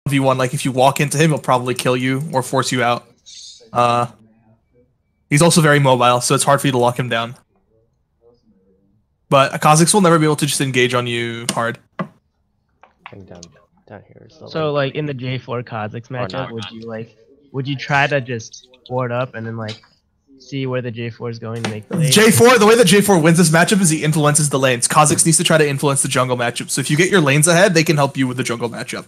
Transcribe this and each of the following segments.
1v1. Like if you walk into him, he'll probably kill you or force you out. He's also very mobile, so it's hard for you to lock him down. But Kha'Zix will never be able to just engage on you hard. Down here. So like in the J4 Kha'Zix matchup, would you try to just ward up and then like see where the J4 is going to make the lane? J4, the way that J4 wins this matchup is he influences the lanes. Kha'Zix needs to try to influence the jungle matchup. So if you get your lanes ahead, they can help you with the jungle matchup.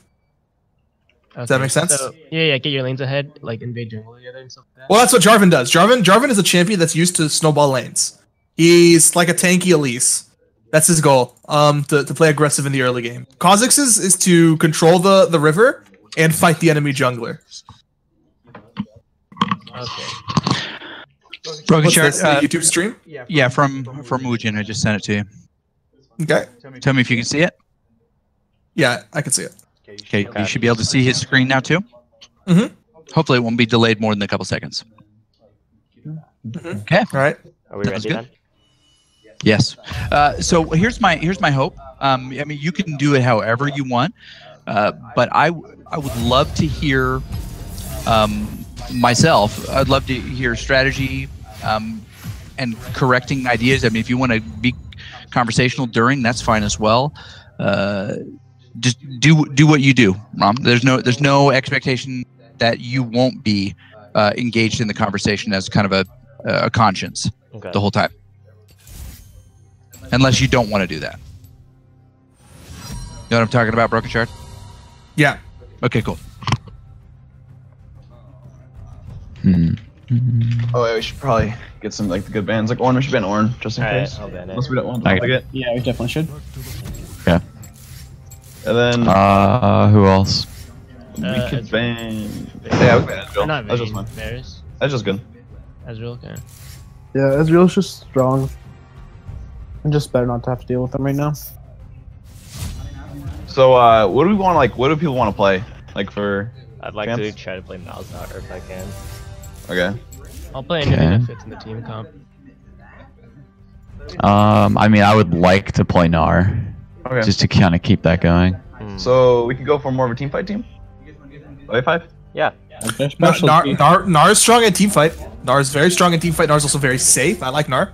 Okay, Does that make sense? So, yeah, get your lanes ahead, like invade jungle together and stuff like that. Well, that's what Jarvan does. Jarvan is a champion that's used to snowball lanes. He's like a tanky Elise. That's his goal. To play aggressive in the early game. Kha'Zix is to control the river and fight the enemy jungler. Okay. Broken What's Shard, this, the YouTube stream? Yeah, from Woojin. I just sent it to you. Okay. Tell me if you can see it. Yeah, I can see it. Okay, you should be able to see his screen now too. Mm-hmm. Hopefully, it won't be delayed more than a couple seconds. Okay. All right. Are we ready then? Yes. So here's my hope. I mean, you can do it however you want, but I would love to hear myself. I'd love to hear strategy and correcting ideas. I mean, if you want to be conversational during, that's fine as well. Just do what you do, Rom. There's no expectation that you won't be engaged in the conversation as kind of a conscience the whole time, unless you don't want to do that. You know what I'm talking about, Broken Shard? Yeah. Okay, cool. Oh, yeah, we should probably get some like the good bans. Like Ornn, we should ban Ornn just in case. I'll ban it. Unless we don't want to like it. Yeah, we definitely should. Okay. And then who else? we could ban. Yeah, we can ban Ezreal. Not That's just fine. Varus. That's just good. Ezreal, okay. Yeah, Ezreal's just strong. And just better not to have to deal with them right now. So, what do we want? Like, what do people want to play? Like for? I'd like champs? to try to play Malzahar if I can. Okay. I'll play anything that fits in the team comp. I mean, I would like to play Gnar, Okay. just to kind of keep that going. So we could go for more of a team fight team. 5v5. Yeah. Gnar is strong in teamfight. Gnar is very strong in teamfight. Gnar is also very safe. I like Gnar.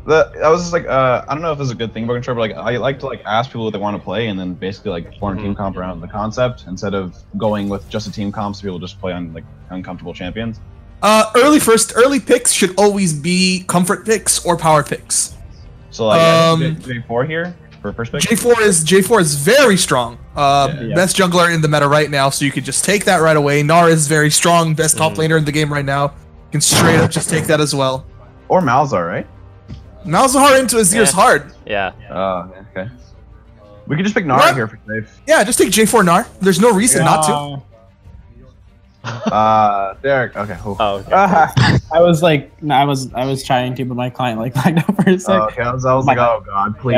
I was just like, I don't know if this is a good thing about control, but like, I like to like ask people what they want to play, and then basically like form a team comp around the concept instead of going with just a team comp, so people just play on like uncomfortable champions. Early picks should always be comfort picks or power picks. So like, J4 here for first pick. J4 is very strong. Best jungler in the meta right now, so you could just take that right away. Gnar is very strong, best top laner in the game right now. You can straight up just take that as well. Or Malzahar, right? Malzahar into Azir is hard. Yeah. Okay. We could just pick Gnar here for safe. Yeah, just take J4 Gnar. There's no reason not to. Derek. Okay. Oh, okay. I was like, no, I was trying to, but my client like lagged out for a sec. Okay. I was like, oh god, please.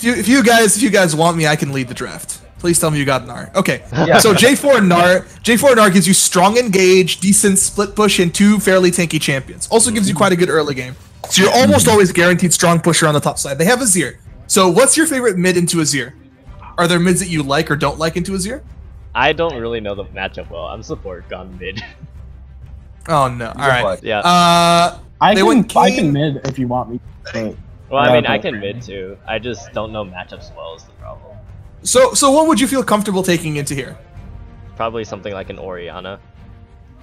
If you guys want me, I can lead the draft. Please tell me you got Gnar. Okay. So J4 Gnar gives you strong engage, decent split push, and 2 fairly tanky champions. Also gives you quite a good early game. So you're almost always guaranteed strong pusher on the top side. They have Azir. So what's your favorite mid into Azir? Are there mids that you like or don't like into Azir? I don't really know the matchup well. I'm support gone mid. Oh no! All right. Yeah. I can mid if you want me. Well, I mean, I can mid too. I just don't know matchups well is the problem. So what would you feel comfortable taking into here? Probably something like an Orianna.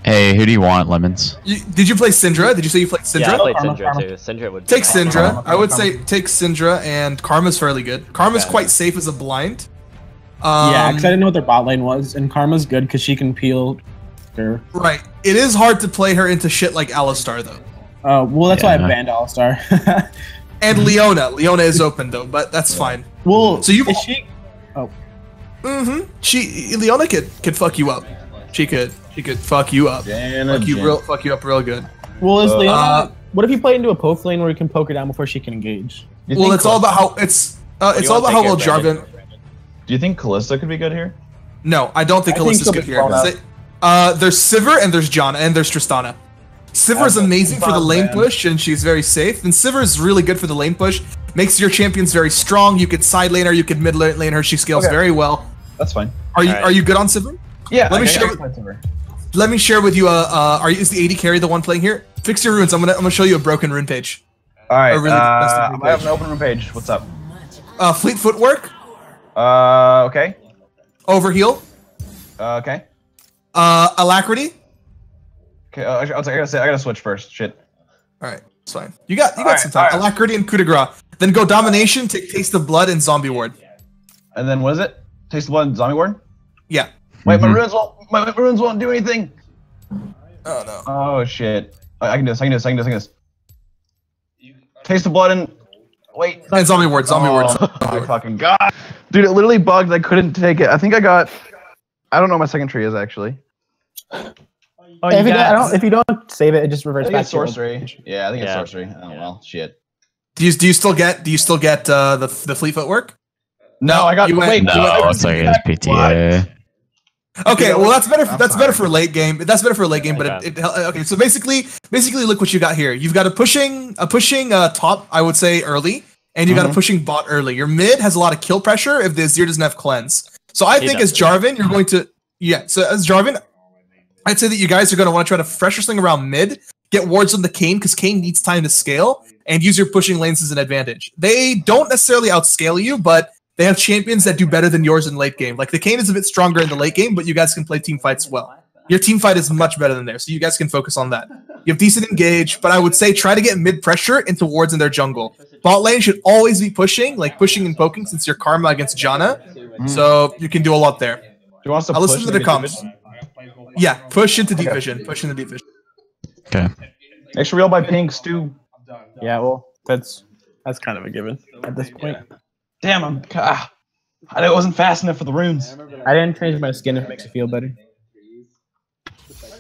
Hey, who do you want, Lemons? Did you play Syndra? Did you say you played Syndra? Yeah, I played Syndra too. Syndra would take Syndra. I would say take Syndra, and Karma's fairly good. Karma's quite safe as a blind. Yeah, because I didn't know what their bot lane was, and Karma's good because she can peel. Her. Right. It is hard to play her into shit like Alistar, though. Well, that's why I banned Alistar. And Leona. Leona is open though, but that's fine. Well, so you. Is she? Oh. Leona could fuck you up. She could fuck you up. Fuck you up real good. Well, is Leona? What if you play into a poke lane where you can poke her down before she can engage? Well, it's all about how it's all about how well Jarvan. Do you think Kalista could be good here? No, I don't think Kalista's good here. There's Sivir and there's Janna and there's Tristana. Sivir is amazing for the lane push and she's very safe. And Sivir is really good for the lane push. Makes your champions very strong. You could side lane her, you could mid lane her. She scales very well. That's fine. Are you good on Sivir? Yeah. Let me share. Let me share with you. Is the AD carry the one playing here? Fix your runes. I'm gonna show you a broken rune page. All right. I have an open rune page. What's up? Fleet footwork. Okay. Overheal. Okay. Alacrity. Okay. I gotta switch first. Shit. All right. It's fine. You got some time. Right. Alacrity and coup de grace. Then go domination. Take taste of blood and zombie ward. And then what is it? Taste of blood and zombie ward. Yeah. Wait, my runes won't do anything. Oh no. Oh shit. I can do this. Taste of blood and wait. And zombie ward. Oh my fucking god. Dude, it literally bugged. I couldn't take it. I think I got. I don't know what my second tree is actually. Oh, if you don't save it, it just reverts back to sorcery. Yeah, I think it's sorcery. Oh well, shit. Do you still get the fleet footwork? No, I got. Wait, no, it's like his PTA. Okay, well that's better. That's better for late game. That's better for late game. But okay. So basically, look what you got here. You've got a pushing top. I would say early, and you got a pushing bot early. Your mid has a lot of kill pressure if the Azir doesn't have cleanse. So I think as Jarvan, you're going to So as Jarvan, I'd say that you guys are going to want to try to fresher sling around mid, get wards on the Kayn because Kayn needs time to scale, and use your pushing lanes as an advantage. They don't necessarily outscale you, but they have champions that do better than yours in late game. Like the Kayn is a bit stronger in the late game, but you guys can play team fights well. Your team fight is much better than theirs, so you guys can focus on that. You have decent engage, but I would say try to get mid pressure into wards in their jungle. Bot lane should always be pushing and poking since you're Karma against Janna, so you can do a lot there. Do you want us to I'll listen to the comms. Yeah, push into deep vision. Push into deep vision. Okay. Extra real by pink, Stu. Yeah, well, that's kind of a given at this point. Damn, I wasn't fast enough for the runes. I didn't change my skin if it makes you feel better.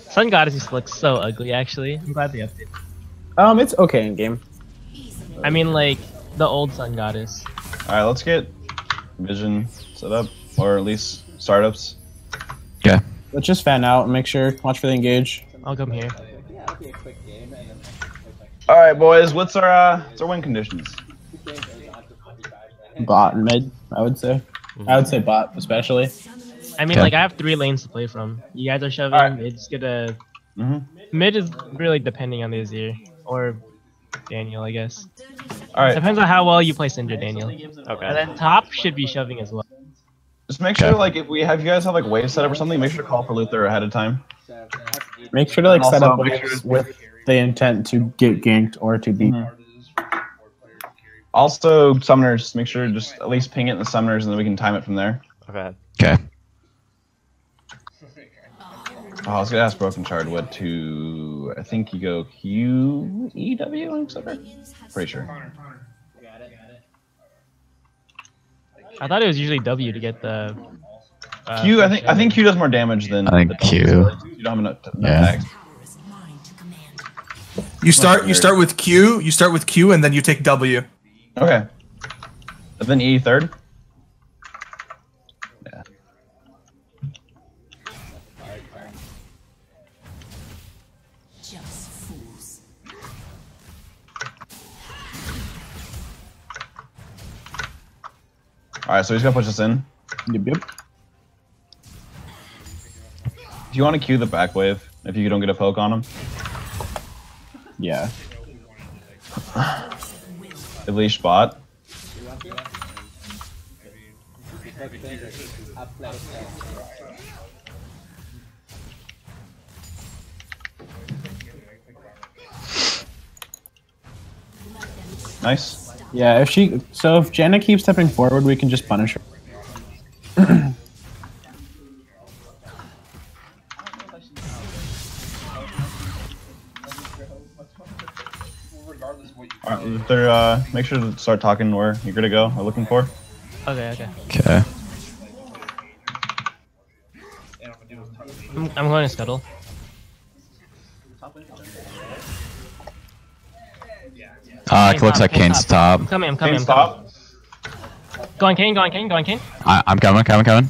Sun Goddess just looks so ugly, actually. I'm glad they updated. It's okay in game. I mean, like the old Sun Goddess. All right, let's get vision set up, or at least startups. Yeah. Let's just fan out and make sure. Watch for the engage. I'll come here. All right, boys. What's our win conditions? Bot and mid, I would say. I would say bot, especially. I mean, like I have 3 lanes to play from. You guys are shoving. Right. It's gonna. Mid is really depending on the Azir or Daniel, I guess. All right. Depends on how well you play Syndra, Daniel. Okay. And then top should be shoving as well. Just make sure, like, if you guys have like waves set up or something, make sure to call for Luther ahead of time. Make sure to like set up waves with the intent to get ganked or to beat. Also, summoners, make sure to just at least ping it in the summoners and then we can time it from there. Okay. Oh, I was gonna ask Broken Shard what to. I think you go Q E W. Pretty sure. I thought it was usually W to get the. Q. I think Q does more damage than. I think Q. You don't have enough. You start with Q. You start with Q, and then you take W. Okay. And then E third. Yeah. All right, so he's gonna push us in. Yep. Do you want to cue the back wave if you don't get a poke on him? Yeah. At least bot. Nice. Yeah, if Janna keeps stepping forward, we can just punish her. Alright, Luther, make sure to start talking where you're gonna go or looking for. Okay. Okay. I'm going to scuttle. It looks like Kane's top. I'm coming. Kane's top. Go on, Kane. I'm coming.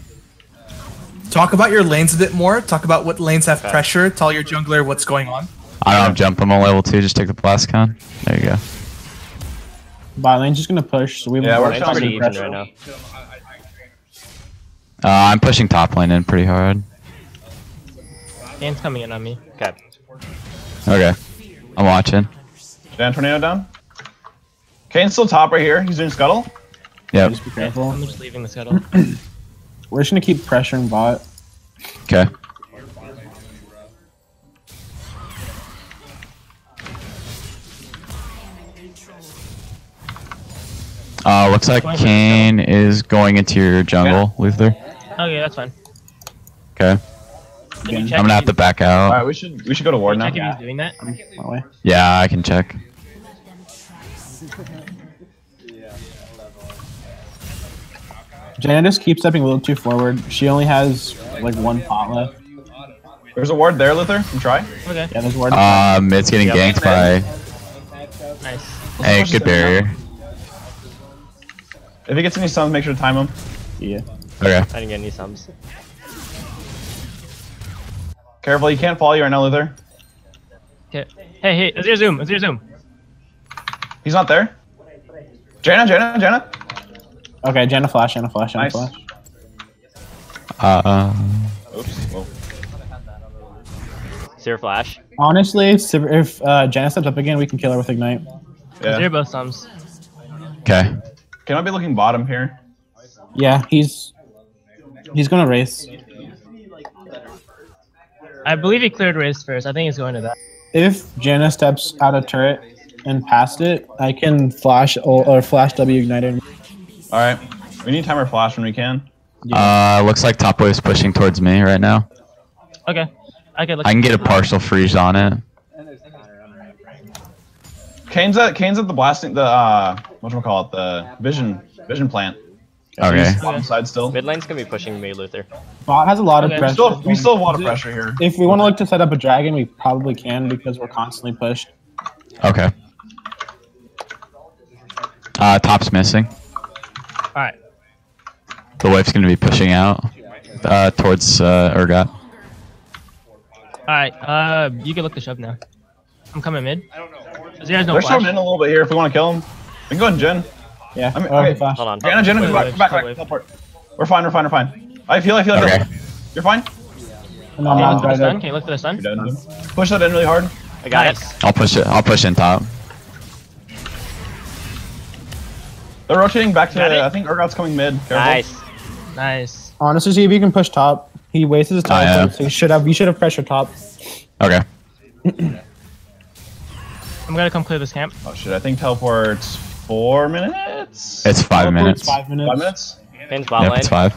Talk about your lanes a bit more. Talk about what lanes have pressure. Tell your jungler what's going on. I don't have jump. I'm on level 2. Just take the blast con. There you go. Bot lane's just gonna push. So we're pretty even right now. I'm pushing top lane in pretty hard. Kane's coming in on me. Okay. Okay. I'm watching. Dan Tornado down. Kane's still top right here. He's doing scuttle. Yep. Just be careful. I'm just leaving the scuttle. We're just gonna keep pressuring bot. Okay. Looks like Kane is going into your jungle, Luther. Okay, that's fine. Okay. Can you I'm check gonna if have to back All out. right, we should go to ward now. check if he's doing that? My way. Yeah, I can check. Janna just keeps stepping a little too forward. She only has like one pot left. There's a ward there, Luther. You try. Okay. Yeah, there's ward. Mid's getting ganked by Nice. a good barrier. If he gets any stuns, make sure to time him. Yeah. Okay. I didn't get any sums. Careful, you can't follow you right now, Luther. Okay. Hey, Azir zoom. Azir zoom. He's not there. Janna. Okay, Janna flash. Janna Nice. flash. Oops. Whoa. Seer flash. Honestly, if Janna steps up again, we can kill her with ignite. Yeah. Azir both sums. Okay. Can I be looking bottom here? Yeah, he's gonna race. I believe he cleared race first. I think he's going to that. If Janna steps out of turret and past it, I can flash or flash W igniter. All right. We need timer flash when we can. Looks like top wave's pushing towards me right now. Okay. I can look. I can get a partial freeze on it. Kane's at the blasting whatchamacallit, the vision plant. Okay. He's bottom side still. Mid lane's gonna be pushing me, Luther. Bot has a lot of Okay. pressure. We still have a lot of pressure here. If we want to look to set up a dragon, we probably can because we're constantly pushed. Okay. Top's missing. Alright. The wave's gonna be pushing out towards Urgot. Alright. You can look the shove now. I'm coming mid. Azir has no They're flash. shoving in a little bit here if we want to kill him. We can go in Jin. Yeah. I mean, okay, okay. flash. Hold on. Janna, Wait, back. wait. Teleport. We're fine. I feel. Okay. You're fine? No, I'm Can you not look for the right stun? there. Can you look for the stun? You're done. Push that in really hard. I got Nice. it. I'll push it. I'll push in top. They're rotating back to, Got it. I think Urgot's coming mid. Careful. Nice. Nice. Honestly, see if you can push top. He wasted his time, yeah. so you should have pressure top. Okay. I'm gonna come clear this camp. Oh shit, I think teleport's 4 minutes? It's 5 minutes. 5 minutes. 5 minutes? Kane's bot Yep, lane. it's 5.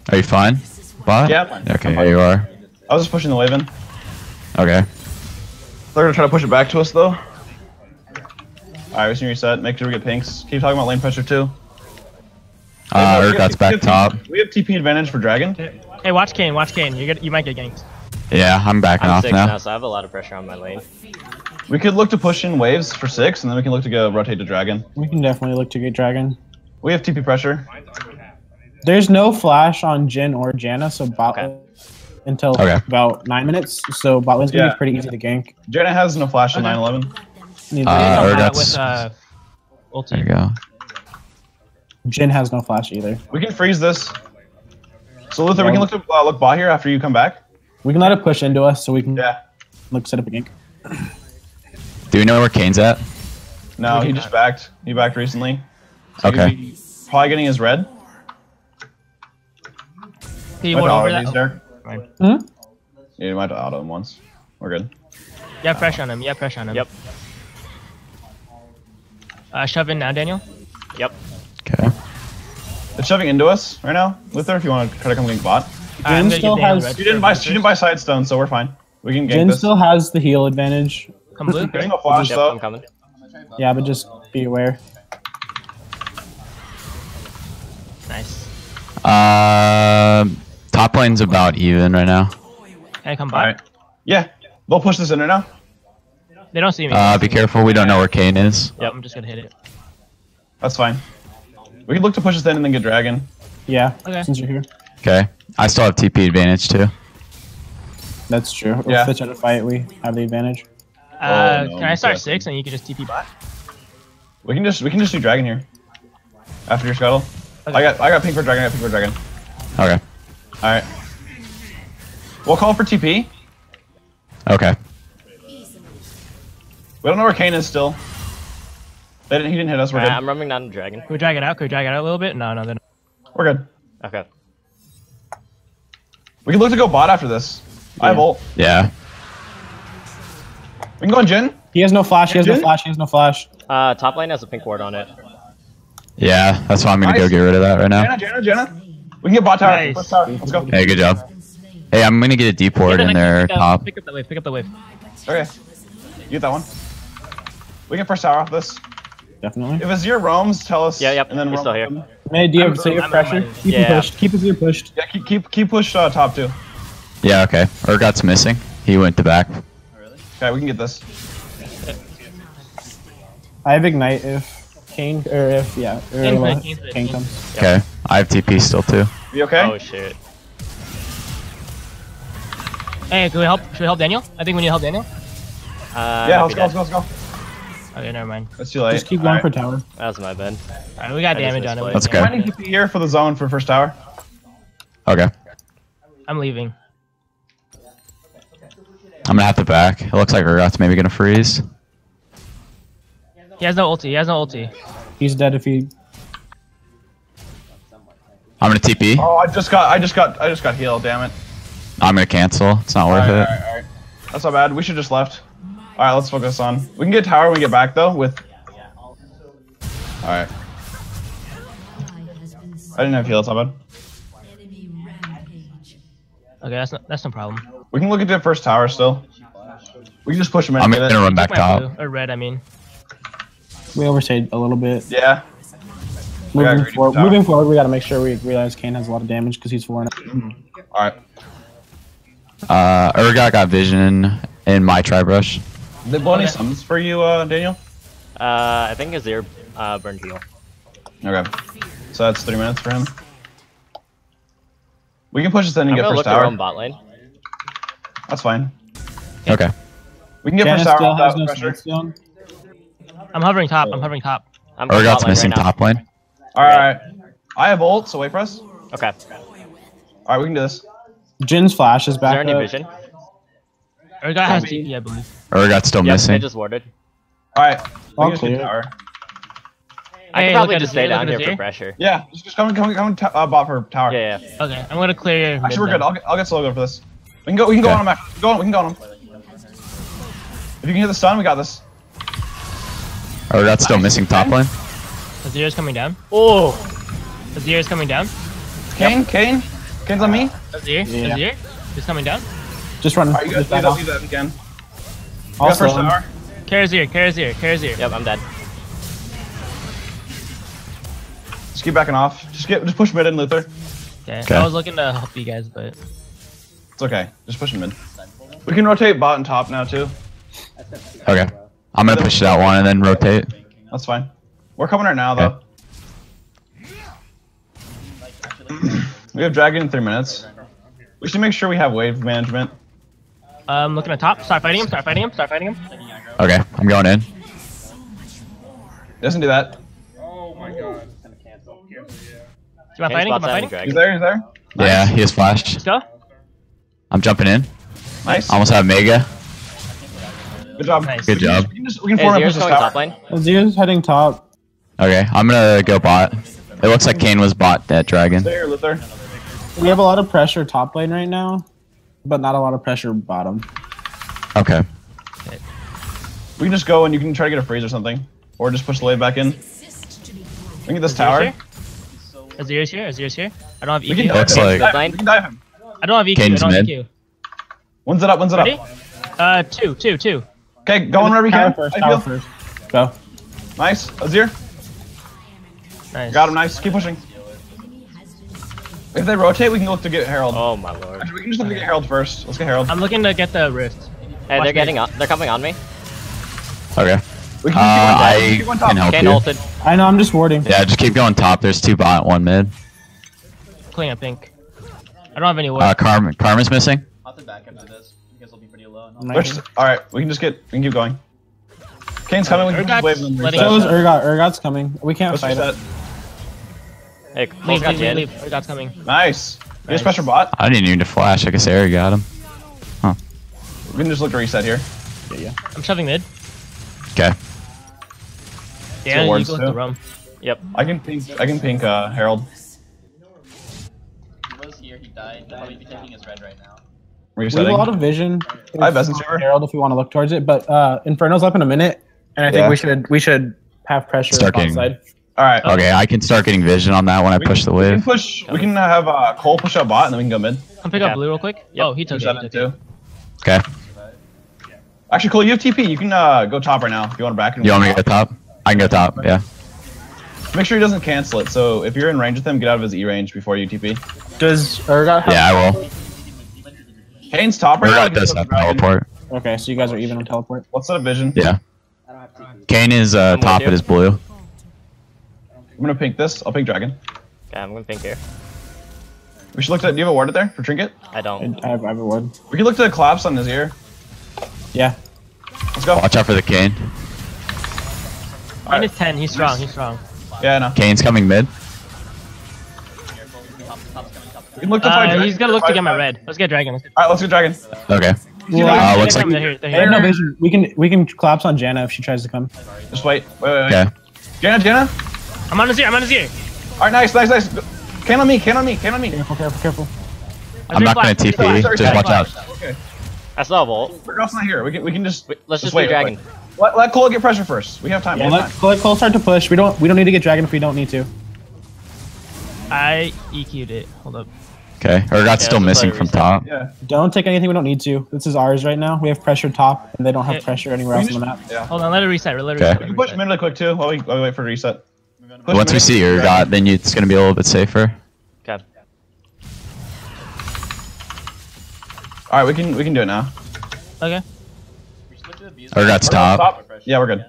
Are you fine, bot? Yeah, I'm fine. Okay, I'm here fine. you are. I was just pushing the wave in. Okay. They're gonna try to push it back to us though. Alright, we can reset. Make sure we get pinks. Keep talking about lane pressure too. Urgot's back top. We have TP advantage for Dragon. Hey, watch Kane. You might get ganked. Yeah, I'm backing I'm off 6 now. now, so I have a lot of pressure on my lane. We could look to push in waves for 6, and then we can look to go rotate to Dragon. We can definitely look to get dragon. We have TP pressure. There's no flash on Jin or Janna, so bot Okay. lane until Okay. about 9 minutes. So bot lane's gonna Yeah. be pretty easy to gank. Janna has no flash in 9/11. Neither- Urgot's. Ulti. There you go. Jin has no flash either. We can freeze this. So Luther, we can look to look bot here after you come back. We can let it push into us so we can Yeah. look set up a gank. Do you know where Kane's at? No, he just backed. He backed recently. So Okay. he's probably getting his red. Can you Might ward over auto these, that? Derek. Fine. Hmm? Yeah, you might have to auto him once. We're good. You have pressure on him. Yep. Shove in now, Daniel. Yep. Okay. It's shoving into us right now. Luther, if you want to try to come gank bot. I'm gonna still get Daniel has- red She didn't buy side stone, so we're fine. We can gank Jin this. still has the heal advantage. Come blue. Getting a flash Yep, though. I'm coming. Yeah, but just be aware. Nice. Top lane's about even right now. Can I come All by? right. Yeah, they'll push this in right now. They don't see me. Be careful. We don't know where Kane is. Yep. I'm just gonna hit it. That's fine. We can look to push this in and then get dragon. Yeah, Okay. since you're here. Okay. I still have TP advantage too. That's true. Yeah. If they try to fight, we have the advantage. Oh, no, Can I start yeah. 6 and you can just TP bot? We can just do dragon here. After your scuttle. Okay. I got pink for dragon. I got pink for dragon. Okay. All right. We'll call for TP. Okay. We don't know where Kane is still. He didn't hit us. We're good. I'm roaming down the dragon. Can we drag it out? Can we drag it out a little bit? No, they're not. We're good. Okay. We can look to go bot after this. I have ult. Yeah. We can go on Jhin. He has no flash. He has no Jhin? flash. He has no flash. Top lane has a pink ward on it. Yeah, that's why I'm gonna go Nice. get rid of that right now. Jenna. We can get bot tower. Nice. First tower. Let's go. Hey, good job. Hey, I'm gonna get a deep ward in their top. Pick up that wave. Pick up the wave. Okay. You get that one. We can first tower off this. Definitely. If Azir roams, tell us. Yeah, yep, And then he's roam still here. with him. Hey, do you have I'm pressure? running. Keep him Yeah. pushed. Keep Azir pushed. Yeah, keep push top 2. Yeah, okay. Urgot's missing. He went to back. Okay, we can get this. I have ignite if Kane or if Kane comes. Okay. I have TP still too. You okay? Oh shit. Hey, can we help? Should we help Daniel? I think we need to help Daniel. Yeah, might let's be go. dead. Okay, never mind. It's too late. Just keep going for tower. Oh, That was my bad. Alright, we got I just damage on it. misplayed. Let's I go. need TP here for the zone for first tower. Okay. I'm leaving. I'm gonna have to back. It looks like Urgot's maybe gonna freeze. He has no ulti. He has no ulti. He's dead if he. I'm gonna TP. Oh, I just got healed. Damn it. I'm gonna cancel. It's not worth it. Alright. That's not bad. We should just left. All right, let's focus on. We can get tower when we get back though. With. All right. I didn't have heal. That's not bad. Okay, that's no problem. We can look at the first tower still. We can just push him in. I'm and get gonna it. run back My top. blue, or red, I mean. We overstayed a little bit. Yeah. We got greedy with tower. Moving forward, we gotta make sure we realize Kane has a lot of damage because he's 4 All right. Urgot got vision in my tri brush. Did they blow any summons for you, Daniel? I think Azir burned heal. Okay. So that's 3 minutes for him. We can push this in and I'm get gonna first look tower. around bot lane. That's fine. Okay. We can get Janice first tower still has without no pressure. stone. I'm hovering top. I'm hovering top. I'm going Urgot's bot lane missing right now. top lane. Alright. I have ult, so wait for us. Okay. Alright, we can do this. Jin's flash is Is there back any up. vision? Urgot has TP, I believe. Urgot's still Yep, missing. they just warded. Alright. We All can just get clear. tower. I Hey, can probably look at just Azir, stay look down at here for Azir. pressure. Yeah, just come bot for tower. Yeah, yeah. Okay, I'm gonna clear. Actually, we're mid good. then. I'll get slow go for this. We can go Okay. on him. Actually. We can go on him. If you can hit the stun, we got this. Urgot's still missing top lane. Azir's coming down. Oh! Azir's coming down. Kane's on me. Azir, Yeah. Azir, he's coming down. Just run. Alright, you guys just back leave off. that if you can. We I'll got first slow him. tower. Care Azir. Yep, I'm dead. Just keep backing off. Just push mid in, Luther. Okay. Okay. I was looking to help you guys, but It's okay. Just push him mid. We can rotate bot and top now too. Okay. I'm gonna push that one and then rotate. That's fine. We're coming right now though. We have dragon in 3 minutes. We should make sure we have wave management. I'm looking at top. Start fighting him. Okay, I'm going in. Doesn't do that. Am I Kane's fighting? bot side of He's dragon. there. He's there. Yeah, he has flashed. Let's go. I'm jumping in. Nice. Almost have Mega. Good job. Nice. Good job. We can Hey, form and Azir's push this going top tower. lane. Azir's heading top. Okay, I'm gonna go bot. It looks like Kane was bot that dragon. Stay here, Luther. We have a lot of pressure top lane right now, but not a lot of pressure bottom. Okay. We can just go and you can try to get a freeze or something, or just push the wave back in. We can get this tower. Azir's here. I don't have We can EQ. Looks dive him. like- We can dive him. I don't have EQ. Kane's I don't have mid. EQ. One's it up. Ready? Two. Okay, go on wherever you Tower can. first. I Tower feel. first. Go. Nice. Azir. Nice. Got him. Nice. Keep pushing. If they rotate, we can look to get Herald. Oh my lord. Actually, we can just look to get Herald first. Let's get Herald. I'm looking to get the rift. Hey, Watch they're getting me. on. They're coming on me. Okay. We can I keep one top. can help Kane you. ulted. I know. I'm just warding. Yeah, just keep going top. There's 2 bot, 1 mid. Clean up pink. I don't have any wood. Karma's missing. All right, we can keep going. Kane's coming. We can just wave them. letting So go. is Urgot. Urgot's coming. We can't Let's fight reset. it. Hey, Cole's got Jan. Leave. God's coming. Nice. You Nice. just pressure bot. I didn't need to flash. I guess Eric got him. We can just look to reset here. I'm shoving mid. Okay. Yeah, you wards go with too. the roam. Yep. I can pink Herald. He was here, he died. He'll probably be taking his red right now. We have Resetting. a lot of vision. I have Essence River. Herald, if we want to look towards it, but Inferno's up in a minute, and I think Yeah. we should have pressure Start on getting- side. All right. Okay, I can start getting vision on that when I push the We can wave. push. We can have Cole push up bot, and then we can go mid. Come pick up blue real quick. Yep. Oh, he took Reset it. it too. Okay. Actually, Cole, you have TP. You can go top right now if you want to back. You want me to go top? I can go top. Yeah. Make sure he doesn't cancel it. So if you're in range with him, get out of his E range before you TP. Does Urgot have? Yeah, I will. Kane's top right now. Urgot does have teleport. Okay, so you guys are even on teleport. What's that vision? Yeah. Kane is top you. at his blue. I'm gonna pink this. I'll pink dragon. Okay, I'm gonna pink here. We should look at. Do you have a ward there for trinket? I don't. I have a word. We can look to the collapse on his ear. Yeah. Let's go. Watch out for the Kane. Kane is 10. He's strong. He's strong. Yeah, I know. Kane's coming mid. We can look to fight dragon. He's gonna look to get my red. Let's get dragon. Let's get... All right, let's get dragon. Okay. Well, looks like- they're here. I have no vision. We can collapse on Janna if she tries to come. Just wait. Wait. Okay. Janna. I'm on his ear. I'm on his ear. All right, nice. Can on me. Careful. I'm not gonna TP. Just watch out. Okay. That's not a volt. Urgot's not here. We can just. Let's just wait. do dragon. Let Cole get pressure first. We have time. Yeah, we have time. let Cole start to push. We don't need to get dragon if we don't need to. I EQ'd it. Hold up. Okay. Urgot's still that's missing why I from reset. top. Yeah. Don't take anything we don't need to. This is ours right now. We have pressure top, and they don't have Okay. pressure anywhere else on the map. Yeah. Hold on. Let it reset. Let it Okay. reset. We can push mid really quick too while we wait for the reset. Push Once we mid. see Urgot, then it's gonna be a little bit safer. Okay. All right, we can do it now. Okay. Urgot's top. Yeah, we're good.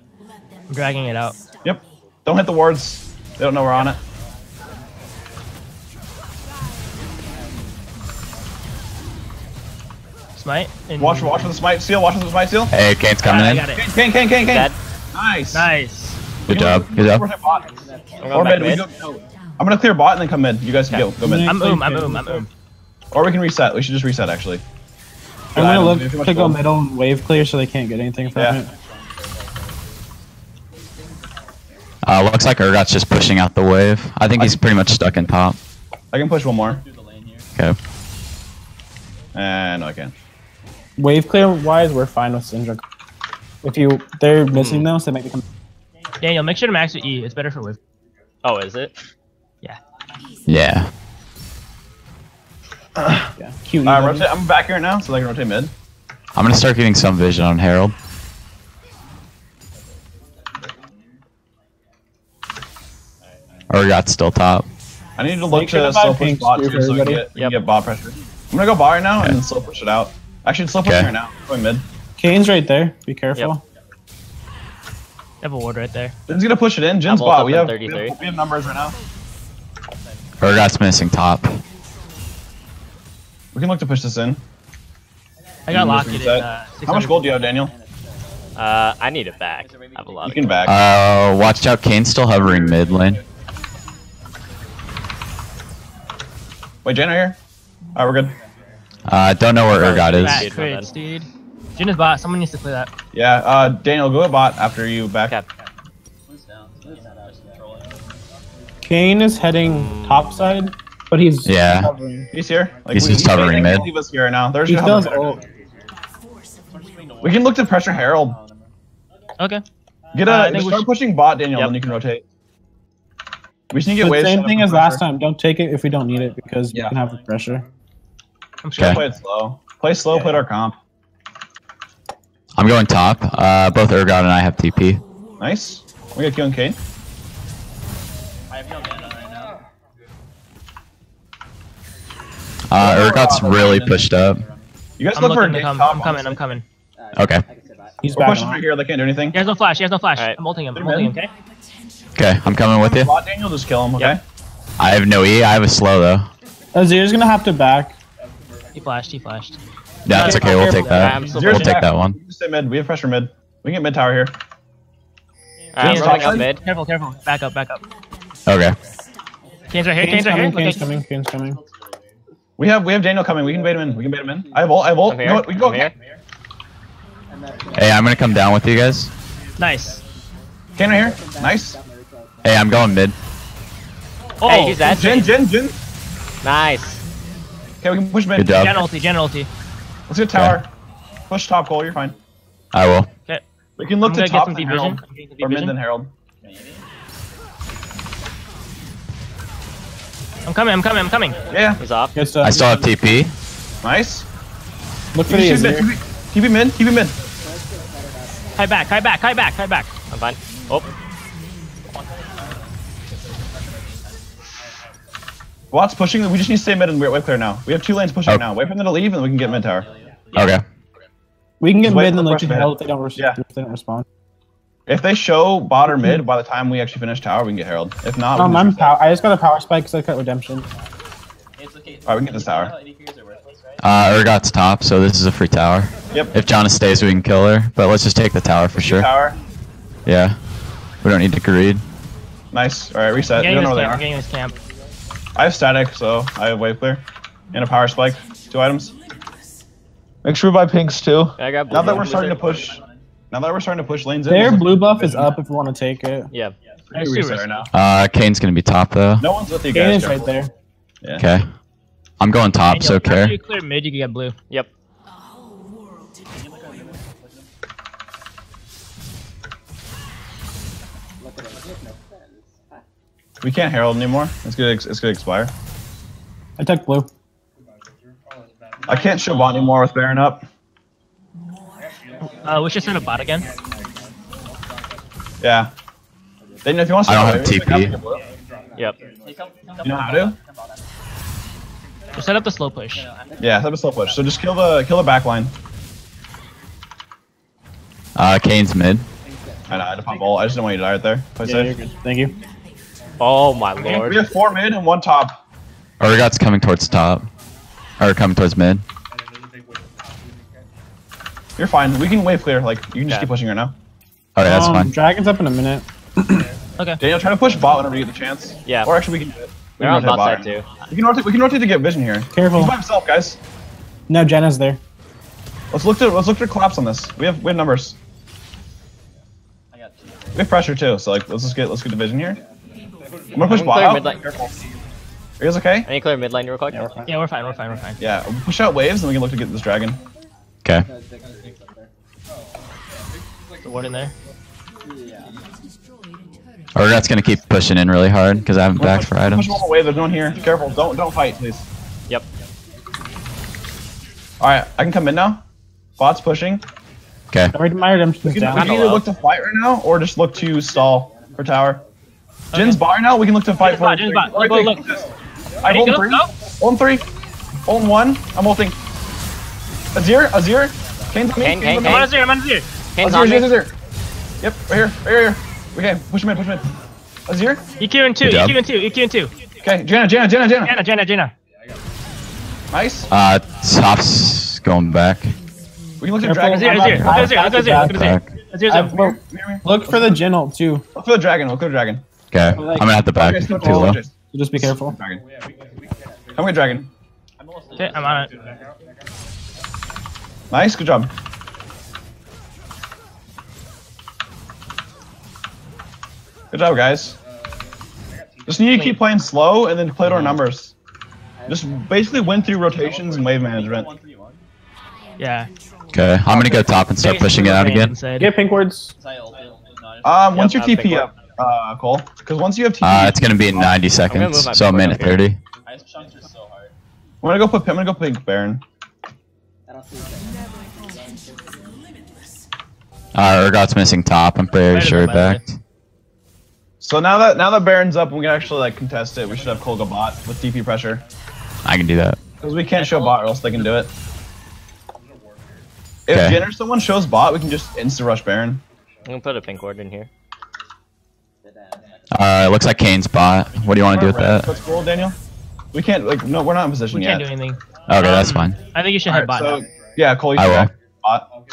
I'm dragging it out. Yep. Don't hit the wards. They don't know we're on it. Smite. And Watch for the smite seal. Watch for the smite seal. Hey, Kane's coming I in. got it. Kane. Dead. Nice. Nice. Good job. Good job. I'm Or going back mid. mid. I'm gonna clear bot and then come mid. You guys can go mid. I'm oom. Or we can reset. We should just reset actually. I'm gonna Items, look maybe too much to go gold. middle and wave clear so they can't get anything from Yeah. it. Looks like Urgot's just pushing out the wave. I think he's pretty much stuck in top. I can push one more. Okay. No, I can't. Wave clear wise, we're fine with Syndra. If they're missing those, they might become. Daniel, make sure to max your E. It's better for wave. Oh, is it? Yeah. Yeah. Yeah. QE. Rotate. I'm back here now, so they can rotate mid. I'm gonna start getting some vision on Herald. Urgot's still top. I need to look Make sure to to slow buy push pinks bot too too, for so we everybody. can get bot pressure. I'm gonna go bot right now Okay. and then slow push it out. Actually, slow pushing Okay. right now. Going mid. Kane's right there. Be careful. I have a ward right there. Jin's gonna push it in. Jin's I'm bot. ult We up have, in 33. we have numbers right now. Urgot's missing top. We can look to push this in. I got You locked just in. reset. 600. How much gold do you have, Daniel? I need it back. I have a lot You of can gold. back. Watch out. Kane's still hovering mid lane. Wait, Jan, are here? Alright, we're good. Don't know where Urgot Back is. crits, dude. Jin is bot. Someone needs to clear that. Yeah, Daniel, go at bot after you back. Okay. Kane is heading top side, but he's Yeah. covering. He's here. Like, He's just hovering they mid. can't leave us here now. They're He just does hovering. ult. We can look to pressure Herald. Okay. Get I a think we start should- pushing bot, Daniel, Yep. then you can rotate. We just need to get But waves. same set up thing for as last pressure. time. Don't take it if we don't need it because Yeah. we can have the pressure. I'm Just sure. Okay. play it slow. Play slow, play our comp. I'm going top. Both Urgot and I have TP. Nice. We got Q and Kane. Urgot's really pushed up. You guys I'm look for a looking to game come. top. I'm coming. I'm coming. Okay. He's We're back pushing on. right here. They can't do anything. He has no flash. He has no flash. Alright. I'm ulting him. I'm They're ulting him. mid. Okay. Okay, I'm coming with you. Bot, Daniel, just kill him, okay? Yep. I have no E. I have a slow though. Azir's gonna have to back. He flashed. He flashed. Yeah, that's okay. We'll take that. I'm still We'll pushing. take that one. We can stay mid. We have pressure mid. We can get mid tower here. Alright, I'm Jin's rolling top up mid. Careful. Careful. Back up. Back up. Okay. Kane's right here. Kane's right here. Kane's coming. Kane's coming. We have Daniel coming. We can bait him in. We can bait him in. I have ult. I have ult. I'm You here. know what? We can go. I'm here. Hey, I'm gonna come down with you guys. Nice. Kane right here. Nice. Hey, I'm going mid. Oh, Hey, he's that. Jin. Nice. Okay, we can push mid. Good job. Gen ulti. Let's get tower. Push top, Cole. You're fine. I will. Okay. We can look I'm to gonna get top some then deep vision. Herald. I'm getting some Or deep mid vision. then Herald. I'm coming. Yeah. He's off. Good stuff. I still have TP. Nice. Look for the Keep mid. Azir. Keep it mid. Keep it mid. High back. I'm fine. Oh, Watt's pushing. We just need to stay mid and wait clear now. We have 2 lanes pushing Oh. now. Wait for them to leave and we can get mid tower. Okay. We can get Just wait mid and for then the look push to mid. hell if they don't Yeah. respond. If they show bot or mid by the time we actually finish tower, we can get Herald. If not, we can I'm just I just got a power spike because I cut redemption. Alright, we can get this tower. Urgot's top, so this is a free tower. Yep. If Jana stays, we can kill her. But let's just take the tower for sure. Tower. Yeah. We don't need to greed. Nice. Alright, reset. We I'm don't know where they getting are. this camp. I have static, so I have wave clear. And a power spike. 2 items. Make sure we buy pinks too. I got blue. Now that we're starting to push lanes in. Their let's- blue buff is up if you want to take it. Yeah. we can reset right now. Kane's gonna be top though. No one's with you Kane guys. is right there. Yeah. Okay. I'm going top, so After care. you clear mid, you can get blue. Yep. We can't Herald anymore. It's gonna expire. I took blue. I can't show bot anymore with Baron up. We should set a bot again. Yeah. Then if you want to I don't have TP. Yep. You know how to? Just set up the slow push. Yeah, have a slow push. So just kill the back line. Kane's mid. I know, I had to pump ult. I just didn't want you to die right there. Play Yeah, you're safe. good. Thank you. Oh my We lord. have 4 mid and 1 top. Urgot's coming towards top. Or coming towards mid. You're fine. We can wave clear. Like you can just Yeah. keep pushing right now. Okay, that's fine. Dragon's up in a minute. Daniel, try to push bot whenever you get the chance. Yeah. Or actually, we can do it. We They're can on rotate bot side right too. now. We can rotate to get vision here. Careful. He's by himself, guys. No, Jenna's there. Let's look to collapse on this. We have numbers. We have pressure too, so like let's get the vision here. I'm gonna push I'm bot clear out. mid lane. Careful. Are you guys okay? I need to clear mid lane real quick. Yeah, we're fine. Yeah, we'll push out waves and we can look to get this dragon. Okay. The ward in there. Urgot's gonna keep pushing in really hard because I haven't backed for items. Push one more wave. There's no one here. Careful. Don't fight, please. Yep. All right, I can come in now. Bot's pushing. Okay. My redemption's We can down. either look to fight right now or just look to stall for tower. Jin's bot right now. We can look to fight for. Jin's bot. Right, Look. I Ready, hold go, 3. go. Hold 3. Hold 1. I'm ulting. Azir. Kane's on me. Kane, Kane's on me. I'm on Azir. Kane's on me. Azir. Yep, right here. Okay, push mid. Azir. EQ in 2. Good job. EQ in 2. Okay, Janna. Jenna. Nice. Top's going back. We can look to Careful. dragon. Azir. Look at Azir. Back. Azir's Look for the Jin ult too. Look for the dragon. Okay. I'm gonna have to back. Okay, Too stop. low. So just be careful. Dragon. Come with dragon. Okay, I'm on it. Nice, good job. Good job, guys. Just need to keep playing slow and then play to our numbers. Just basically win through rotations and wave management. Yeah. Okay. I'm gonna go top and start pushing it out again. Get pink wards. Once your Yep, TP I'll up, Cole, because once you have TP, It's gonna be in 90 move seconds, my so a board minute up here. 30. I'm gonna go pink Baron. Urgot's missing top. I'm pretty Better sure than my backed. So now that Baron's up, and we can actually like contest it. We should have Cole go bot with TP pressure, I can do that. because we can't show bot or else they can do it. If Okay. Jin or someone shows bot, we can just insta rush Baron. I'm gonna put a pink ward in here. Looks like Kane's bot. What do you want to do with that? That's cool, Daniel. We can't no, we're not in position We yet. can't do anything. Okay, that's fine. I think you should head Alright, bot so yeah, Cole, you I should will. back bot.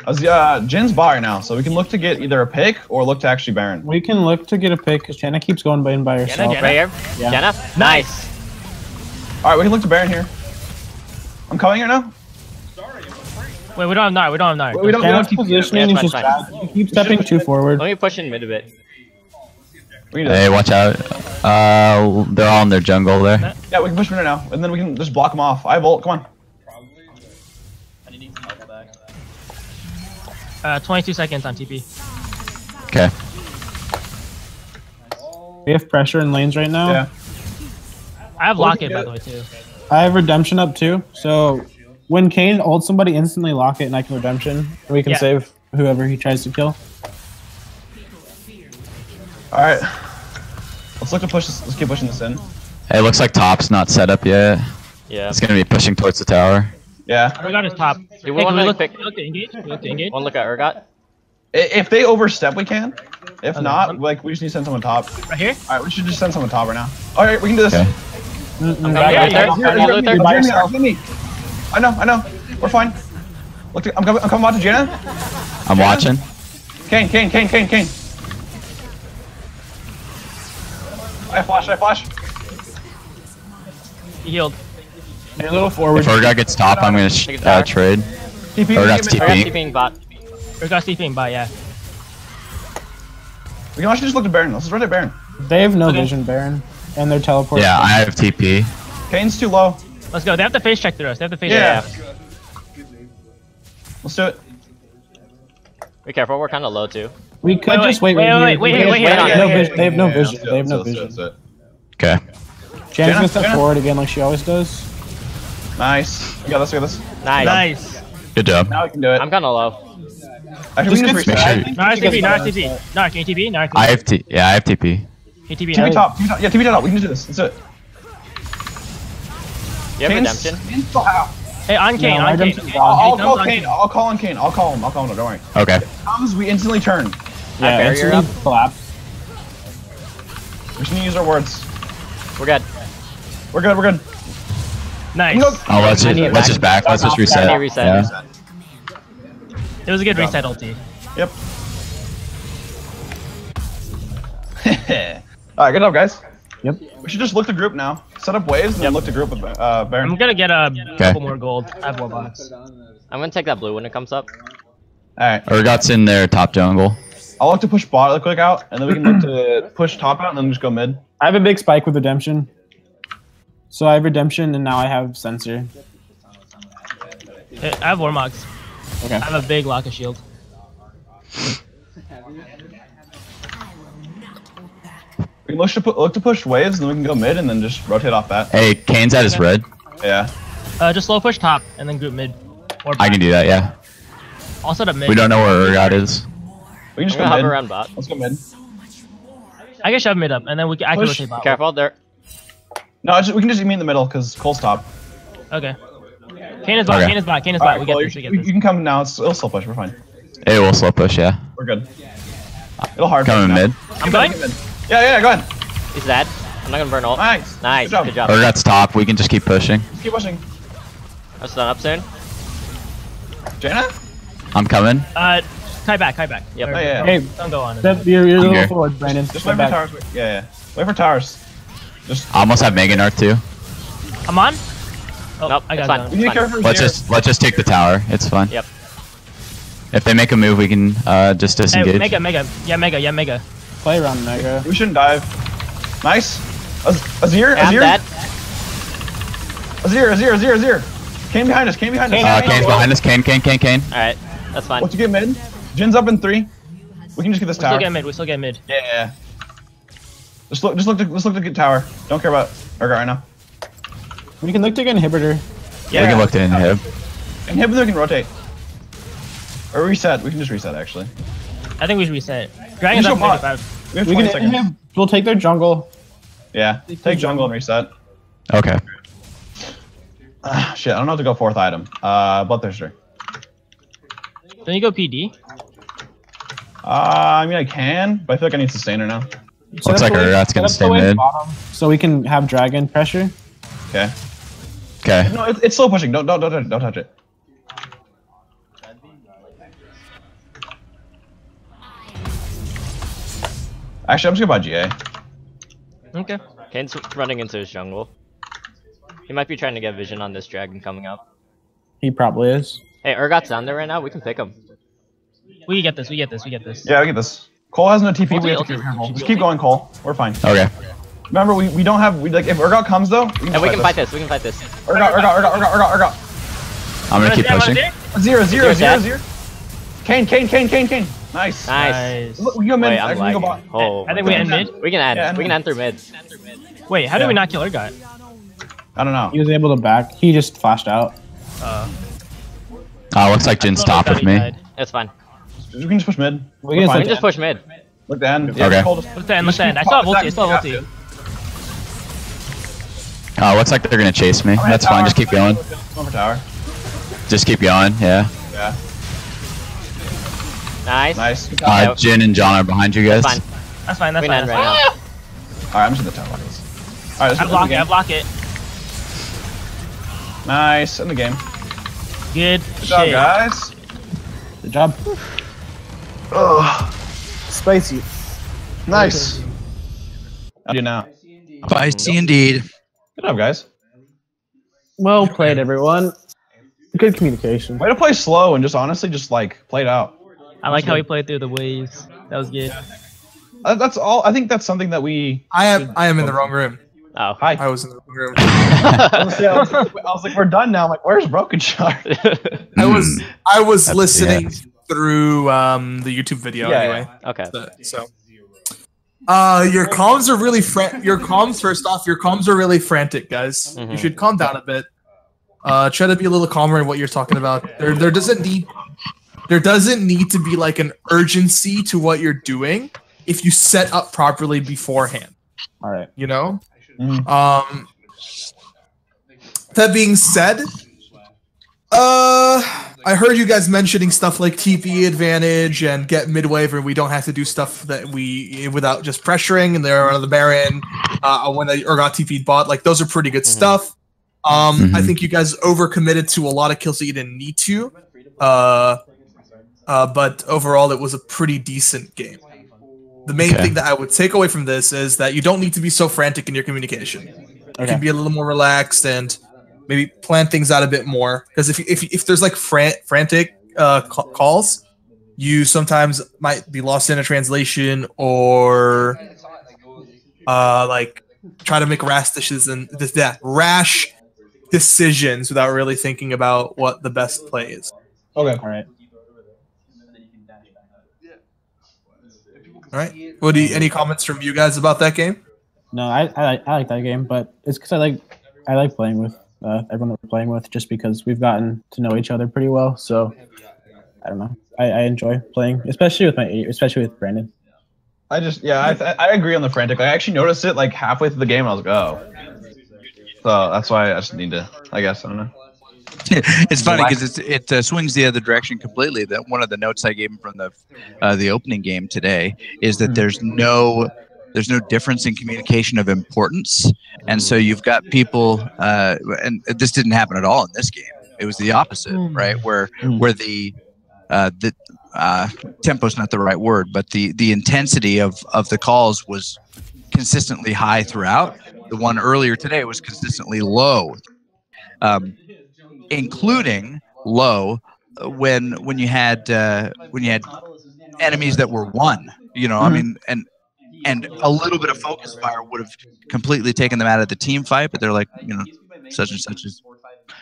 Jin's bot right now, so we can look to get either a pick or look to actually Baron. We can look to get a pick because Janna keeps going in by herself. Right here. Yeah. Janna? Nice. Alright, we can look to Baron here. I'm coming here now. Wait, we don't have Gnar. We don't have Gnar. We don't Janna's TP. positioning Yeah, is it's just fine, bad. She keeps stepping too forward. Let me push in mid a bit. We can do Hey, this. watch out. They're all in their jungle there. Yeah, we can push mid now, and then we can just block them off. I have ult, come on. 22 seconds on TP. Okay. We have pressure in lanes right now. Yeah. I have Well, Locket, yeah. by the way, too. I have redemption up too. So when Kane ults somebody, instantly lock it and I can redemption. We can Yeah. save whoever he tries to kill. Alright. Let's look to push this. Let's keep pushing this in. Hey, it looks like top's not set up yet. Yeah. It's gonna be pushing towards the tower. Yeah. Urgot is top. Hey, Hey, we can we want look to to engage? We look to engage? One look at Urgot. If they overstep, we can. If Okay. not, like, we just need to send someone top. Right here? Alright, we should just send someone top right now. Alright, we can do this. Okay. coming Back here, up, Luther. back up. Here, Here, Luther. here, by here, yourself. here, me. I know. We're fine. Look, I'm coming out to Janna. I'm watching. Kane. I flash. He healed. You're a little forward. If Urgot gets top, I'm gonna trade. TP. Urgot's we can TP. TPing bot. Urgot's TPing by, yeah. actually just look at Baron. Let's just rotate Baron. They have no Okay. vision, Baron, and they're teleporting. Yeah, I have TP. Kane's too low. Let's go. They have to face check through us. They have to face Yeah. check. Let's do it. Be careful, we're kind of low too. We could Wait, just wait. wait, right wait, here. wait, They have wait, no wait, vision. They have no Yeah, vision. let's do They it, have no let's do it, vision. let's do Okay. Jan's Janna, gonna step Janna. forward again like she always does. it. Nice. We got this. Nice. Nice. Good job. Now we can do it. I'm kind of low. Actually, we can just make reset. sure- Nar TP, Nar TP. Nar, can you TP? Nar, can I you have T. Yeah, I have TP. TP? TP top. Yeah, TP top. We can just do this. Let's do it. You have Kane's- redemption? Kane's still out. Hey, on Kane, No, on Kane. redemption's Okay, gone. I'll Kane, call on Kane. I'll call on Kane. I'll call him. Don't worry. Okay. Comes, we instantly turn. Yeah, barrier instantly up. collapse. We just need to use our words. We're good. We're good. Nice. Look. Oh, let's I need just back. Let's just reset. I need reset. Yeah. It was a good reset ulti. Yep. Alright, good job, guys. Yep. We should just look to group now. Set up waves and then look to group with Baron. I'm gonna get a couple more gold. I have more box. I'm gonna take that blue when it comes up. Alright. Urgot's in their top jungle. I'll look to push bot real quick out, and then we can look to push top out and then just go mid. I have a big spike with redemption. So I have redemption and now I have sensor. I have Warmogs. Okay. I have a big lock of shield. We can look to push waves, and then we can go mid and then just rotate off that. Hey, Kane's at his red. Yeah. Just slow push top and then group mid. Or I can do that. Yeah. I'll set up mid. We don't know where Urgot is. We can I'm just gonna go hover mid. around bot. Let's go mid. I can shove mid up and then I can Push. rotate bot. Careful, there. No, we can just meet in the middle because Cole's top. Okay. Kane is bot, Okay. Kane is bot, Kane is Alright, bot. We get well, this, we get you this. can come now. It'll still push. We're fine. It will slow push. Yeah. We're good. It'll hard. Coming push now. mid. I'm going? Get mid. Yeah, go ahead. He's dead. I'm not gonna burn ult. Nice. Nice, good job. Urgot's top. We can just keep pushing. Let's keep pushing. I'm stun up soon. Janna? I'm coming. Kai back. Yep. Or- Oh, yeah. Hey, Don't go on. you're a little here. forward, Brandon. Just Step wait for back. towers. Yeah. Wait for towers. Just. I almost have Mega Narc too. I'm on? Oh, Nope, I it's got fine. done. We need to Fine. care for Let's just take the tower. It's fine. Yep. If they make a move, we can just Hey, disengage. mega. Yeah, mega. Play around Mega. We shouldn't dive. Nice. Azir. Hey, I'm dead. Azir. Kane behind us. Kane Kane's behind us. Kane. Alright, that's fine. Let's get mid. Jin's up in 3. We can just get this We still tower. get mid. Yeah. Let's look to get tower. Don't care about Urgot right now. We can look to get inhibitor. We can look to inhib. And him we can rotate. Or reset. We can just reset actually. I think we should reset. Dragon's We up should bot. 95. We have We 20 can seconds. We'll take their jungle. Yeah. Take jungle and reset. Okay. Shit, I don't know how to go 4th item. Bloodthirster. Don't you go PD? I mean I can, but I feel like I need sustainer now. Looks like Urgot's gonna stay mid. So we can have dragon pressure. Okay. Okay. No, it's slow pushing. Don't touch it. Actually, I'm just gonna buy GA. Okay. Kane's running into his jungle. He might be trying to get vision on this dragon coming up. He probably is. Hey, Urgot's down there right now. We can pick him. We get this. We get this. We get this. Yeah, I get this. Cole has no TP. We have to Ulti, be careful. ulti. Just keep going, Cole. We're fine. Okay. Remember, we don't have like if Urgot comes though. And we can fight this. We can fight this. Urgot. I'm gonna keep pushing. 0. Kane. Nice. Nice. Look, we go mid. Wait, I'm we go bot. lagging. Oh, I think we end mid. We can end. Yeah, We can end through mid. Wait, how did we not kill Urgot? I don't know. He was able to back. He just flashed out. Looks like Jin's top with me. It's fine. We can just push mid. We We're can fine. We can just push mid. Look the end. Okay. Cole just- Let's end. Let's end. I still have ulti. I still have ulti. Looks like they're gonna chase me. That's fine. Just keep going. One for tower. Just keep going. Yeah. Yeah. Nice. Nice. Jin and John are behind you guys. Fine. That's fine. That's We fine. can end That's right fine. now. Alright, I'm just in the tower. Alright, I block it. I block it. Nice. In the game. Good Good job, shit. guys. Good job. Spicy. Nice. How do you now? Spicy indeed. Good job, guys. Well played, everyone. Good communication. Way to play slow and just honestly just like play it out. I like how we played through the waves. That was good. That's all. I think that's something that we. I am in the wrong room. Oh. Hi. I was in the wrong room. I was like, we're done now. I'm like, where's Broken Shard? I was That's- listening yeah. through the YouTube video Yeah, anyway. Okay. So your comms are really your comms, first off, your comms are really frantic, guys. You should calm down a bit. Try to be a little calmer in what you're talking about. There doesn't need to be like an urgency to what you're doing if you set up properly beforehand. All right. You know? That being said, I heard you guys mentioning stuff like TP advantage and get mid wave, and we don't have to do stuff that we without just pressuring. And there are the Baron when they got TP bot, like those are pretty good stuff. I think you guys overcommitted to a lot of kills that you didn't need to. But overall, it was a pretty decent game. The main thing that I would take away from this is that you don't need to be so frantic in your communication. You can be a little more relaxed and maybe plan things out a bit more. Because if there's like frantic calls, you sometimes might be lost in a translation or like try to make rash decisions without really thinking about what the best play is. Okay. All right. All right. What any comments from you guys about that game? No, I like that game, but it's because I like playing with everyone that we're playing with, just because we've gotten to know each other pretty well. So I don't know. I enjoy playing, especially with Brandon. I agree on the frantic. I actually noticed it like halfway through the game, and I was like, oh. So that's why I just need to. I guess I don't know. It's funny because it swings the other direction completely. That one of the notes I gave him from the opening game today is that there's no difference in communication of importance, and so you've got people, and this didn't happen at all in this game. It was the opposite, right? Where the tempo's not the right word, but the intensity of the calls was consistently high throughout. The one earlier today was consistently low. Including low when you had enemies that were won, you know. I mean, and a little bit of focus fire would have completely taken them out of the team fight, but they're like, you know, such and such is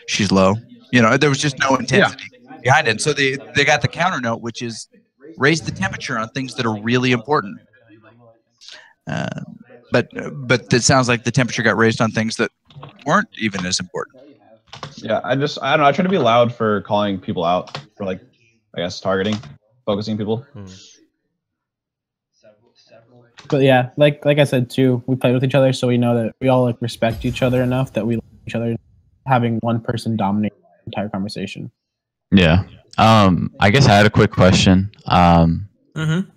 she's low, you know. There was just no intensity behind it, and so they got the counter note, which is raise the temperature on things that are really important. But it sounds like the temperature got raised on things that weren't even as important. Yeah, I don't know. I try to be loud for calling people out for like, I guess, targeting, focusing people. But yeah, like I said too, we play with each other, so we know that we all like respect each other enough that we like each other, having one person dominate the entire conversation. Yeah. I guess I had a quick question. I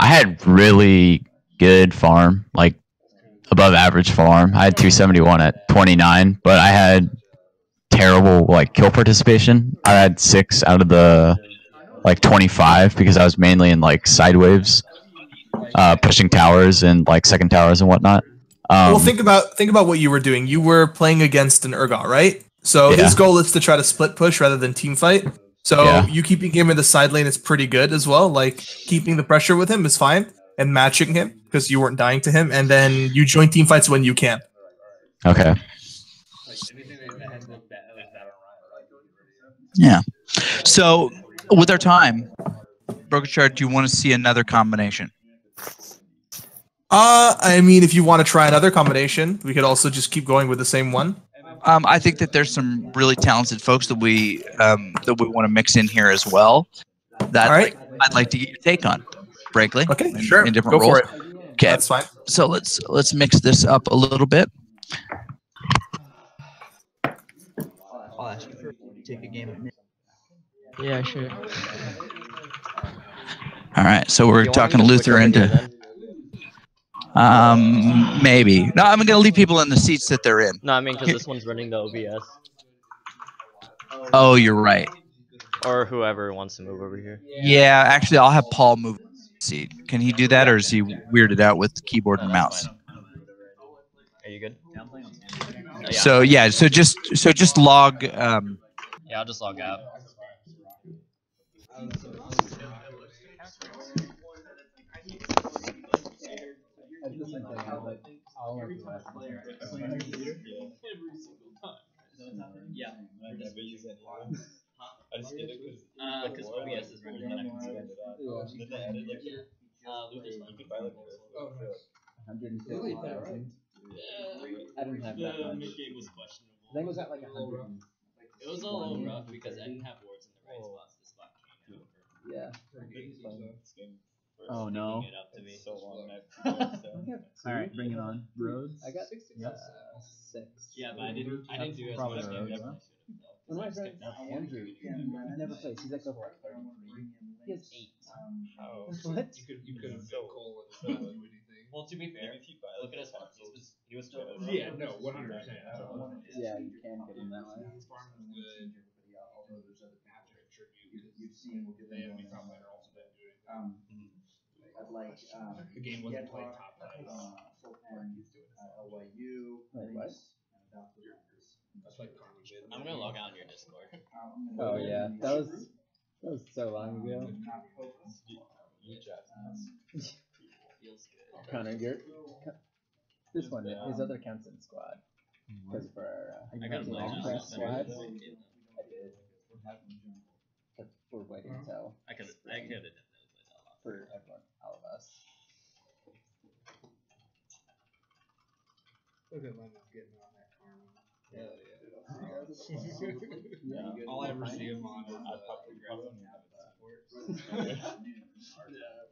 had really good farm, like above average farm. I had 271 at 29, but I had terrible like kill participation. I had 6 out of the like 25 because I was mainly in like side waves. pushing towers and like second towers and whatnot. Well, think about what you were doing. You were playing against an Urgot, right? So Yeah. his goal is to try to split push rather than team fight. So Yeah. you keeping him in the side lane is pretty good as well. Like keeping the pressure with him is fine, and matching him because you weren't dying to him, and then you join team fights when you can. Okay. Yeah. So with our time, Broken Shard, do you want to see another combination? I mean, if you want to try another combination, we could also just keep going with the same one. I think that there's some really talented folks that we want to mix in here as well. That All right. I'd like to get your take on, Brakely. Okay, sure. In different Go roles. for it. Okay, That's fine. So let's mix this up a little bit. I'll ask you for take a game. Yeah, sure. All right, so we're You want talking me to switch Luther over into. here, then? Maybe. No, I'm gonna leave people in the seats that they're in. No, I mean because this one's running the OBS, Oh, you're right. or whoever wants to move over here. Yeah, actually, I'll have Paul move the seat. Can he do that, or is he weirded out with keyboard and mouse? Are you good? Yeah. So yeah, so just log. Yeah, I'll just log out. Yeah. I just did it because OBS is running and I can send it out. Then they added like Luther's you can buy like 150,000. I didn't have that much. The game was questionable. I think it was at like 100. It was a little rough because I didn't have wards in the right spots. The spot came over. Yeah. Oh no. It up to me. So long. Alright, bring it on. Roads? I got 6. Yeah, but I didn't do as Probably much damage. Roads, huh? My friend Andrew, I never plays. He's like level 33. He has 8. What? You could have been Cole and what do you think? Well, to be fair, look at his farm. He was still. Yeah, no, 100%. Yeah, you can get him that way. His farm was good. Although there's other matchup attribute. You've seen what the enemy top laner also been doing. The game wasn't played top price. Wait, what? That's like Karma did. I'm gonna log out on your Discord. Oh yeah, that was so long ago. Connor, this one, his other account's in squad. Because for I got a long blast. press squad, I did. But we're waiting until I could have definitely played that off. for everyone, all of us. Look at Lennon getting on that Karma. Yeah. All I ever see him on is support.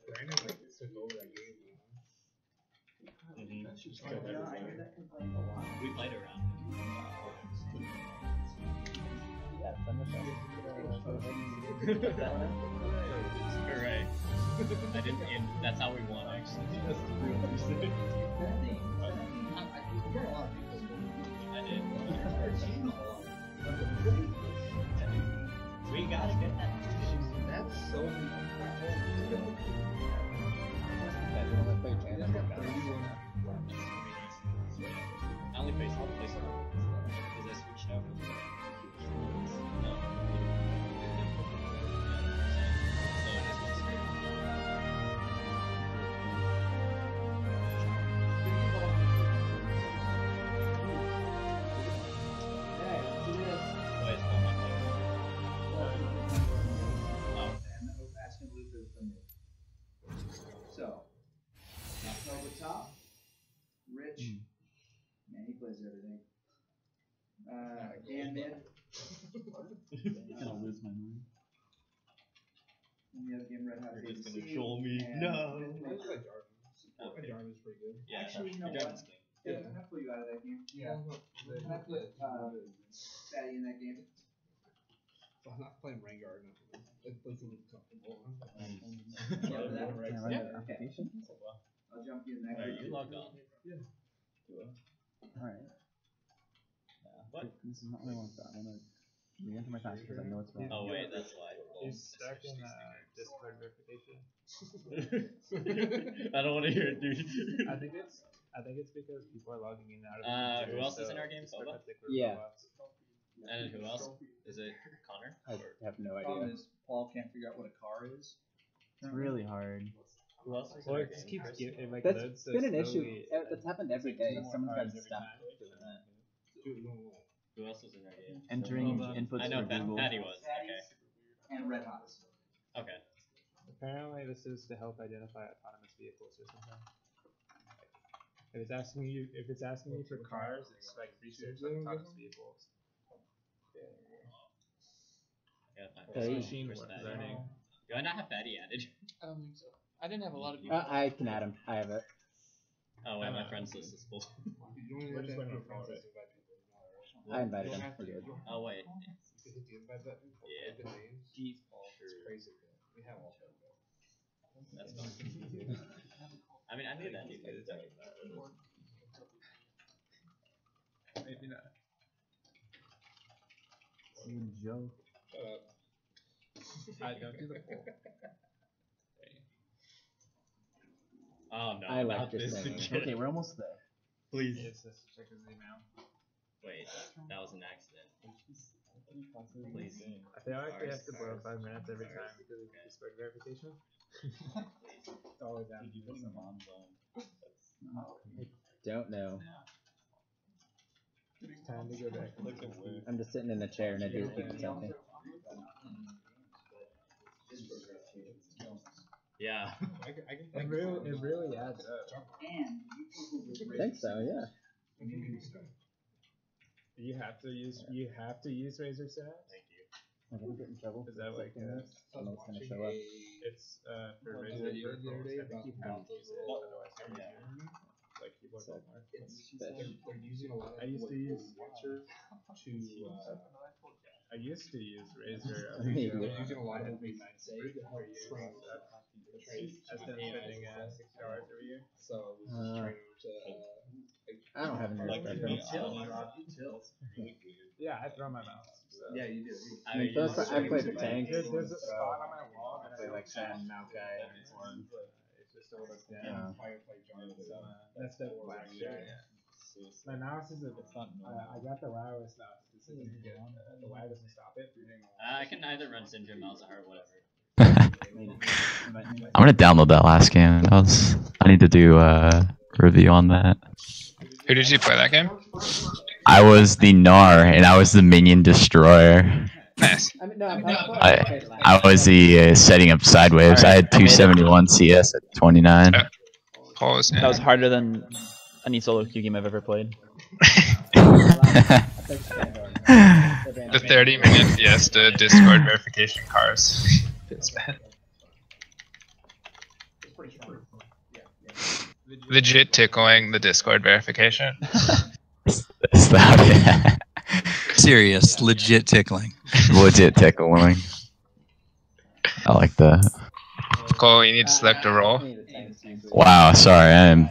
Brandon like took over that game. We played around. Yeah, Alright. I didn't. And that's how we won, actually. I did. We gotta get that. That's so. I only faced one place because I switched out. No. So this one's straight. Wait, it's not my thing. Oh. So, over top, Rich, man, he plays everything. Dan mid. I'm gonna lose my mind. And the other game, Red Hot You're just ABC, gonna troll me. and No. That's like Jarvan. Jarvan's pretty good. Yeah, Actually, you know your what? Jarvan's clean. Yeah, can I pull you out of that game? Yeah. Can I put Fatty in that game? So I'm not playing Rengar. It doesn't look comfortable. Yeah, that Can I run an application? I'll jump you in that Alright, game. you logged on. Alright. What? This is not what I want. I want to You enter my class because I know it's wrong. Oh wait, that's why. You're stuck in Discord verification. I don't want to hear it, dude. I think it's because people are logging in and out of the who else is in our game? Boba? Yeah. And who else? Is it Connor? I have no Problem idea. is, Paul can't figure out what a car is. It's really hard. Who else is in Or our it just game? keeps getting like That's loads so been an issue. slowly. That's happened every day. Someone's got Every stuff time. doing that. Who else is in our game? Entering inputs I know for Google. Patty was. Okay. And Red Hots. Okay. Apparently, this is to help identify autonomous vehicles or something. If it's asking you for cars, it's like research on autonomous vehicles. Yeah, Machine learning. Do I not have Patty added? I didn't have a lot of people. I can add him. I have it. Oh, wait, my friends list is full. We're just waiting for friends. I invited him. We're good. Oh, wait. Yeah. Jeez, it's crazy. We have all That's fine. I mean, I knew that dude. Maybe not. You joke. Shut up. I don't do the poll. Oh no. I like not this thing. again. Okay, we're almost there. Please. Yes, let's check his email. Wait, that was an accident. Please. I feel like we have to blow 5 minutes every time because of Discord verification. It's always down. Don't know. It's time to go back. I'm just sitting in a chair and I do what people tell me. Yeah. It really adds up. I think so, yeah. You have to use Razor Stats? Thank you. I'm gonna get in trouble. Is that like Someone's gonna show up. it's for Razor verticals, I think you have to use it, otherwise you're like keyboard mark. I used to use Razor. Using a lot of I've been spending 6 hours every year. So I don't have any preference. Yeah, I throw my mouse. So. Yeah, you do. I mean, I play the tank. There's a spot on my wall that I play like Shan, Maokai, and Horn. It's just all like that. That's the black shirt. My mouse is a fun. I got the wireless mouse. The wire doesn't stop it. I can either run Syndrome mouse or whatever. I'm gonna download that last game. I need to do a review on that. Who did you play that game? I was the Gnar and I was the minion destroyer. Nice. I was the setting up sideways. I had 271 CS at 29. Pause. That was harder than any solo queue game I've ever played. The 30-minute Fiesta Discord verification cars. It's bad. Legit tickling the Discord verification. Serious, legit tickling. Legit tickling. I like that. Cole, you need to select a role. Wow, sorry, I'm.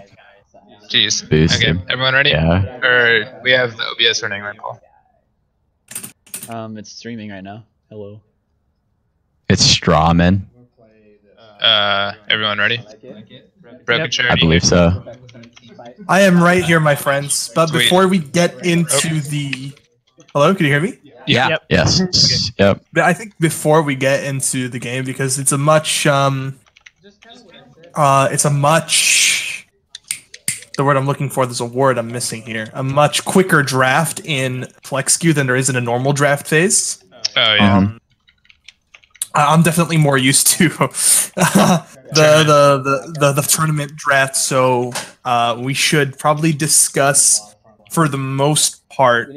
Jeez. Boosted. Okay, everyone ready? Yeah. Or we have the OBS running, right, Paul? It's streaming right now. Hello. It's Strawman. Everyone ready? Broken I believe so. I am right here, my friends. But before we get into the... Hello, can you hear me? Yeah. Yep. Yes. Yep. But I think before we get into the game, because it's a much... the word I'm looking for, there's a word I'm missing here. A much quicker draft in Flex queue than there is in a normal draft phase. Oh, yeah. I'm definitely more used to the tournament draft, so we should probably discuss, for the most part,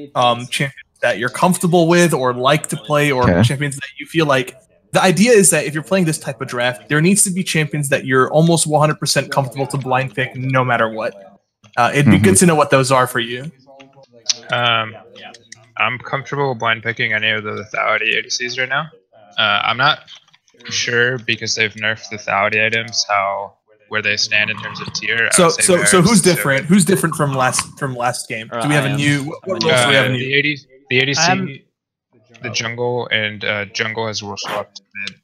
champions that you're comfortable with or like to play, or champions that you feel like. The idea is that if you're playing this type of draft, there needs to be champions that you're almost 100% comfortable to blind pick no matter what. It'd be good to know what those are for you. I'm comfortable blind picking any of the lethality ADCs right now. I'm not sure, because they've nerfed the lethality items, where they stand in terms of tier. So who's different? Who's different from last game? Do we have a new? What roles do we have new? The ADC. the jungle, and jungle has swapped to mid.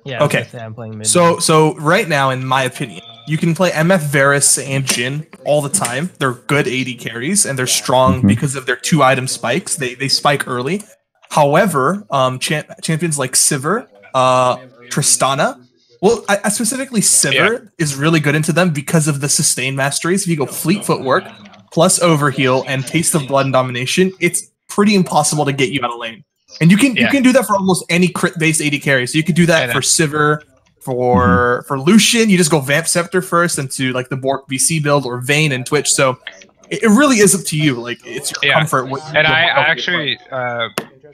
Yeah. Okay. I'm playing mid. So right now, in my opinion, you can play MF Varus and Jhin all the time. They're good AD carries, and they're strong because of their 2-item spikes. They spike early. However, champions like Sivir, Tristana, well, I specifically Sivir is really good into them because of the sustain masteries. If you go Fleet Footwork plus Overheal and Taste of Blood and Domination, it's pretty impossible to get you out of lane. And you can do that for almost any crit-based AD carry. So you could do that for Sivir, for Lucian. You just go Vamp Scepter first into like the Bork BC build or Vayne and Twitch. So it really is up to you. Like it's your comfort. And I actually,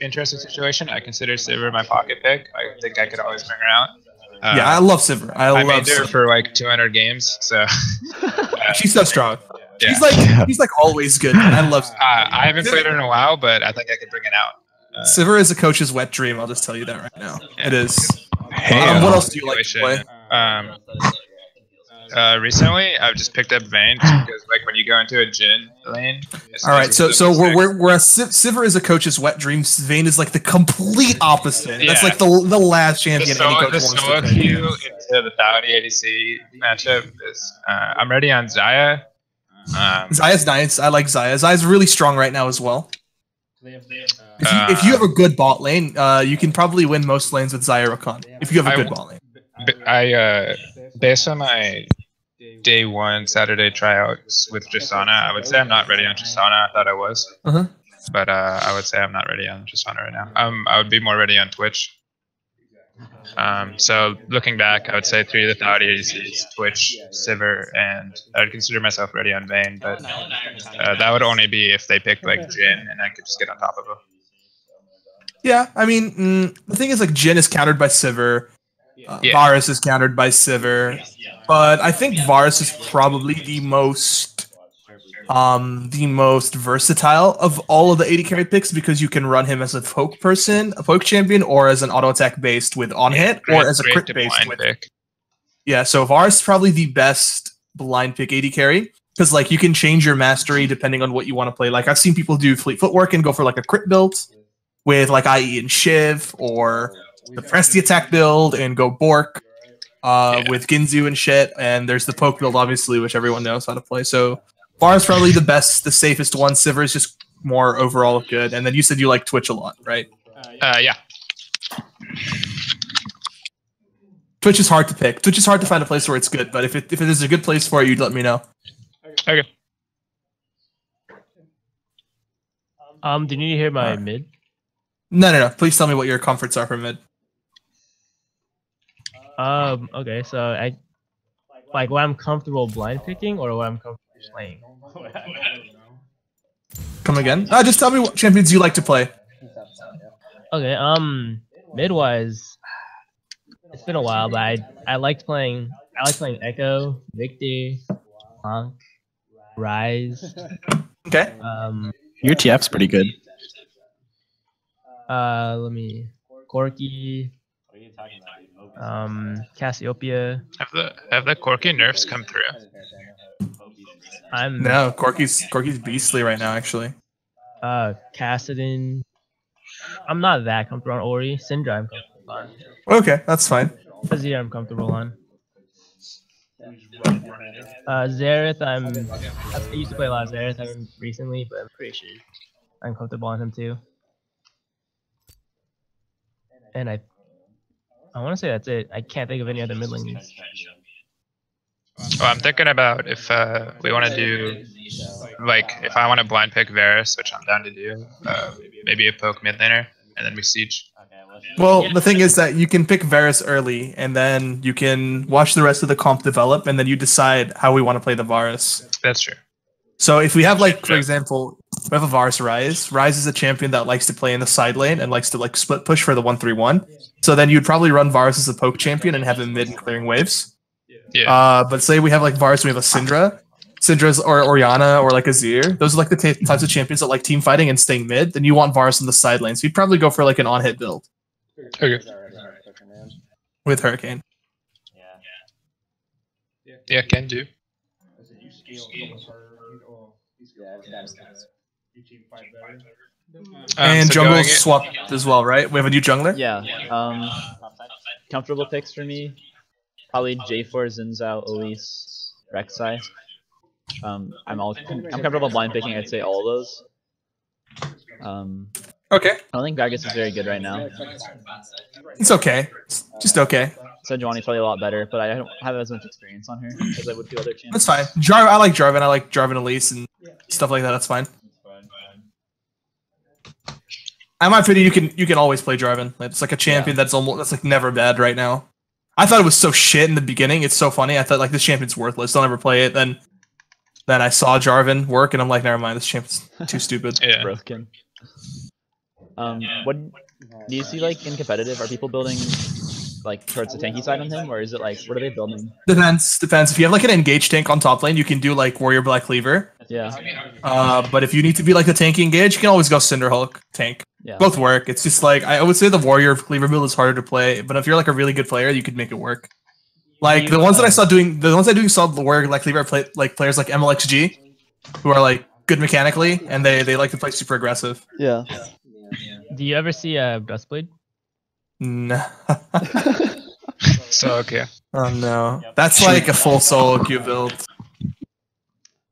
interesting situation. I consider Sivir my pocket pick. I think I could always bring her out. Yeah, I love Sivir. I love her for like 200 games. So she's so strong. Yeah. She's like always good. I love. I haven't played her in a while, but I think I could bring it out. Sivir is a coach's wet dream. I'll just tell you that right now. It is. What else do you like to play? Recently, I've just picked up Vayne because, like, when you go into a Jhin lane. All right, so Sivir is a coach's wet dream. Vayne is like the complete opposite. That's like the last champion any coach wants to play. The solo queue into the Thauti ADC matchup is. I'm ready on Xayah. Xayah's nice. I like Xayah. Xayah's really strong right now as well. If you have a good bot lane, you can probably win most lanes with Xayah Rakan. If you have a good bot lane. Based on my day 1 Saturday tryouts with Tristana, I would say I'm not ready on Tristana. I thought I was, but I would say I'm not ready on Tristana right now. I would be more ready on Twitch. So looking back, I would say 3 of the Thauti ADCs, Twitch, Sivir, and I would consider myself ready on Vayne, but that would only be if they picked like Jhin and I could just get on top of them. Yeah, I mean, the thing is, like, Jhin is countered by Sivir, Varus is countered by Sivir, but I think Varus is probably the most versatile of all of the AD carry picks because you can run him as a poke person, a poke champion, or as an auto attack based with on hit, or as a crit based with. Yeah, so Varus is probably the best blind pick AD carry because like you can change your mastery depending on what you want to play. Like I've seen people do Fleet Footwork and go for like a crit build with like IE and Shiv, or the press the attack build and go Bork with Ginzu and shit. And there's the poke build, obviously, which everyone knows how to play. So Varus is probably the best, the safest one. Sivir is just more overall good. And then you said you like Twitch a lot, right? Yeah. Twitch is hard to pick. Twitch is hard to find a place where it's good, but if it is a good place for you, you'd let me know. Okay. Do you need to hear my mid? No. Please tell me what your comforts are for mid. Okay, so I like what I'm comfortable blind picking or what I'm comfortable playing. Come again? Just tell me what champions you like to play. Okay, mid-wise, it's been a while, but I like playing Echo, Victor, Honk, Rise. Okay. Your TF's pretty good. Corki, Cassiopeia. Have the Corki nerfs come through? No, Corki's beastly right now, actually. Kassadin. I'm not that comfortable on Ori. Syndra I'm comfortable on. Okay, that's fine. Azir I'm comfortable on. Xerath I used to play a lot of Xerath recently, but I'm pretty sure I'm comfortable on him too. And I want to say that's it. I can't think of any other mid lanes. Well, I'm thinking about if we want to do, like, if I want to blind pick Varus, which I'm down to do, maybe a poke mid laner, and then we siege. Well, the thing is that you can pick Varus early, and then you can watch the rest of the comp develop, and then you decide how we want to play the Varus. That's true. So if we have, like, for example, we have a Varus Rise. Rise is a champion that likes to play in the side lane and likes to, like, split push for the 1-3-1. So then you'd probably run Varus as a poke champion and have him mid and clearing waves. Yeah. But say we have like Varus, we have a Syndra's or Orianna or like Azir. Those are like the types of champions that like team fighting and staying mid. Then you want Varus in the side lane. So you'd probably go for like an on-hit build. Okay. With Hurricane. Yeah, can do. And so jungle going- swapped as well, right? We have a new jungler. Yeah. Comfortable picks for me. Probably J4, Zinzao, Elise, Rek'Sai. I'm comfortable blind picking. I'd say all of those. Okay. I don't think Gragas is very good right now. It's okay. It's just okay. Sejuani's probably a lot better, but I don't have as much experience on her as I would do other champions. That's fine. I like Jarvan. I like Jarvan Elise and stuff like that. That's fine. In my opinion, you can always play Jarvan. It's like a champion that's like never bad right now. I thought it was so shit in the beginning. It's so funny. I thought like this champion's worthless. Don't ever play it. Then I saw Jarvan work and I'm like, never mind. This champion's too stupid. Yeah. Broken. What do you see like in competitive? Are people building like towards the tanky side on him, or is it like what are they building? Depends. If you have like an engaged tank on top lane, you can do like Warrior Black Cleaver. Yeah. But if you need to be like the tanky engage, you can always go Cinderhulk tank. Yeah. Both work. It's just like I would say the Warrior Cleaver build is harder to play, but if you're like a really good player, you could make it work. Like the ones that I saw doing, saw the Warrior Black Cleaver like players like MLXG, who are like good mechanically and they like to play super aggressive. Yeah. Do you ever see a Dustblade? No. So okay. Oh no, that's like a full solo queue build.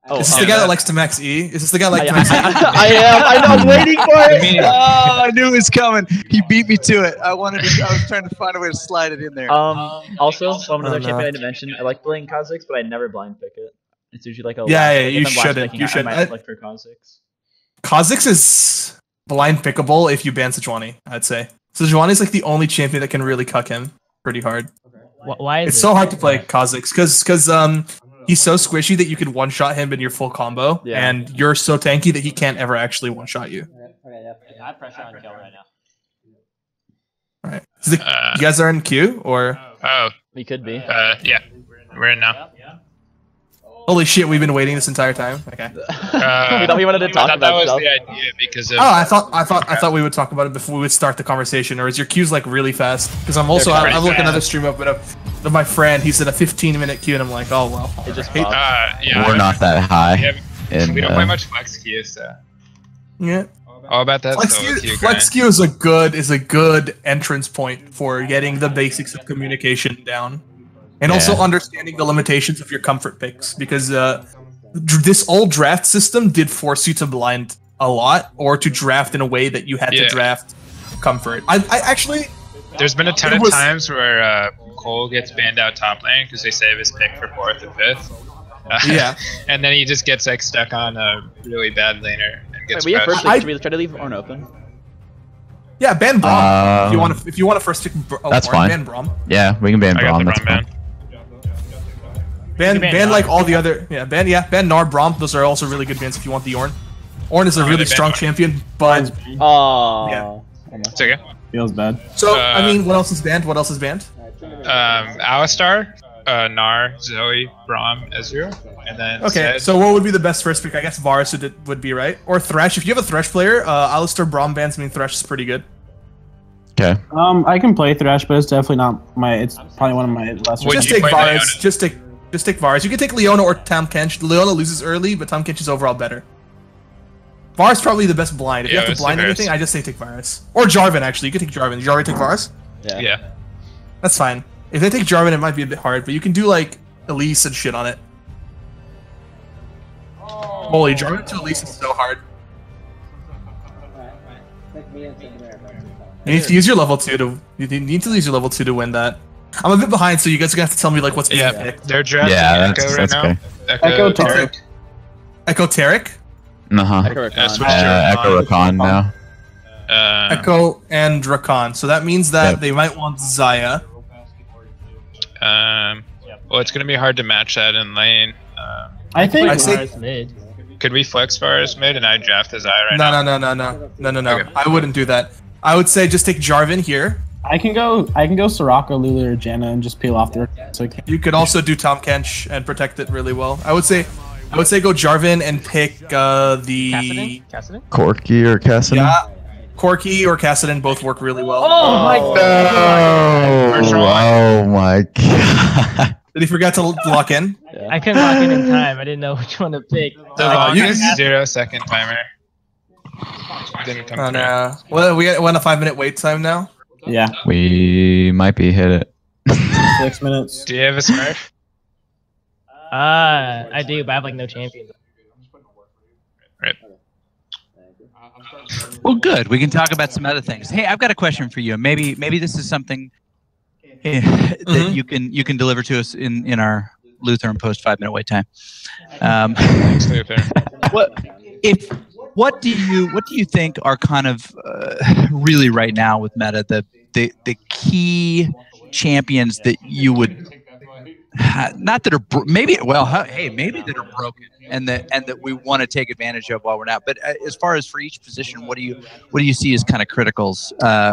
Oh, is this the guy that likes to max E? Is this the guy like to max E? I am. I know. I'm waiting for it. Oh, I knew it was coming. He beat me to it. I was trying to find a way to slide it in there. Also, another champion I didn't mention. I like playing Kha'Zix, but I never blind pick it. It's usually like a you shouldn't. You should. I might look for Kha'Zix. Kha'Zix is blind pickable if you ban Sejuani. I'd say Sejuani is like the only champion that can really cuck him pretty hard. Why is it's so hard to play Kha'Zix? Because he's so squishy that you can one shot him in your full combo, and you're so tanky that he can't ever actually one shot you. I have pressure on kill right now. All right, you guys are in queue or? Oh, we could be. Yeah, we're in now. Holy shit, we've been waiting this entire time. Okay. We thought we wanted to talk about that was stuff. the idea because of. Oh, I thought we would talk about it before we would start the conversation. Or is your queues like really fast? Because I'm also I've looked another stream up of my friend. He's in a 15-minute queue, and I'm like, oh well. It just yeah. We're not that high. We don't play much flex queue, so. Yeah. All about that flex queue is a good entrance point for getting the basics of communication down. And also understanding the limitations of your comfort picks, because this old draft system did force you to blind a lot, or to draft in a way that you had to draft comfort. I actually... There's been a ton of times where Cole gets banned out top lane because they save his pick for 4th and 5th. And then he just gets like stuck on a really bad laner and gets crushed. Should we try to leave Ornn open? Yeah, ban Braum. If you want to first pick that's fine. Ban Braum. Yeah, we can ban Braum. That's fine. Ban like all the other ban Gnar, Braum. Those are also really good bans if you want the Ornn. Ornn is a really strong champion, but It's okay. Feels bad. So I mean, what else is banned? Alistar, Gnar, Zoe, Braum, Ezreal, and then Zed. So what would be the best first pick? I guess Varus would be right, or Thresh. If you have a Thresh player, Alistar, Braum bans mean Thresh is pretty good. Okay. I can play Thresh, but it's definitely not my. It's probably one of my lesser. Just take Varus. Just take Varus. You can take Leona or Tahm Kench. Leona loses early, but Tahm Kench is overall better. Varus probably the best blind. If you have to blind anything, I just say take Varus. Or Jarvan, actually. You can take Jarvan. Did you already take Varus? Yeah. That's fine. If they take Jarvan, it might be a bit hard, but you can do, like, Elise and shit on it. Holy, Jarvan to Elise is so hard. You need to use your level 2 to... You need to use your level 2 to win that. I'm a bit behind, so you guys are gonna have to tell me, like, what's being picked. They're drafting Echo right now. Okay. Echo Taric. Echo Taric? Echo Rakan now. Echo and Rakan. So that means that they might want Xayah. Well, it's gonna be hard to match that in lane. I think Varus mid. Could we flex Varus mid and I draft the Xayah right now? No. Okay. I wouldn't do that. I would say just take Jarvan here. I can go Soraka, Lulu, or Janna and just peel off the. You could also do Tahm Kench and protect it really well. I would say go Jarvan and pick the Kassadin? Corki or Kassadin? Yeah, Corki or Kassadin both work really well. Oh my god! Oh my god! Did he forget to lock in? Yeah. I couldn't lock in time. I didn't know which one to pick. The longest 0-second timer. Didn't come Oh through. no. Well, we're on a 5-minute wait time now. Yeah. We might be hit it. 6 minutes. Do you have a Smurf? I do, but I have like no champions. Right. Well, good. We can talk about some other things. Hey, I've got a question for you. Maybe this is something that you can deliver to us in our Luther and post 5-minute wait time. Thanks, Luther. What do you think are kind of really right now with meta the key champions that you would not that are maybe that are broken and that we want to take advantage of while we're not. But as far as for each position, what do you see as kind of criticals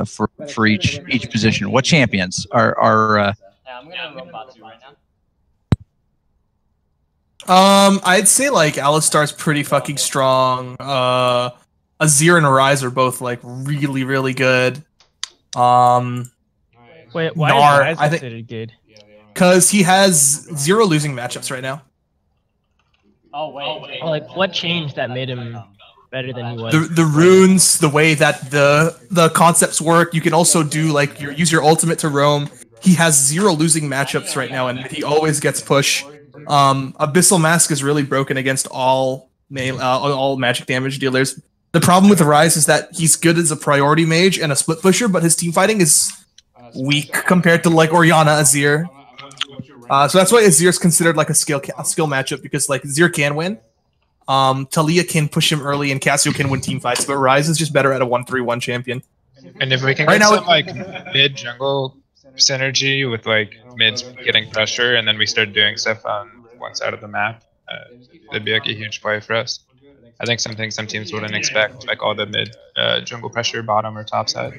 for each position? What champions are I'm gonna run bot 2 right now. I'd say like Alistar's pretty fucking strong. Azir and Ryze are both like really, really good. Wait, why is Ryze considered good? Because he has 0 losing matchups right now. Oh wait. Like, what changed that made him better than he was? The runes, the way that the concepts work. You can also do like use your ultimate to roam. He has 0 losing matchups right now, and he always gets push. Abyssal Mask is really broken against all magic damage dealers. The problem with Ryze is that he's good as a priority mage and a split pusher, but his team fighting is weak compared to like Orianna, Azir. So that's why Azir is considered like a skill matchup, because like Azir can win. Talia can push him early, and Cassio can win team fights, but Ryze is just better at a 1-3-1 champion. And if we can get some like mid jungle synergy with like mids getting pressure, and then we start doing stuff on one side of the map, that'd be like a huge play for us. I think some teams wouldn't expect, like all the mid jungle pressure bottom or top side.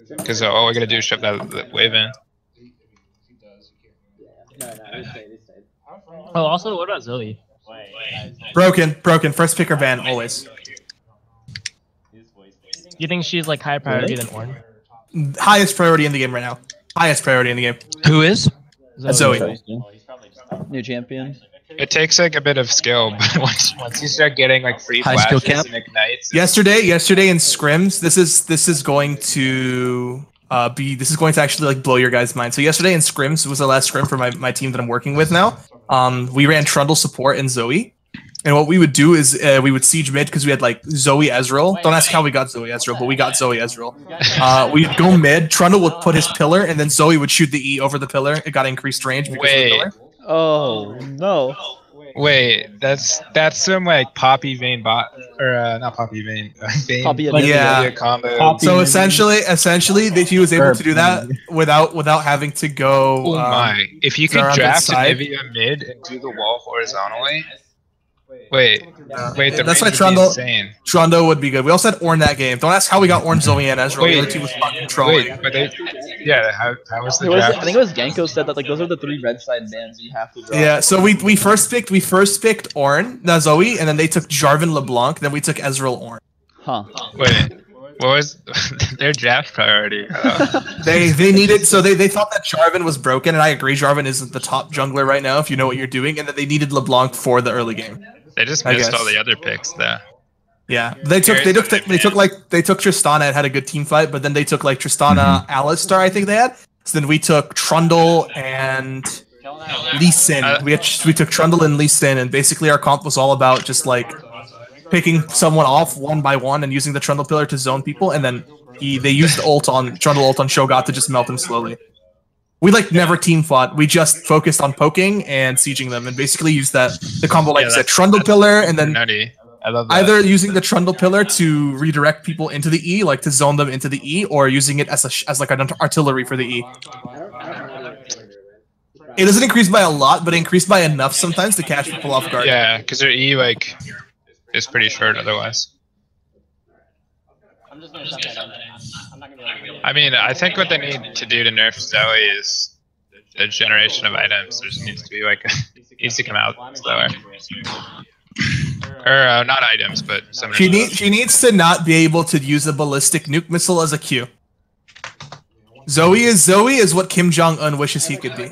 Because all we gotta do is shove that wave in. Oh, also, what about Zoe? Broken. First pick or ban, always. Do you think she's like higher priority than Ornn? Highest priority in the game right now. Highest priority in the game. Who is? Zoe. New champion. It takes like a bit of skill, but once you start getting like free flashes and ignites. Yesterday in scrims, this is going to actually like blow your guys' mind. So yesterday in scrims was the last scrim for my team that I'm working with now. We ran Trundle support and Zoe, and what we would do is we would siege mid because we had like Zoe Ezreal. Don't ask how we got Zoe Ezreal, but we got Zoe Ezreal. We'd go mid. Trundle would put his pillar, and then Zoe would shoot the E over the pillar. It got increased range because of the pillar. Oh no! Wait, that's some like Poppy Vayne bot or not Poppy Vayne. Yeah. Combo. So essentially, that he was able to do that without having to go. Oh my! If you could around draft the side. Anivia mid and do the wall horizontally. Wait, that's why Trundle would be good. We also had Ornn that game. Don't ask how we got Ornn, Zoe, and Ezreal. The other team was fucking trolling. How was the draft? draft? I think it was Genko said that like those are the 3 red side bans you have to draw. Yeah, so we first picked Ornn, Zoe, and then they took Jarvan LeBlanc. Then we took Ezreal Ornn. Huh. Wait, what was their draft priority? They needed, so they thought that Jarvan was broken, and I agree. Jarvan isn't the top jungler right now if you know what you're doing, and that they needed LeBlanc for the early game. They just missed all the other picks though. Yeah, they took Tristana and had a good team fight, but then they took like Tristana, Alistar, I think they had. So then we took Trundle and Lee Sin. We took Trundle and Lee Sin, and basically our comp was all about just like picking someone off one by one and using the Trundle pillar to zone people, and then they used Trundle ult on Shogat to just melt them slowly. We like never team fought. We just focused on poking and sieging them, and basically used the combo like I said, Trundle pillar, and then I love that. Either using the Trundle pillar to redirect people into the E, like to zone them into the E, or using it as like an artillery for the E. It doesn't increase by a lot, but it increased by enough sometimes to catch people off guard. Yeah, because their E like is pretty short otherwise. I mean, I think what they need to do to nerf Zoe is a generation of items. There just needs to be like needs to come out slower. Or not items, but she needs to not be able to use a ballistic nuke missile as a Q. Zoe is what Kim Jong-un wishes he could be.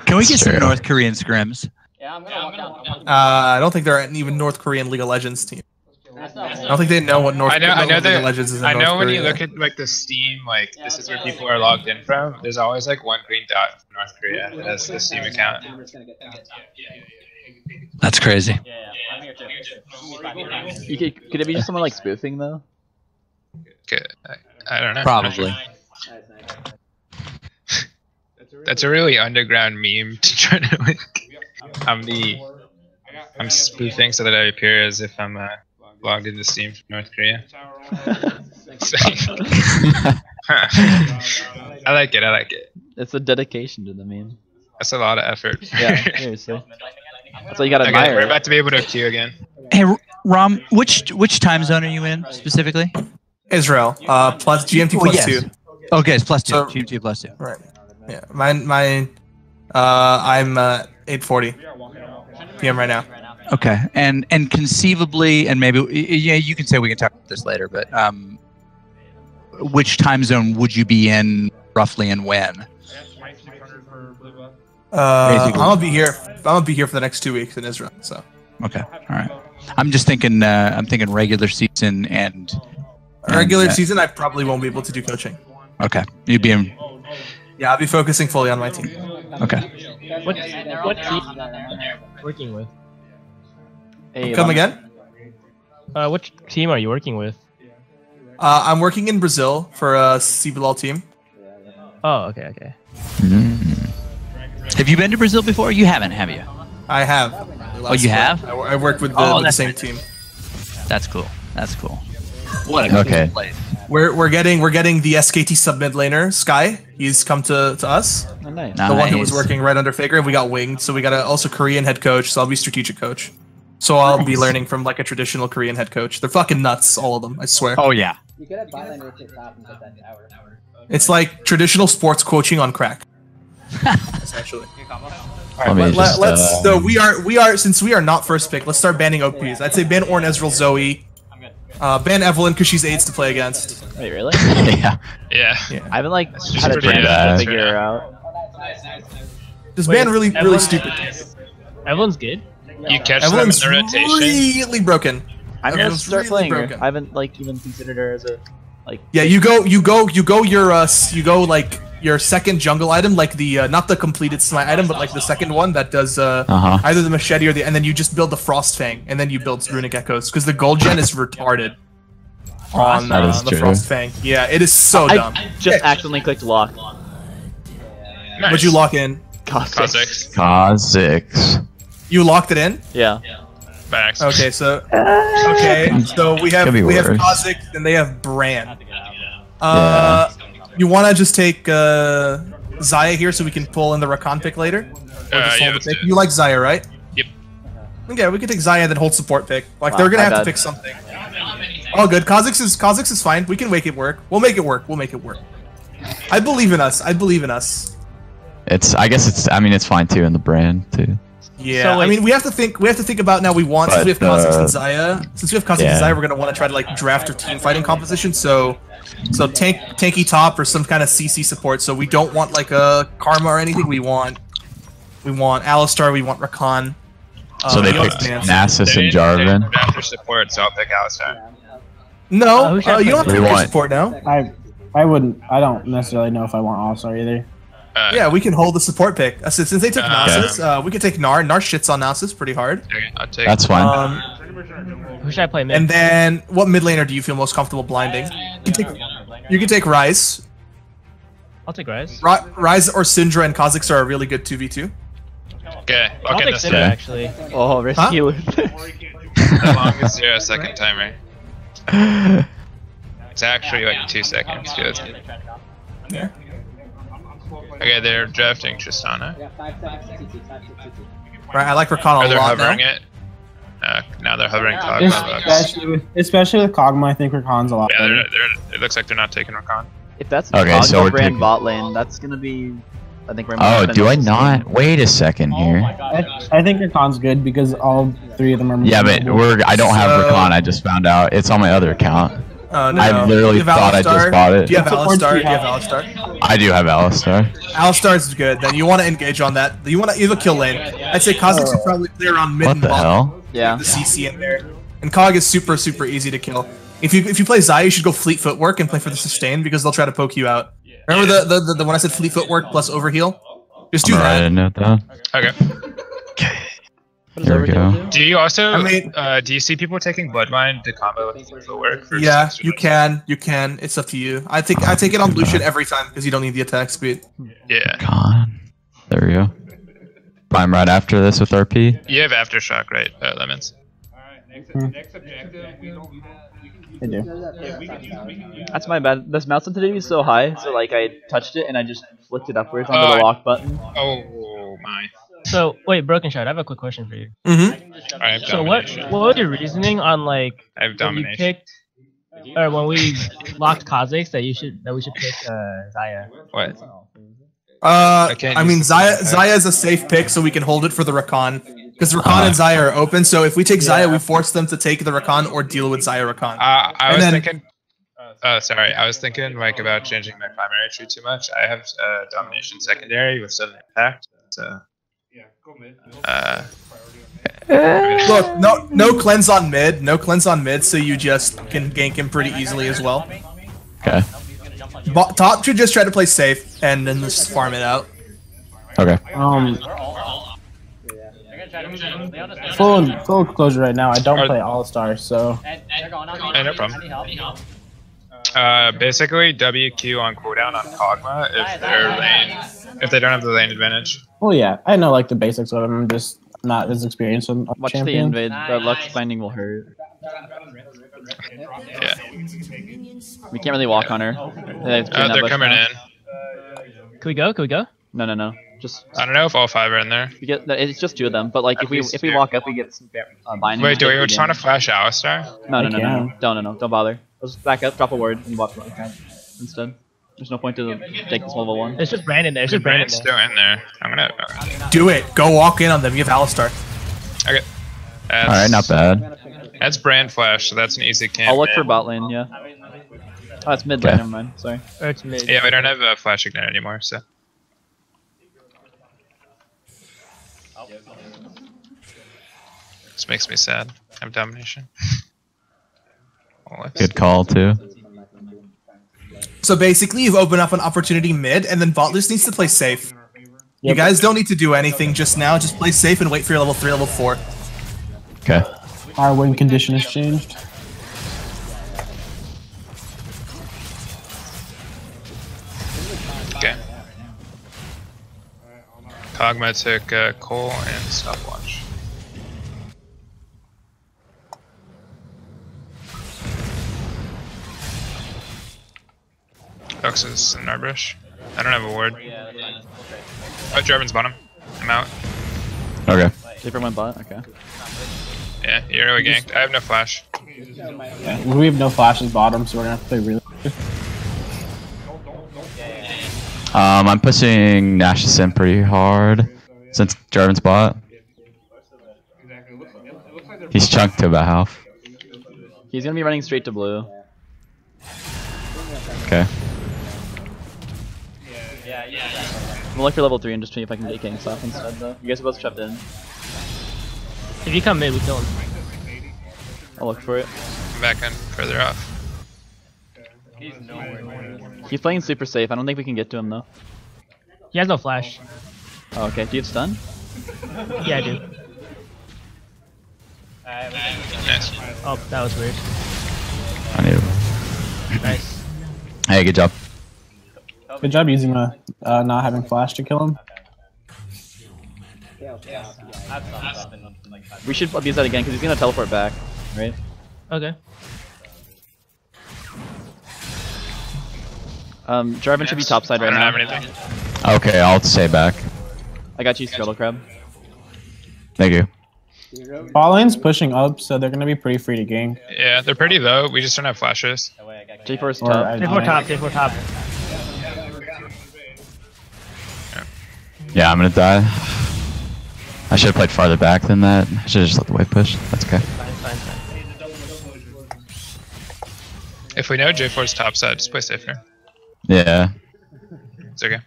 Can we get some North Korean scrims? Yeah, I'm gonna walk down. I don't think they're an even North Korean League of Legends team. I don't think they know what North Korean League of Legends is. I know when you look at like the Steam, like this is where people are logged in from. There's always like one green dot from North Korea. That's the Steam account. That's crazy. Could it be just someone like spoofing though? I don't know. Probably. That's a really underground meme to try to like. I'm spoofing so that I appear as if I'm logged into Steam from North Korea. I like it. I like it. It's a dedication to the meme. That's a lot of effort. Yeah, seriously. That's why you gotta admire. We're about to be able to queue again. Hey, Rom, which time zone are you in specifically? Israel, plus GMT plus 2. Okay, it's plus 2. So, GMT plus 2. Right. Yeah. I'm 8:40 p.m. right now. Okay, and conceivably, and maybe you can say we can talk about this later, but which time zone would you be in roughly and when? I'm gonna be here. I'm gonna be here for the next 2 weeks in Israel. So. Okay. All right. I'm just thinking. I'm thinking regular season and. Regular season, I probably won't be able to do coaching. Okay. You'd be in. Yeah, I'll be focusing fully on my team. Okay. What team working with? Come again? Which team are you working with? I'm working in Brazil for a CBLOL team. Oh, okay. Have you been to Brazil before? You haven't, have you? I have. Oh, you have? I worked with the same team. That's cool. That's cool. What a okay. We're getting the SKT sub mid laner Sky. He's come to us. Oh, nice. The one who was working right under Faker, and we got winged. So we got also Korean head coach. So I'll be strategic coach. So I'll be learning from like a traditional Korean head coach. They're fucking nuts, all of them. I swear. Oh yeah. You could have bylane with your top and put that tower. It's like traditional sports coaching on crack. Essentially. Let's. So we are since we are not first pick. Let's start banning OPs. I'd say ban Ornn, Ezreal, Zoe. Ban Evelynn because she's AIDS to play against. Wait, really? Yeah. I haven't like had a chance to figure her out. Just ban really stupid. Evelynn's good. You catch Evelynn's them in the rotation. really broken. I'm gonna start really playing her. broken. I haven't like even considered her as a like. Yeah, you go like your second jungle item, like the not the completed smite item, but like the second one that does either the machete or the, and then you just build the Frost Fang, and then you build runic echoes because the gold gen is retarded on the Frost Fang. Yeah, it is so dumb. I just accidentally clicked lock. Nice. What'd you lock in? Kha'Zix. Kha'Zix. You locked it in? Yeah. Facts. Okay, so we have Kha'Zix and they have Bran. You want to just take Xayah here so we can pull in the Rakan pick later? Yeah, you like Xayah, right? Yep. Okay, we can take Xayah and then hold support pick. Like they're gonna have to pick something. All good. Kha'Zix is fine. We can make it work. We'll make it work. I believe in us. I mean it's fine too in the brand too. Yeah, So, I mean we have to think about now. Since we have Kha'Zix and Xayah, we're gonna want to try to like draft a team fighting composition. So tanky top or some kind of CC support. So we don't want like a Karma or anything. We want Alistar. We want Rakan. So they picked Nasus and Jarvan. After support, so I'll pick Alistar. No, you don't have to pick support now. I wouldn't. I don't necessarily know if I want All-Star either. Yeah, we can hold the support pick. Since they took Nasus, we can take Gnar. Gnar shits on Nasus pretty hard. Okay, I'll take. That's fine. Who should I play mid? And then, what mid laner do you feel most comfortable blinding? You can take Ryze. I'll take Ryze. Ryze or Syndra and Kha'Zix are a really good 2v2. Okay, I'll take Syndra actually. Oh, risky. How long is your second timer? It's actually like 2 seconds. Okay, that's good. Yeah. Okay, they're drafting Tristana. Right, I like Rakan a lot. Are they hovering now. it? Now they're hovering Kog'Maw. Especially with Kog'Maw, I think Rakan's a lot better. It looks like they're not taking Rakan. If that's Okay, so we're brand taking- bot lane, that's gonna be. I think we're. Oh, do I not? Wait a second here. I think Rakan's good because all three of them are. Yeah, but I don't have Rakan. I just found out it's on my other account. No. I literally thought I just bought it. Do you have Alistar? I do have Alistar. Alistar's good. Then you want to engage on that. You want to either kill lane. I'd say Kha'Zix should probably play around mid What and the bottom. hell? Yeah. The CC in there. And Kog is super easy to kill. If you play Xayah, you should go Fleet Footwork and play for the sustain because they'll try to poke you out. Remember the when I said Fleet Footwork plus Overheal? Just do that. I know that. Okay. Here we go. Do you also? I mean- do you see people taking Bloodmine to combo with footwork? Yeah, you can. It's up to you. I take it on Lucian every time because you don't need the attack speed. Yeah. God. There we go. I'm right after this with RP. You have Aftershock, right, Lemons? Next objective, we don't. I do. That's my bad. This mouse sensitivity is so high, so like I touched it and I just flicked it upwards onto the lock button. Oh my. So wait, Broken Shot, I have a quick question for you. Mm-hmm. I have So what was your reasoning on like I have when you domination. picked or when we locked Kha'Zix that we should pick Xayah? What? I mean Xayah is a safe pick, so we can hold it for the Rakan. Because Rakan and Xayah are open, so if we take Xayah, we force them to take the Rakan or deal with Xayah Rakan. I was thinking. Sorry, I was thinking like about changing my primary tree too much. I have domination secondary with 7 impact. So. Look, no cleanse on mid, so you just can gank him pretty easily as well. Okay. Top should just try to play safe and then just farm it out. Okay. Full closure right now. I don't play All-Star, so. No problem. Basically WQ on cooldown on Kog'Maw if they're lane, if they don't have the lane advantage. Well, yeah, I know like the basics of them. I'm just not as experienced on Watch champion. the invade. The Lux binding will hurt. Yeah. We can't really walk on her. They're coming in. Can we go? No. Just. I don't know if all 5 are in there. We get. It's just 2 of them. But like if we walk up, we get binding. Wait, do we just want to flash Alistar? No. Don't bother. Let's back up, drop a ward, and watch what we can instead. There's no point to take this level 1. It's just Brandon there. It's just Brandon Brand's still in there. I'm gonna. Do it. Go walk in on them. You have Alistar. Okay. All right, not bad. That's Brand Flash, so that's an easy camp. I'll look for bot lane. Yeah. Oh, it's mid lane. Okay. Never mind. Sorry. It's mid. Yeah, we don't have Flash Ignite anymore, so. This makes me sad. I have domination. Good call too. So basically, you've opened up an opportunity mid, and then bot just needs to play safe. You guys don't need to do anything just now. Just play safe and wait for your level 3, level 4. Okay. Our win condition has changed. Okay. Kog'Maw took Cole and Stopwatch. Dux is in our brush. I don't have a ward. Oh, Jarvan's bottom. I'm out. Okay. Safer went bot. Okay. Yeah, you're really ganked. I have no flash. Yeah, we have no flashes bottom, so we're gonna have to play really. I'm pushing Nashus in pretty hard since Jarvan's bot. He's chunked to about half. He's gonna be running straight to blue. Okay. I'm gonna look for level 3 and just see if I can get ganks off instead though. You guys are both trapped in. If you come mid, we kill him. I'll look for it. I'm back in further off. He's playing super safe. I don't think we can get to him though. He has no flash. Oh, okay. Do you have stun? Yeah, I do. Nice. Oh, that was weird. I need him. Nice. Hey, good job. Good job using not having flash to kill him. We should abuse that again because he's gonna teleport back, right? Okay. Jarvan should be topside right now. I don't have anything. Okay, I'll stay back. I got you, Scuttle Crab. Thank you. Bot lane's pushing up, so they're gonna be pretty free to gank. Yeah, they're pretty low. We just don't have flashes. J4 is Or top. J4 top, J4 top. Yeah, I'm gonna die. I should have played farther back than that. I should have just let the wave push. That's okay. Fine. If we know J4's topside, just play safer. Yeah. It's okay.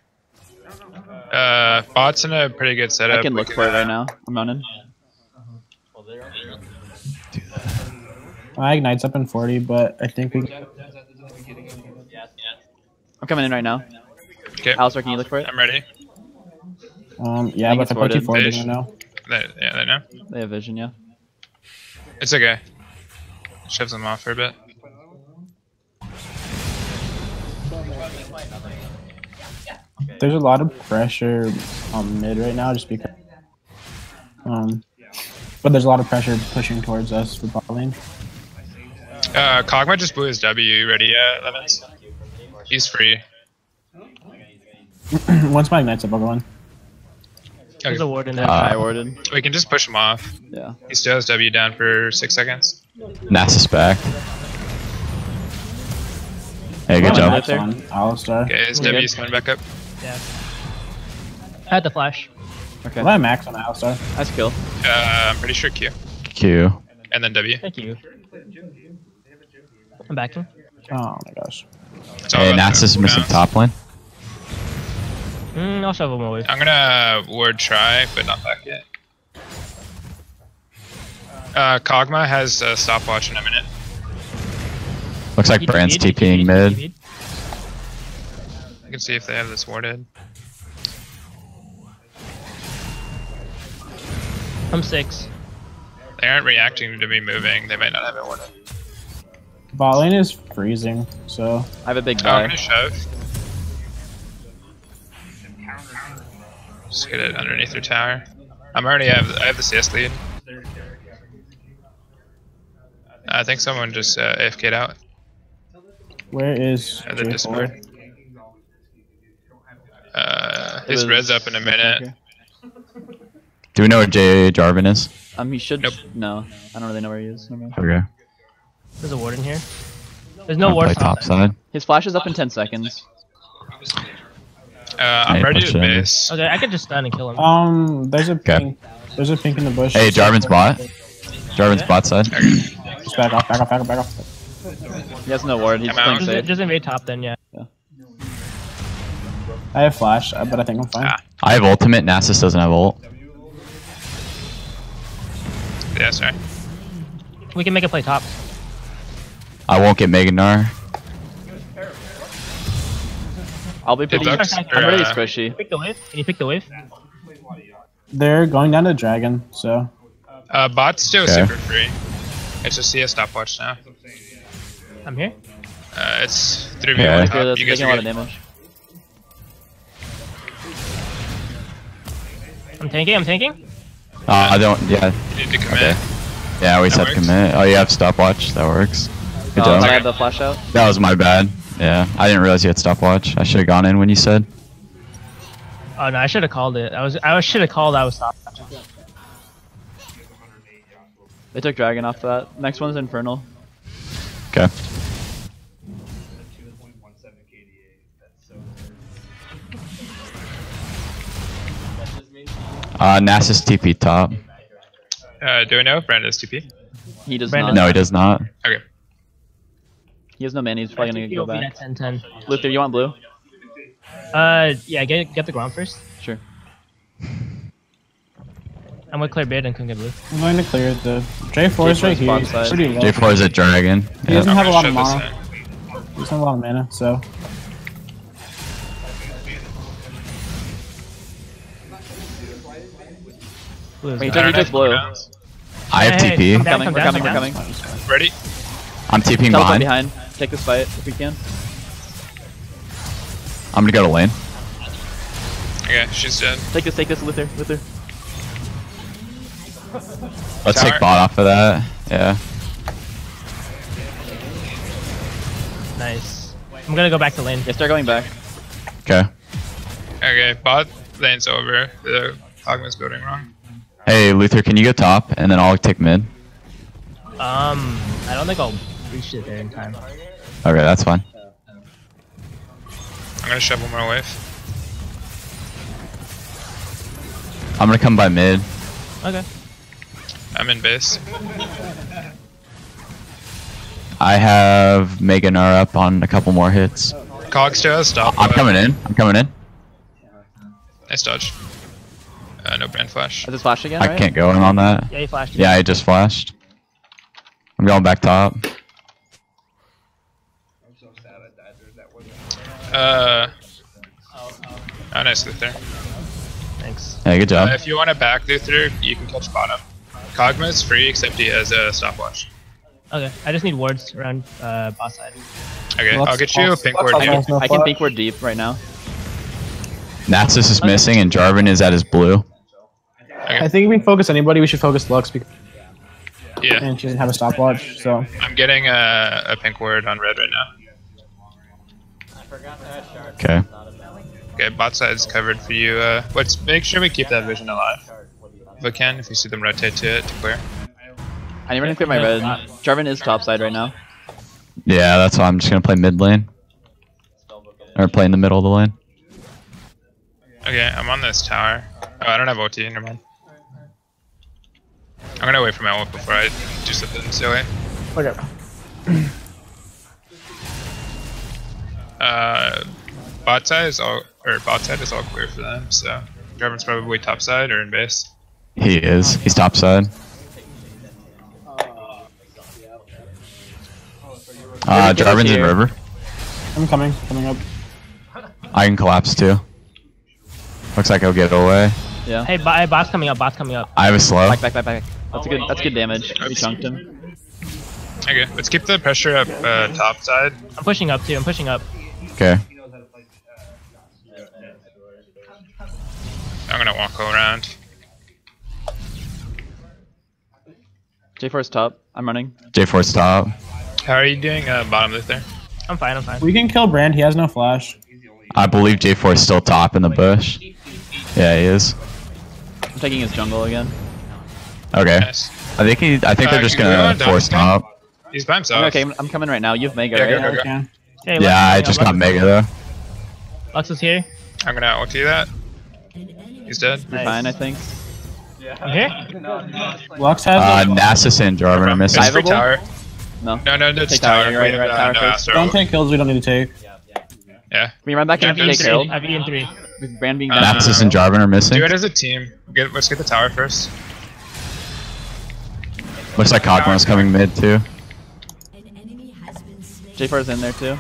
Bot's in a pretty good setup. I can look for it right now. I'm running. My Ignite's up in 40, but I think we... I'm coming in right now. Okay. Alistair, can you look for it? I'm ready. Yeah, but if I put you forward, they're gonna know. Yeah, they know. They have vision, yeah. It's okay. Shoves them off for a bit. There's a lot of pressure on mid right now, just because. But there's a lot of pressure pushing towards us for bot lane. Kog'Maw just blew his W. Ready, Lemons? He's free. Once my Ignite's up, I'll go in. There's a warden there. I warded. We can just push him off. Yeah. He still has W down for 6 seconds. Nasus back. Hey, good job. Alistar. Okay, his W's coming back up. Yeah. I had the flash. Okay. Well, I max on Alistar. Nice kill. I'm pretty sure Q. Q. And then W. Thank you. I'm backing. Oh my gosh. Hey, Nasus is missing top lane. I'll shove him away. I'm gonna ward try, but not back yet. Kog'Maw has a stopwatch in a minute. Looks like Brand's TPing mid. I can see if they have this warded. I'm 6. They aren't reacting to me moving. They might not have it warded. Bot lane is freezing, so. I have a big I'm guy. gonna shove. Just get it underneath their tower. I have the CS lead. I think someone just AFK'd out. Where is The Discord. His red's up in a minute. Do we know where J. Jarvan is? He should. Nope. No, I don't really know where he is. Okay. There's a warden here. There's no I'll ward play top side. His flash is up in 10 seconds. I'm ready to base. Okay, I could just stun and kill him. There's a pink. There's a pink in the bush. Hey, Jarvan's bot. Jarvan's bot side. Just back off, back off, back off, back off. He has no ward. He's playing safe. Just invade top then, yeah. I have flash, but I think I'm fine. I have ultimate. Nasus doesn't have ult. Yeah, sorry. We can make a play top. I won't get Meganar. I'll be pretty. I'm really squishy. Pick the wave. Can you pick the wave? They're going down to dragon, so. Bot's still super free. It's just CS stopwatch now. I'm here. It's 3v1 top. That's You guys taking a are lot of good. damage. I'm tanking. I don't. Yeah. You need to commit. Yeah, we That said works. commit. Oh, you have stopwatch. That works. Good I job. have the flash out. That was my bad. Yeah, I didn't realize you had stopwatch. I should have gone in when you said. Oh no, I should have called it. I should have called. I was top. They took dragon off that. Next one's infernal. Okay. Nasus TP top. Do we know if Brand is TP? He does Brandon. not. No, he does not. Okay. He has no mana. He's probably gonna go back. 10-10. Luther, you want blue? Yeah, get the ground first. Sure. I'm gonna clear bid and couldn't get blue. I'm going to clear the J4 is right here. He's pretty low. J4 is a dragon. He doesn't have a lot of Shove this mana. He doesn't have a lot of mana, so. Blue is Wait, down. he took blue. I have Hey, TP. come down, Coming, come we're down, coming, come we're down. coming. in. Ready? I'm TPing Teleport behind. behind. Take this fight if we can. I'm gonna go to lane. Okay, she's dead. Take this, Luther. Let's Tower. take bot off of that. Yeah. Nice. I'm gonna go back to lane. Yeah, start going back. Okay. Okay, bot lane's over. The Kog'Maw's building wrong. Hey, Luther, can you go top and then I'll take mid? I don't think I'll reach it there in time. Okay, that's fine. I'm gonna shove one more wave. I'm gonna come by mid. Okay. I'm in base. I have Meganar up on a couple more hits. Cog still has stopwatch. I'm coming in. Nice dodge. No brand flash. I just flashed again, I right? can't go in on that. Yeah, he flashed. Yeah, I just flashed. I'm going back top. Oh, nice Luther. Thanks. Yeah, good job. If you want to back Luther, you can catch bottom. Kog'Maw is free except he has a stopwatch. Okay, I just need wards around boss side. Okay, I'll get you a pink ward. I can pink ward deep right now. Naxxus is missing and Jarvan is at his blue. I think if we focus anybody, we should focus Lux because Yeah. and she doesn't have a stopwatch. So I'm getting a pink ward on red right now. Okay. Okay, bot side's covered for you. Let's make sure we keep that vision alive. If we can, if you see them rotate to it, to clear. I need to clear my red. Jarvan is top side right now. Yeah, that's why I'm just gonna play mid lane. Or play in the middle of the lane. Okay, I'm on this tower. Oh, I don't have OT, never mind. I'm gonna wait for my ult before I do something silly. okay. Bot side is all clear for them, so Jarvan's probably top side or in base. He is. He's top side. Jarvan's in river. I'm coming up. I can collapse too. Looks like he'll get away. Yeah. Hey, bot's coming up. Bot's coming up. I have a slow. Back. That's good damage. We chunked him. Okay, let's keep the pressure up top side. I'm pushing up too. I'm pushing up. Okay. I'm gonna walk around. J4's top. I'm running. J4's top. How are you doing bottom Luther? I'm fine. We can kill Brand. He has no flash. I believe J4 is still top in the bush. Yeah, he is. I'm taking his jungle again. Okay. Nice. I think they're just gonna force top. He's by himself. Okay, I'm coming right now. You have Mega, Yeah, right? go. Hey, Yeah, I just got Mega though. Lux is here. I'm gonna ulti that. He's dead. You're fine, I think. I'm here. Lux has no Naxxus and Jarvan are missing. It's free tower. No. No, it's Take tower. You're right, We right, have, tower no first. Astro. Don't take kills we don't need to take. Yeah. Can we run back and take killed? I've eaten 3. With Brand being down. Naxxus and Jarvan are missing. Do it as a team. Let's get the tower first. Looks like Kog'Maw's coming mid too. J4's in there too.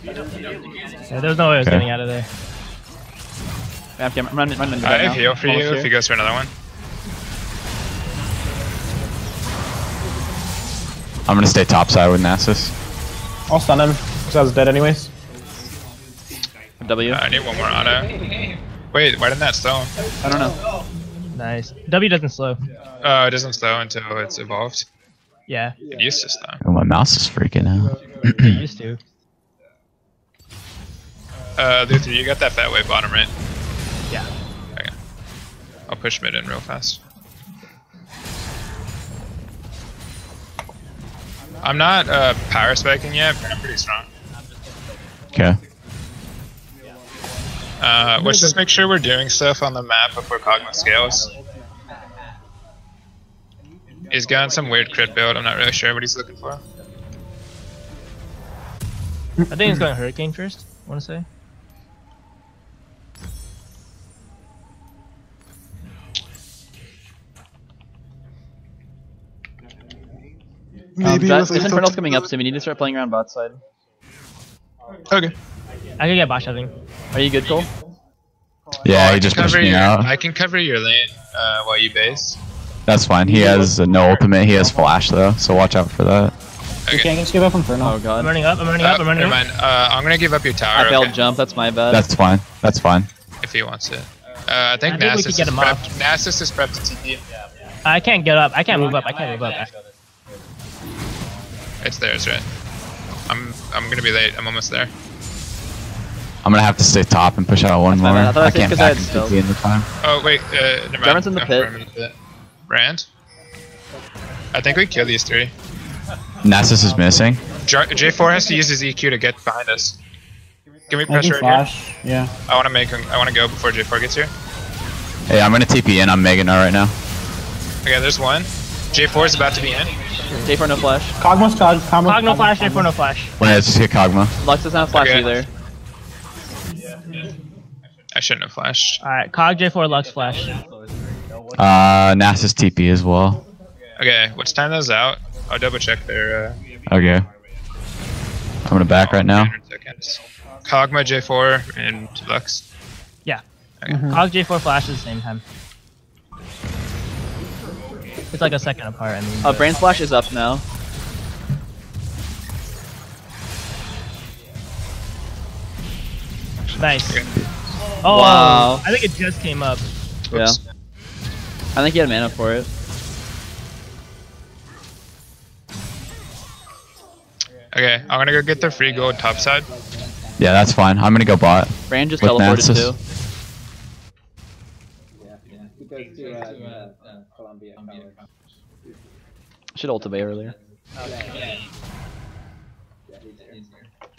Yeah, there's no way I was Okay. getting out of there. I'm running I right have now. heal for you Almost if here. he goes for another one. I'm gonna stay top side with Naxxus. I'll stun him because I was dead anyways. W. I need one more auto. Wait, why didn't that slow? I don't know. Nice. W doesn't slow. It doesn't slow until it's evolved. Yeah. It used to slow. Oh, my mouse is freaking out. It used to. Luther, you got that fat wave bottom, right? Yeah. Okay. I'll push mid in real fast. I'm not power spiking yet, but I'm pretty strong. Okay. Let's just make sure we're doing stuff on the map before Kog'Maw scales. He's got some weird crit build, I'm not really sure what he's looking for. I think he's going Hurricane first, I want to say. This Infernal's coming up, so we need to start playing around bot side. Okay. I can get Bosch, I think. Are you good, Cole? Yeah, he just pushed me out. I can cover your lane while you base. That's fine. He has no ultimate. He has flash though, so watch out for that. You can't just give up Inferno. Oh god. I'm running up, I'm running up. Never mind. I'm gonna give up your tower. I failed jump, that's my bad. That's fine. That's fine. If he wants it. I think I think we could Naxxus get is him prepped. off. Naxxus is prepped to TP. I can't get up. I can't move up. I can't move up. It's theirs, right? I'm gonna be late. I'm almost there. I'm gonna have to stay top and push out one more. bad. I thought I I said can't 'cause I back had and stealth. TP in the time. Oh wait, never mind. Jarvan's in the pit. I'm in the pit. Rand? I think we kill these three. Naxxus is missing. J4 has to use his EQ to get behind us. Can we I pressure can right here? flash. Yeah. I wanna go before J4 gets here. Hey, I'm gonna TP in. I'm Megan right now. Okay, there's one. J4 is about to be in. J4 no flash. Kog'Maw's Cog no flash, J4 no flash. Let's just get Kog'Maw. Lux doesn't have flash Okay. either. I shouldn't have flashed. Alright, Cog J4 Lux flash. Nasus TP as well. Okay, let's time those out. I'll double check their. Okay. I'm gonna back right now. Seconds. Kog'Maw J4 and Lux. Yeah. Okay. Cog J4 flash at the same time. It's like a second apart, I mean. Brain Splash is up now. Nice. Okay. Oh, Wow. I think it just came up. Yeah. I think he had mana for it. Okay, I'm gonna go get the free gold top side. Yeah, that's fine. I'm gonna go bot. Brand just with teleported Nasus. too. He goes to Columbia College. Should ultimate earlier.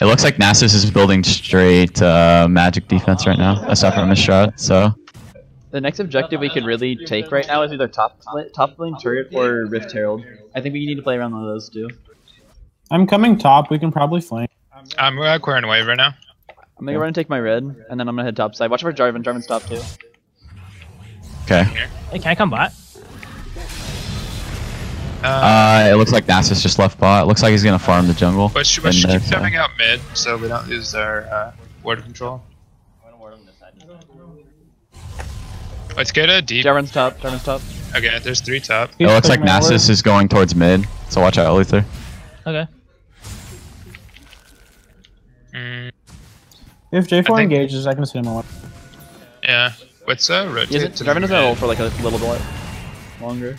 It looks like Nasus is building straight magic defense right now, aside from his shroud. So The next objective we could really take right now is either top lane turret or Rift Herald. I think we need to play around one of those two. I'm coming top. We can probably flank. I'm clearing wave right now. I'm gonna run and take my red, and then I'm gonna head top side. Watch for Jarvan. Jarvan's top too. okay. Hey, can I come bot? It looks like Nasus just left bot. It looks like he's gonna farm the jungle. Let's in keep there, so. coming out mid so we don't lose our ward control. Let's get a deep. Jarvan's top. Jarvan's top. Okay, there's 3 top. It looks like Nasus is going towards mid, so watch out, Luther. Okay. If J4 engages, I can see him on. Yeah. Let's rotate. Jarvan doesn't roll for like a little bit longer.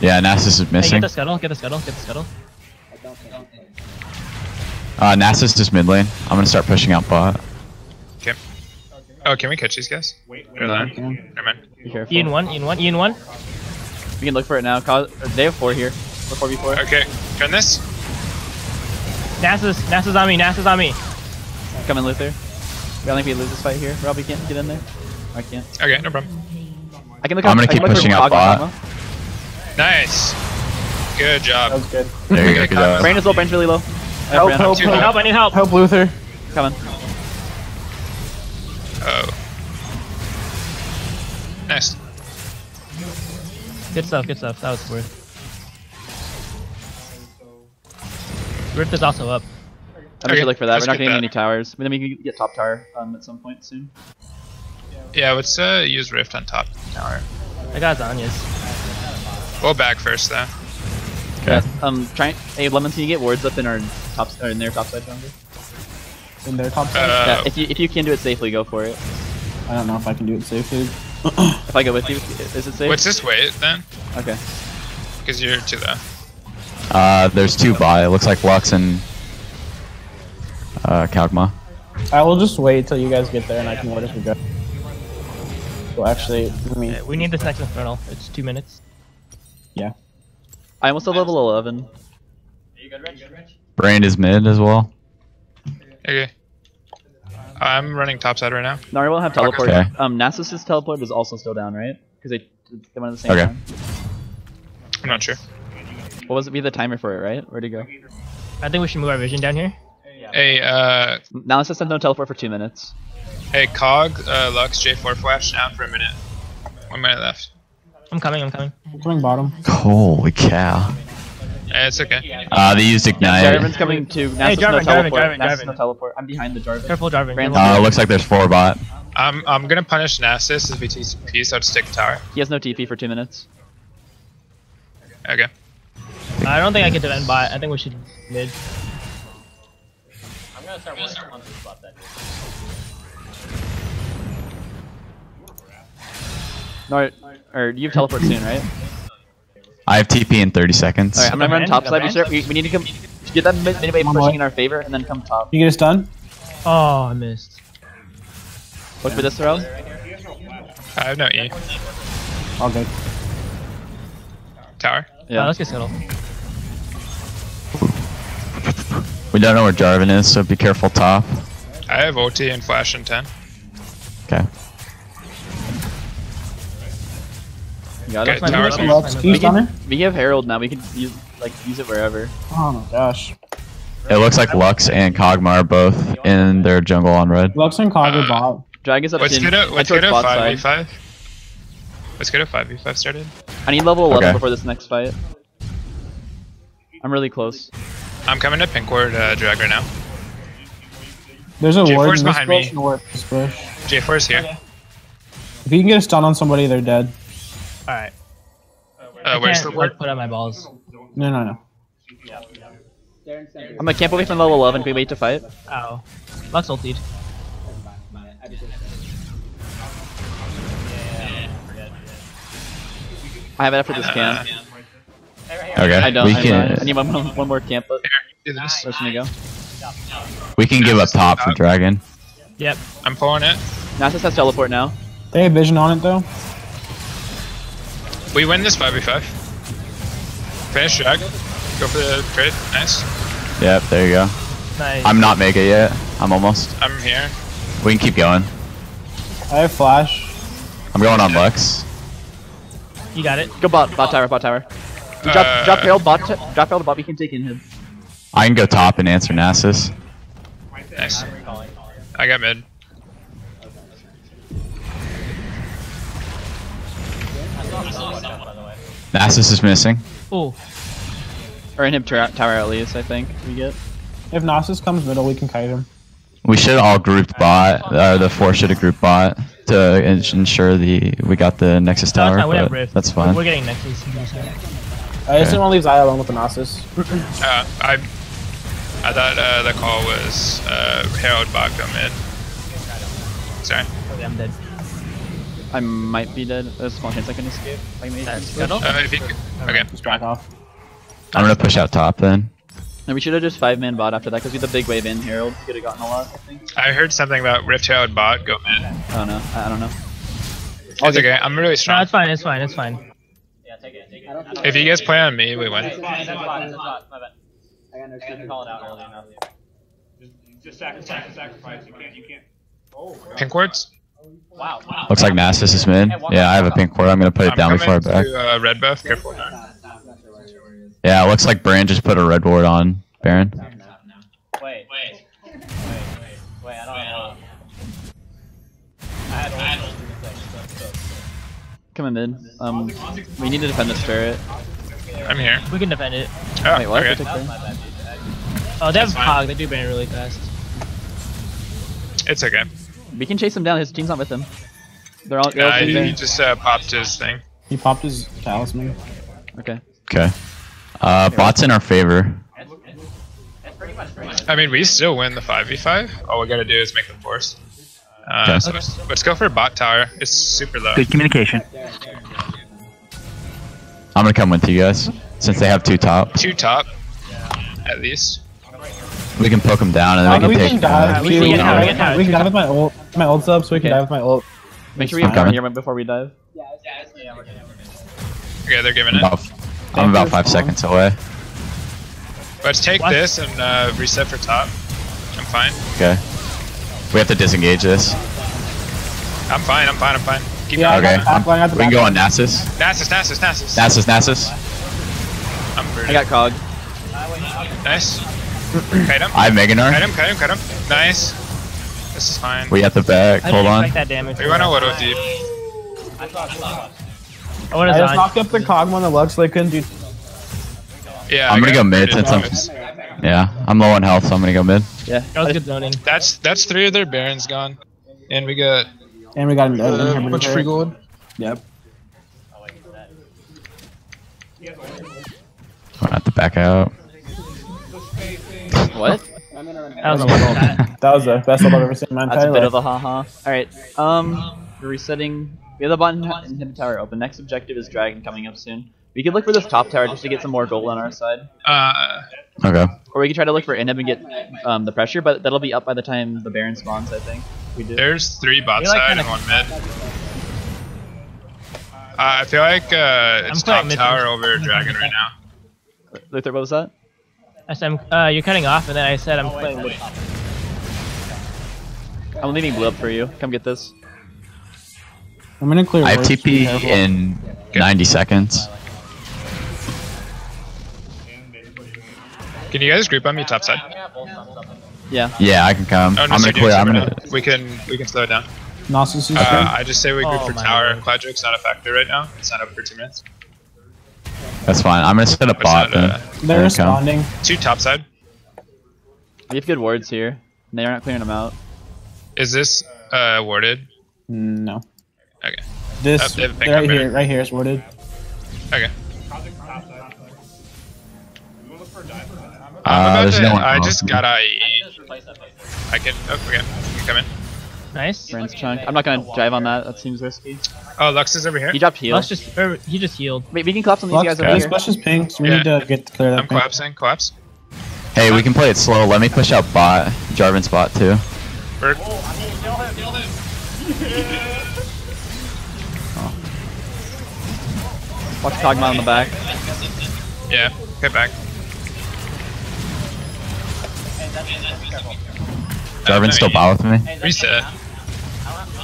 Yeah, Nasus is Hey, missing. get the scuttle, get the scuttle, get the scuttle. Nasus is mid lane. I'm gonna start pushing out bot. Okay. Oh, can we catch these guys? Never mind. Be careful. Ian 1, Ian 1, Ian 1. We can look for it now. They have 4 here. Or 4v4. Okay, gun this. Nasus on me, Nasus on me. Come in, Luther. I don't think we lose this fight here. Rob, you can't get in there. I can't. Okay, no problem. I can look. I'm gonna keep pushing out bot. Nice. Good job. That was good. There you go. Good job. Brain is low. Brain's really low. Help, help, I need help, I need help. help, Luther. Coming. Oh. Nice. Good stuff, good stuff. That was worth. Rift is also up. I'm gonna look for that. let's We're not get getting that. any towers. But then we can get top tower at some point soon. Yeah, let's use Rift on top tower. I got Zanya's. We'll back first though. Okay. Hey, Lemon, can you get wards up in our top or in their top side jungle? In their top side? Yeah, if you can do it safely, go for it. I don't know if I can do it safely. If I go with you, is it safe? Let's just wait then, Okay. because you're too low. There's 2 bot. It looks like Lux and Kog'Maw. I will just wait till you guys get there and I can wait if we go. Well, actually, let me. We need this next Infernal. It's 2 minutes. Yeah. I almost have level 11. Brand is mid as well. Okay. I'm running topside right now. Nari won't have teleport. Okay. Nasus's teleport is also still down, right? Because they went at the same Okay. time. I'm not sure. What was it? Be the timer for it, right? Where'd he go? I think we should move our vision down here. Hey, Nasus has no teleport for 2 minutes. hey, Cog, Lux, J4 flash now for a minute. 1 minute left. I'm coming, I'm coming. I'm coming bottom. Holy cow. It's okay. They used Ignite. Jarvan's coming to. Nasus Hey, Jarvan, no teleport. Jarvan, Nasus Jarvan. no teleport. I'm behind the Jarvan. Careful, Jarvan. Brand- careful. Looks like there's 4 bot. I'm gonna punish Nasus if he TP, so I'll just take the tower. He has no TP for 2 minutes. Okay. I don't think I can defend bot. I think we should mid. I'm gonna start working on this spot then. No, or you have teleport soon, right? I have TP in 30 seconds. Alright, I'm gonna run top side. We need to come get that mid wave pushing in our favor, and then come top. You get us done? Oh, I missed. Look for this throw. I have no E. All good. Tower. Yeah. Let's get scuttle. We don't know where Jarvan is, so be careful top. I have ulti and flash in 10. Okay. You got Okay, it. tower's here. We have Herald now. We can use it wherever. Oh my gosh. It looks like Lux and Kog'Maw are both in their jungle on red. Lux and Cog are bot. Drag is up Let's soon. get a Head towards bot side. 5v5. Let's get a 5v5 started. I need level 11 Okay. before this next fight. I'm really close. I'm coming to pink ward drag right now. There's a J4's ward in this behind bush me. and a ward in this bush. J4 is here. If you can get a stun on somebody, they're dead. Alright. Where's the ward? Put on my balls. No. I'm gonna camp away from level 11. Can we wait to fight? Oh. Lux ultied. I have it after this camp. Okay. I don't. We can. I need one more camp. But Do this. where's gonna go? We can give up top for dragon. Yep. I'm pulling it. Nasus has teleport now. They have vision on it though. We win this 5v5. Finish drag. Go for the crit. Nice. Yep. There you go. Nice. I'm not mega yet. I'm almost. I'm here. We can keep going. I have flash. I'm going on Lux. You got it. Go bot tower. Drop Herald bot to bot. We can take in him. I can go top and answer Nasus. Nice. I got mid. Nasus is missing. Ooh. Or in him tower at least. I think we get. If Nasus comes middle, we can kite him. We should all group bot. The 4 should have grouped bot to ensure we got the Nexus No, tower. it's not, we have But Rift. that's fine. We're getting Nexus. I just didn't want to leave Zaya alone with the Nasus. I thought the call was Herald bot come in. Sorry. Okay, I'm dead. I might be dead. There's a small chance I can escape. If you could, okay. Just back off. I'm gonna push out top then. And we should have just 5-man bot after that because we had the big wave in Herald. Could have gotten a lot, I think. I heard something about Rift Herald bot go mid. I don't know. I don't know. It's okay. I'm really No, strong. it's fine. It's fine. It's fine. If you guys play on me, we win. I got no excuse. Call it out early enough. Just sacrifice. You can't. Oh. Pink wards? Wow. Looks like Nasus is mid. Yeah, I have a pink ward. I'm gonna put it down before I coming back. to red buff. Careful. Yeah, it looks like Brand just put a red ward on Baron. Wait. I don't know. Coming mid. We need to defend this turret. I'm here. We can defend it. Oh, Wait, what? okay. Oh, they have Hog. They do Baron really fast. It's okay. We can chase him down. His team's not with him. They're all. He just popped his thing. He popped his talisman. Okay. Okay. Bot's in our favor. I mean, we still win the 5v5. All we gotta do is make them force. Okay. So let's go for bot tower. It's super low. Good communication. I'm gonna come with you guys since they have 2 top. 2 top, at least. We can poke them down and then we can take. dive. we can dive. We can dive with my ult. My ult's up, so we can Okay. dive with my ult. Make sure we have coming. here before we dive. Okay, they're giving it. I'm about 5 seconds away. Let's take this and reset for top. I'm fine. Okay. We have to disengage this. I'm fine. Keep Yeah, going. Okay. We can go on Nasus. Nasus. I'm I got Cog. Nice. Kite him. I have Meganar. Kite him. Nice. This is fine. We at the back. I Hold didn't on. expect that damage. We went a little deep. I want I to just knocked up the Cog on the Lux, so they couldn't do. Yeah. I'm gonna go mid since since I'm. Yeah, I'm low on health, so I'm gonna go mid. Yeah. That was good zoning. That's 3 of their barons gone, and we got And we got an a bunch of free gold. Yep. We'll have to back out. What? That was a lot. That was the best I've ever seen in my That's entire a bit life. of a haha. Alright, we're resetting. We have the bottom inhibit tower open. Next objective is Dragon coming up soon. We could look for this top tower just to get some more gold on our side. Okay. Or we could try to look for inhib and get the pressure, but that'll be up by the time the Baron spawns, I think. We do. There's 3 bot You're like side kinda- and 1 mid. I feel like it's playing top mid tower first. over dragon right now. Luther, what was that? I said, you're cutting off, and then I said I'm playing with. I'm leaving blue up for you. Come get this. I'm gonna clear. I have wards, be TP careful. in 90 seconds. Can you guys group on me top side? Yeah. Yeah, I can come. Oh, no, I'm so gonna clear. I'm gonna. We can slow it down. Nasus is I just say we group Oh for my tower. lord. Cloudrick's not a factor right now. It's not up for 2 minutes. That's fine. I'm gonna set a It's bot not, then. They're There it comes. responding. 2 top side. We have good wards here. They're not clearing them out. Is this warded? No. Okay. This they have a pickup right here is worded. Okay. I'm about there's to. no one I else. just got IE. I can. Oh, okay. You come in. Nice. Brand's chunk. I'm not gonna drive on that. That seems risky. Oh, Lux is over here. He dropped heal. He just healed. Wait, we can collapse on these guys over This here. bush is pink, so we Yeah. need to get clear that I'm pink. collapsing. Collapse. Hey, we can play it slow. Let me push out bot. Jarvan's bot too. Bird. Watch Kog'Maw on the back. Yeah. Get back. Jarvan's still bot with me. Reset.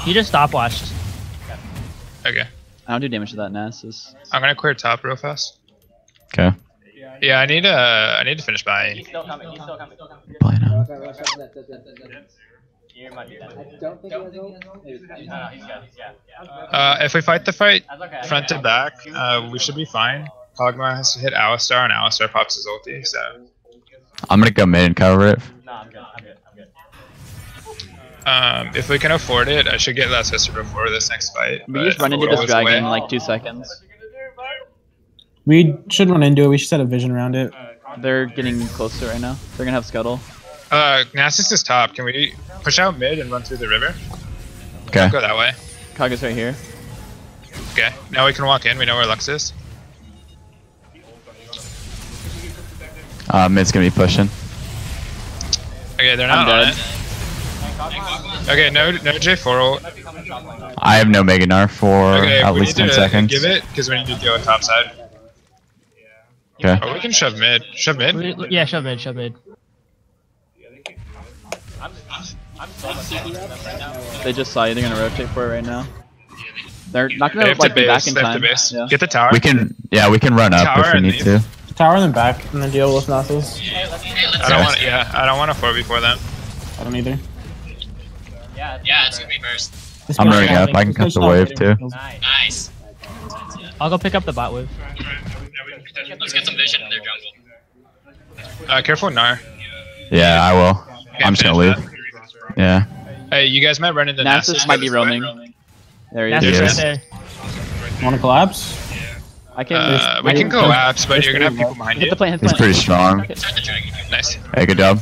He just stopwatched. Okay. I don't do damage to that Nasus. I'm gonna clear top real fast. Okay. Yeah, I need to finish by. He's still coming. He's still coming. Play now. You might do that. I don't think he has ult. No, he's good. He's good. If we fight the fight That's okay. front to back, we should be fine. Kog'Maw has to hit Alistar, and Alistar pops his ulti, so. I'm gonna go mid and cover it. No, I'm good. I'm good. I'm good. If we can afford it, I should get last sister before this next fight. We just run into this dragon in like 2 seconds. We should run into it. We should set a vision around it. They're getting closer right now. They're gonna have scuttle. Nasus is top. Can we push out mid and run through the river? Okay. Go that way. Kog is right here. Okay. Now we can walk in. We know where Lux is. Mid's gonna be pushing. Okay, they're not I'm on it. Okay, no J4 ult. I have no Mega Gnar for Okay, at we least need 10 to seconds. give it because we need to go top side. Okay. Oh, we can shove mid. Shove mid. Yeah, shove mid, shove mid. They just saw you. They're gonna rotate for it right now. They're not They gonna have to like be back base. in They have to time. base. Yeah. Get the tower. We can run up Tower if we and need leave. to. Tower and then back, and then deal with Nasus. I don't want. Yeah, I don't want to 4v4 them. I don't either. Yeah, it's gonna be burst. I'm running up. I can cut the wave too. Nice. I'll go pick up the bot wave. Let's get some vision in their jungle. Careful, Gnar. Yeah, I will. Okay, I'm just gonna finish leave. Yeah. Hey, you guys might run into Nasus might be roaming. There he Nasus is. right Yes. there. Want to collapse? I can. We can collapse, but you're gonna have people behind Hit you. the plant. Hit the He's plant. pretty strong. Start the dragon. Nice. Hey, good job.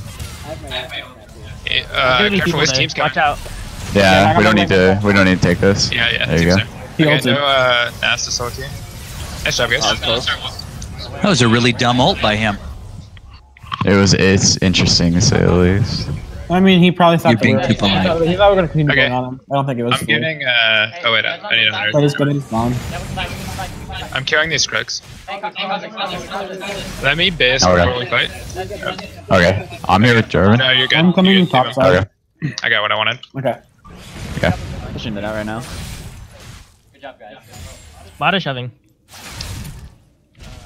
There's gonna be Careful, people his there. team's coming. Watch out. Yeah, we don't need to take this. Yeah, There you team's go. there. He Okay, ulted. no Nasus ulti. Nice job, guys. That was a really dumb ult by him. It's interesting to say the least. I mean, he probably thought You're being too he polite. thought we were going to continue Okay. going on him. I don't think it was. I'm getting oh wait, I need 100. But it's good. It's gone. I'm killing these Kriegs. Let me base Okay. before we fight. Okay, I'm here with Jarvan. No, you're good. I'm coming You're in good. top side. Okay. I got what I wanted. Okay. Okay. Pushing that out right now. Good job, guys. Bot is shoving.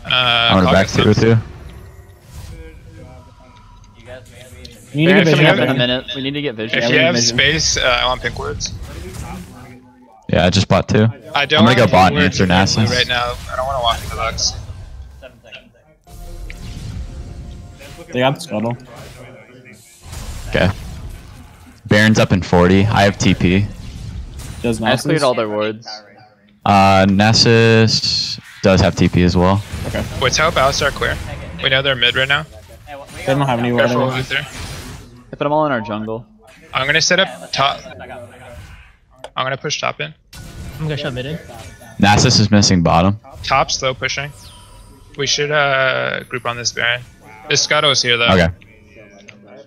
I'm gonna Cog back is two close. too. You need to Baron's get coming up in a vision. minute. We need to get vision. If Yeah, you we need have vision. space, I want pink words. Yeah, I just bought two. I don't I'm gonna want go pink bot and words answer in blue Nasus. right now. I don't want to walk into Lux. 7 seconds. They got the scuttle. Okay. Baron's up in 40. I have TP. Does I just cleared Nasus? all their wards. Nasus does have TP as well. What's help Alistar clear? We know they're mid right now. They don't have any word. Careful, Luther. They put them all in our jungle. I'm gonna set up top. I'm gonna push top in. I'm gonna shove mid in. Nasus is missing bottom. Top slow pushing. We should group on this Baron. This Scutto's here though. Okay.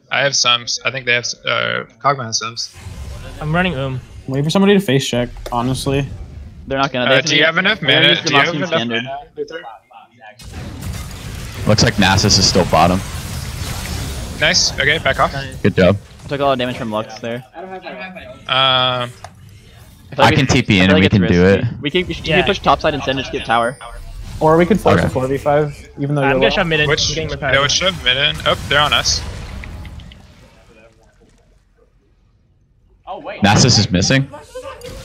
I have sums. I think they have Kog'Maw has sums. I'm running Wait for somebody to face check. Honestly. They're not gonna. Do you have enough they're gonna mana? use the Do you have Moxie enough standard. mana, Luther? Looks like Nasus is still bottom. Nice. Okay, back off. Good job. Took a lot of damage from Lux there. Um, I can TP in and we can do it. We can push topside and send it to get tower. Or we could force Okay. a 4v5, even though I'm you're gonna low. shove mid in. which? I'm getting No, repaired. it's shove mid in. Oh, they're on us. Oh, wait. Nasus is missing.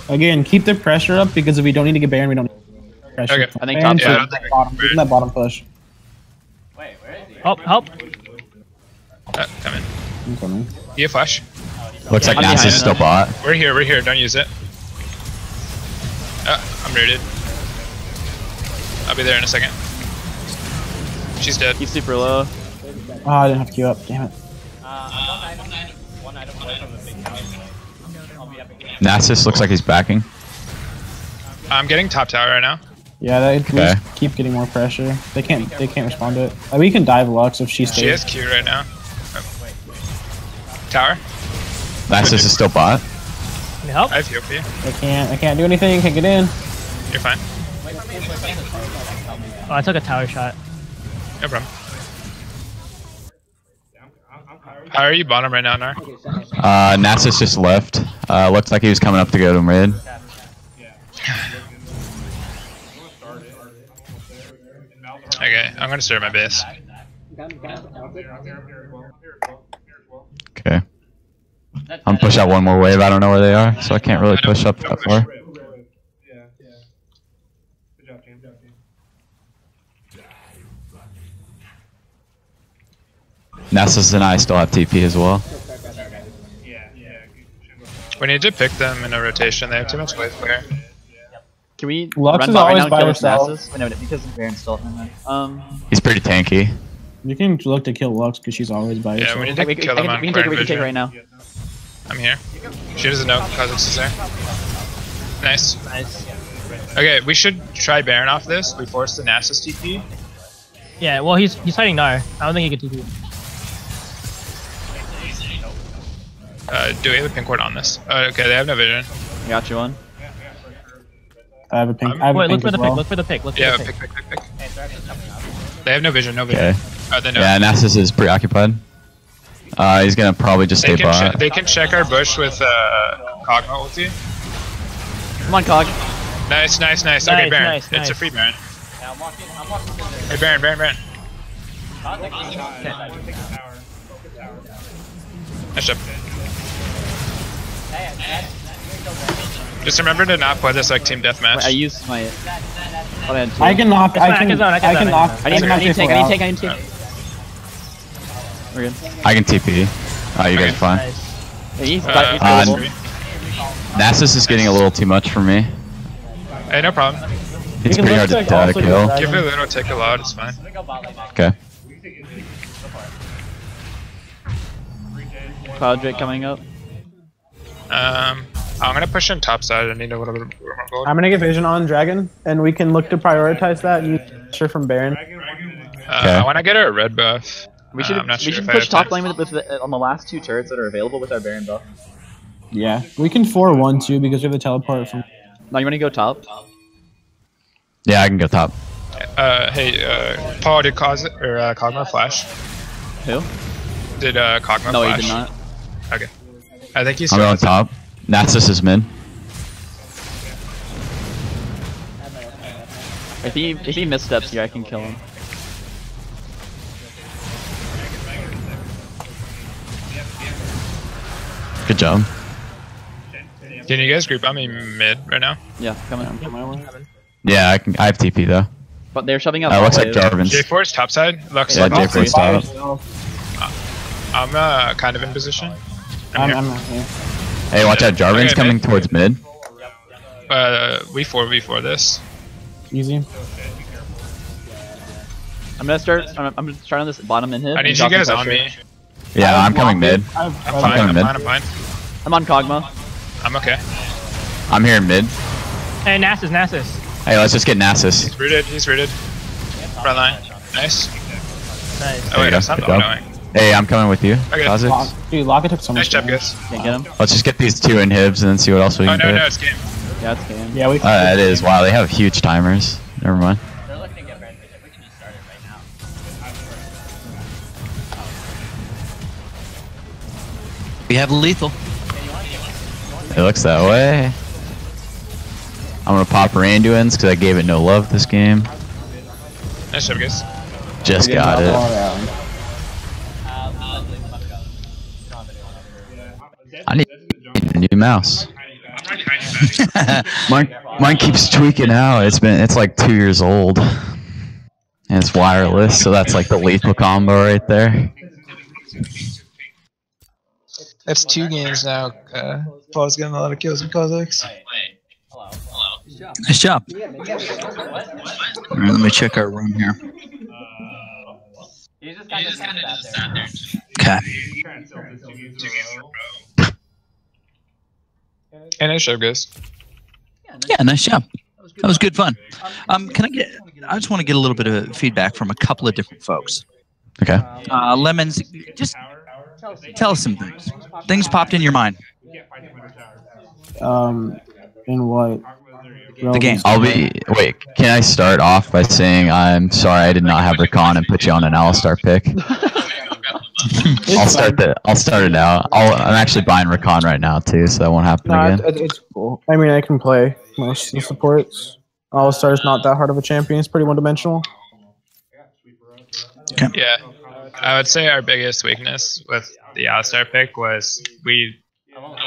Again, keep the pressure up because if we don't need to get Baron, we don't need pressure. Okay. I think Baron, top so yeah, that bottom, give him that bottom push. Wait, where is he? Help! Come in. I'm coming. You have flash? Looks like I'm Nasus behind is still them. bot. We're here, don't use it. I'm rooted. I'll be there in a second. She's dead. He's super low. Oh, I didn't have to queue up. Damn it. One item away from the big tower. I'll be up again. Nasus looks like he's backing. I'm getting top tower right now. Yeah, they Okay. just keep getting more pressure. They can't respond to it. We can dive Lux if she stays. She has Q right now. Tower? Nasus is still bot. Can you help? I have heal for you. I can't do anything. Can't get in. You're fine. Oh, I took a tower shot. No problem. How are you bottom right now, Nar? Nasus just left. Looks like he was coming up to go to mid. Okay, I'm gonna start my base. Okay. I'm push out one more wave. I don't know where they are, so I can't really push up that far. Nasus and I still have TP as well. We need to pick them in a rotation. They have too much wave clear. Can we Lux run is bot right always now and by kill this herself. Nasus? Wait, no, because Baron's still He's pretty tanky. You can look to kill Lux because she's always by Yeah, herself. we need to kill them on we can take Vision. it right now. I'm here. She doesn't know Kha'Zix is there. Nice. Nice. Okay, we should try Baron off this. We force the Nasus TP. Yeah, well he's fighting Nar. I don't think he can TP. Do we have a pink ward on this? Okay, they have no vision. Got you one. I have a pink. I have Wait, a pink look for as the well. pick. Look for the pick. Look for Yeah, the pick. pick. They have no vision, no vision. Okay. They know. Yeah, Nasus is preoccupied. He's gonna probably just stay bot. They can check our bush with Kog'Maw ulti. Come on, Cog. Nice. Okay, Baron. It's a free Baron. Hey, Baron. Nice job. Just remember to not play this like team deathmatch. Wait, I used my. I can knock. I can knock. I need to take. We're good. I can TP. Oh, you guys are fine. Yeah, he's Nasus is getting a little too much for me. Hey, no problem. He's pretty hard to kill. Give it a little, take a lot, it's fine. Okay. Cloud Drake coming up. I'm gonna push in top side. I need a little bit more gold. I'm gonna get vision on Dragon, and we can look to prioritize that. And use pressure from Baron. I want to get her a red buff. We should I'm not sure if I push have top time. lane on the last two turrets that are available with our Baron buff. Yeah, we can 4-1 too because we have the teleport from. No, you want to go top? Yeah, I can go top. Hey, Paul, did Kog'Maw flash? Who? Did Kog'Maw No, flash? he did not. Okay. I think he's I'm going top. Nasus is mid. If he missteps here, I can kill him. Good job. Can you guys group on me mid right now? Yeah, coming. Yeah, I have TP though. But they're shoving up. Looks like Jarvan's. J4 is top side. Lux Yeah, top J4's side. top. I'm kind of in position. I'm not here. Hey, watch out, Jarvan's Okay, coming mid. towards mid. We 4v4 this. Easy. I'm gonna start on this bottom inhib. I need you guys on me. Yeah, I'm coming mid. I'm coming mid. fine. I'm on Kog'Maw. I'm okay. I'm here in mid. Hey, Nasus. Hey, let's just get Nasus. He's rooted. Front line. Nice. Nice. Oh wait, that's not Good job. annoying. Hey, I'm coming with you. Okay. Kha'Zix. Dude, Locket took so Nice much job, damage. guys. Can't get him. Let's just get these two inhibs and then see what else we Oh can no, get. it's game. Yeah, it's game. Yeah, we. It is. Wow, they have huge timers. Never mind. They're looking to get Baron. We can just start it right now. We have lethal. It looks that way. I'm gonna pop Randuin's because I gave it no love this game. Nice job, guys. Just got it. I need a new mouse. I'm not Mine keeps tweaking out. It's like 2 years old. And it's wireless, so that's like the lethal combo right there. That's 2 games now. Paul's getting a lot of kills in Kha'Zix. Nice job. Alright, let me check our room here. Okay. And nice job, guys. Yeah, nice job. That was good fun. Can I get? I just want to get a little bit of feedback from a couple of different folks. Okay. Lemons, just tell us some things. Things popped in your mind. In what? The game. Wait, can I start off by saying I'm sorry I did not have Rakan and put you on an Alistar pick? I'll start it out. I'm actually buying Rakan right now too, so that won't happen again. It's cool. I mean, I can play most of the supports. Alistar is not that hard of a champion. It's pretty one-dimensional. Okay. Yeah, I would say our biggest weakness with the Alistar pick was we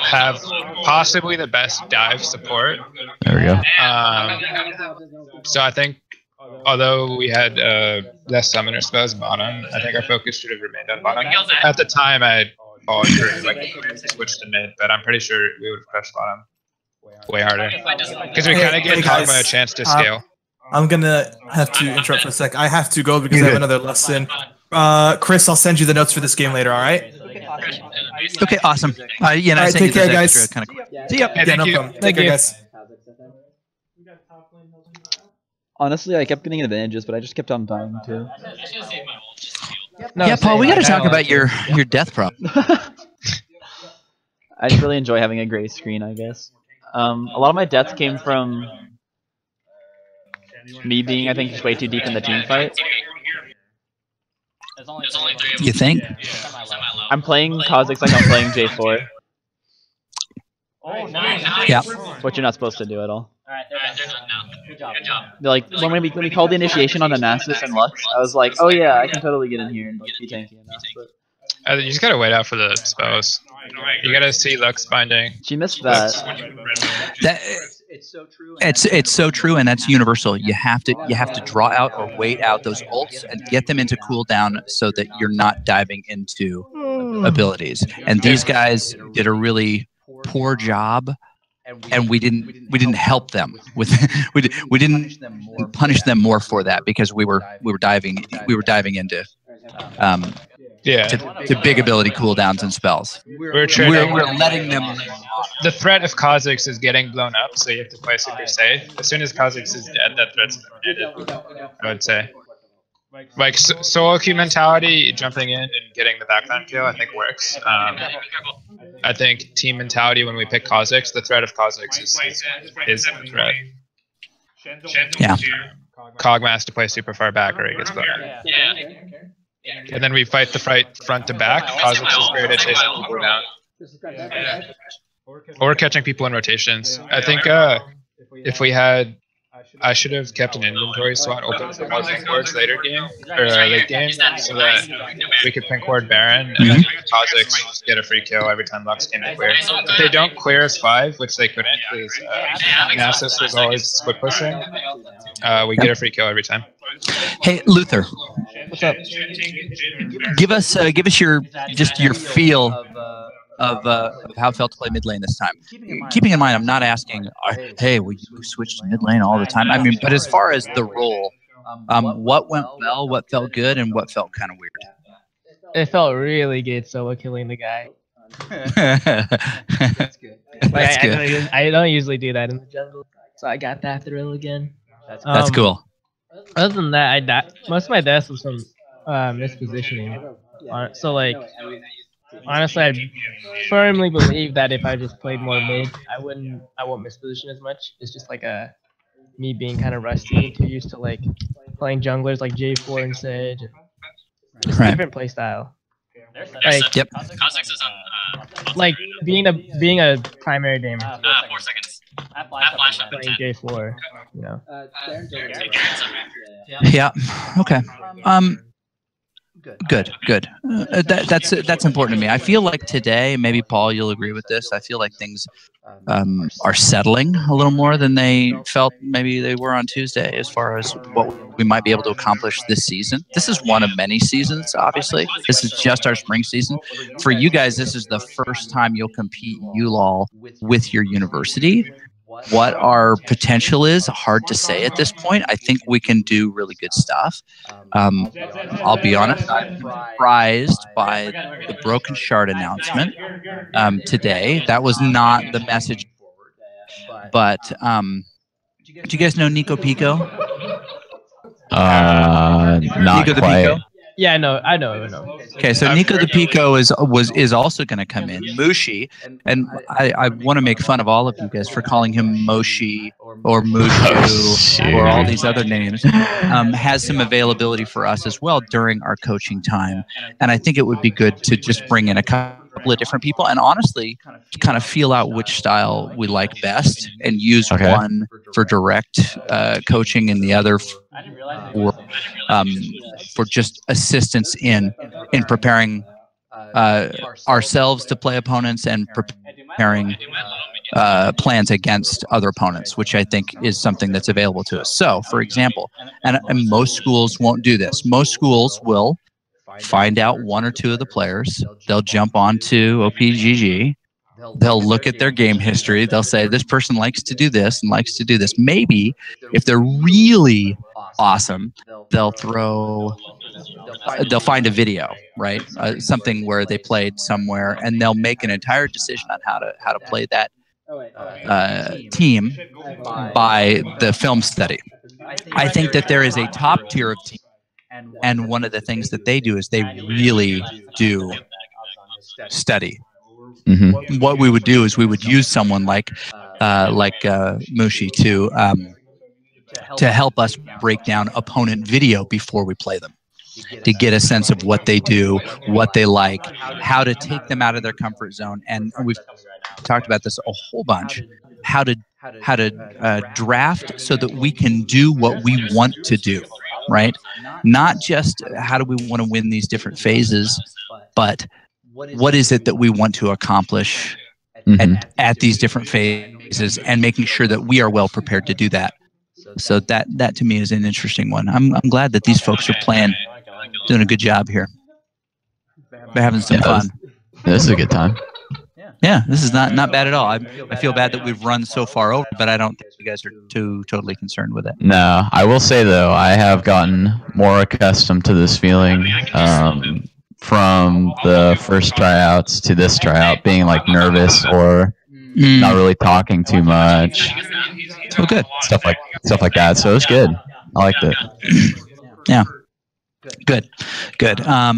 have possibly the best dive support. There we go. So I think, although we had less summoner spells bottom, I think our focus should have remained on bottom. At the time, I called for switch to mid, but I'm pretty sure we would have crushed bottom way harder because we kind of gave Kog'Maw a chance to scale. I'm gonna have to interrupt for a sec. I have to go because I have another lesson. Chris, I'll send you the notes for this game later. All right. Okay, awesome. All right, take care, guys. See ya. Yeah, no problem. Take care, guys. Honestly, I kept getting advantages, but I just kept on dying too. Yeah, Paul, we got to talk about your death problem. I just really enjoy having a gray screen, I guess. A lot of my deaths came from me being, I think, just way too deep in the team fight. You think? I'm playing Kha'Zix like I'm playing J4. Yeah. What you're not supposed to do at all. Good job. Like when we called the initiation on Anasis and Lux, I was like, oh yeah, I can totally get in here and like, be tanky enough. But You just gotta wait out for the spells. You gotta see Lux binding. She missed that. It's so true. It's so true, and that's universal. You have to draw out or wait out those ults and get them into cooldown so that you're not diving into abilities. And these guys did a really poor job, and we didn't help them with we didn't punish them more for that because we were diving into to big ability cooldowns and spells. We're letting them. The threat of Kha'Zix is getting blown up, so you have to play super safe. As soon as Kha'Zix is dead, that threat's eliminated, I would say. Like solo queue mentality, jumping in and getting the backline kill, I think works. I think team mentality when we pick Kha'Zix, the threat of Kha'Zix is the threat. Yeah. Kog'Maw has to play super far back or he gets blown up. And then we fight the fight front to back. Kha'Zix is great at chasing people down. Or catching people in rotations. I think if we had, I should have kept an inventory slot open for more pink wards later game or late game, so that we could pink ward Baron and then Kha'Zix get a free kill every time Lux came to clear. If they don't clear as 5, which they couldn't because Nasus was always split pushing, we get a free kill every time. Hey Luther, what's up? Give us your feel of how it felt to play mid lane this time. Keeping in mind, I'm not asking, hey, we switch to mid lane all the time. I mean, but as far as the role, what went well, what felt good, and what felt kind of weird? It felt really good solo killing the guy. That's good. That's good. I don't usually do that in the jungle, so I got that thrill again. That's cool. Other than that, I died. Most of my deaths was from mispositioning. So like, honestly, I firmly believe that if I just played more mid, I won't misposition as much. It's just like me being kind of rusty, too used to like playing junglers like J4 and Sage. It's a different play style. Like, yep. Like being a primary gamer. 4 seconds. Playing J4, you know. Yeah. Okay. Good. That's important to me. I feel like today, maybe Paul, you'll agree with this. I feel like things are settling a little more than they felt maybe they were on Tuesday, as far as what we might be able to accomplish this season. This is one of many seasons, obviously. This is just our spring season. For you guys, this is the first time you'll compete ULOL with your university. What our potential is, hard to say at this point. I think we can do really good stuff. I'll be honest, I'm surprised by the Broken Shard announcement today. That was not the message. But do you guys know Nico Pico? Not Nico the quite. Yeah, I know. Okay, so Nico the Pico is also going to come in. Mushi, and I want to make fun of all of you guys for calling him Moshi or Mushu or all these other names. Has some availability for us as well during our coaching time, and I think it would be good to just bring in a couple of different people and honestly kind of feel out which style we like best and use one for direct coaching and the other for just assistance in preparing ourselves to play opponents and preparing plans against other opponents, which I think is something that's available to us. So, for example, and most schools won't do this. Most schools will find out one or two of the players. They'll jump onto OPGG. They'll look at their game history. They'll say, this person likes to do this and likes to do this. Maybe if they're really awesome, they'll find a video, right? Something where they played somewhere, and they'll make an entire decision on how to play that team by the film study. I think that there is a top tier of team, and one of the things that they do is they really do study. Mm-hmm. What we would do is we would use someone like Mushi to help us break down opponent video before we play them, to get a sense of what they do, what they like, how to take them out of their comfort zone. And we've talked about this a whole bunch, how to draft so that we can do what we want to do, right? Not just how do we want to win these different phases, but what is it that we want to accomplish at these different phases, and making sure that we are well prepared to do that. So that to me is an interesting one. I'm glad that these folks are doing a good job here. They're having some fun. This is a good time. Yeah, this is not bad at all. I feel bad that we've run so far over, but I don't think you guys are too totally concerned with it. No, I will say though, I have gotten more accustomed to this feeling from the first tryouts to this tryout, being like nervous or not really talking too much. Oh, good. Stuff like that. So it was good. I liked it. Yeah. Good. I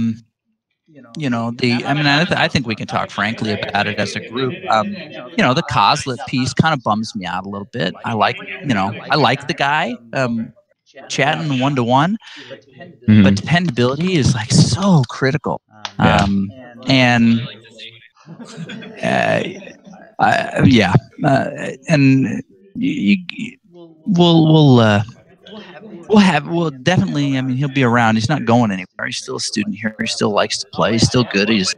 think we can talk frankly about it as a group. The Kozlet piece kind of bums me out a little bit. I like the guy, chatting one-to-one, but dependability is like so critical. We'll definitely. I mean, he'll be around. He's not going anywhere. He's still a student here. He still likes to play. He's still good. He's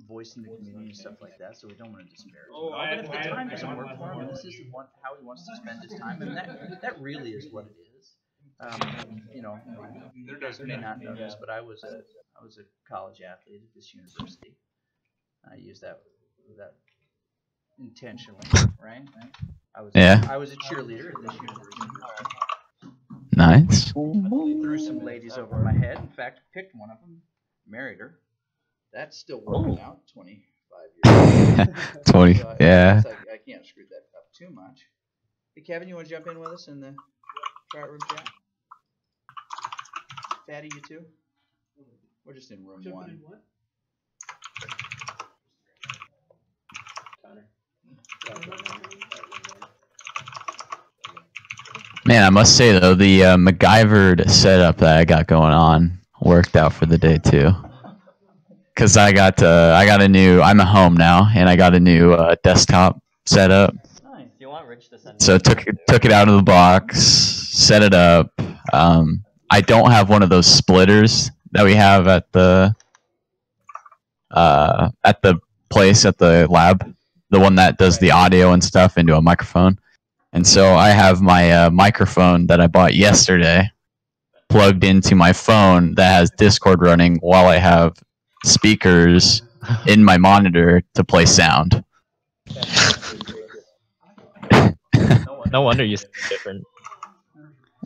voicing the community and stuff like that, so we don't want to disparage him. But if the time doesn't work for him, and this isn't how he wants to spend his time, and that really is what it is. You guys may not know this, but I was a college athlete at this university. I use that intentionally, right? I was a cheerleader at this university. Nice. Threw some ladies over my head. In fact, picked one of them, married her. That's still working out. 25 years. 20. So yeah. I can't screw that up too much. Hey, Kevin, you want to jump in with us in the chat room chat? Fatty, you too? We're just in room one. Man, I must say though, the MacGyvered setup that I got going on worked out for the day too. Cause I'm at home now, and I got a new desktop setup. Nice. Do you want Rich to send So took it out of the box, set it up. I don't have one of those splitters that we have at the place at the lab, the one that does the audio and stuff into a microphone. And so I have my microphone that I bought yesterday plugged into my phone that has Discord running while I have speakers in my monitor to play sound. No wonder you sound different.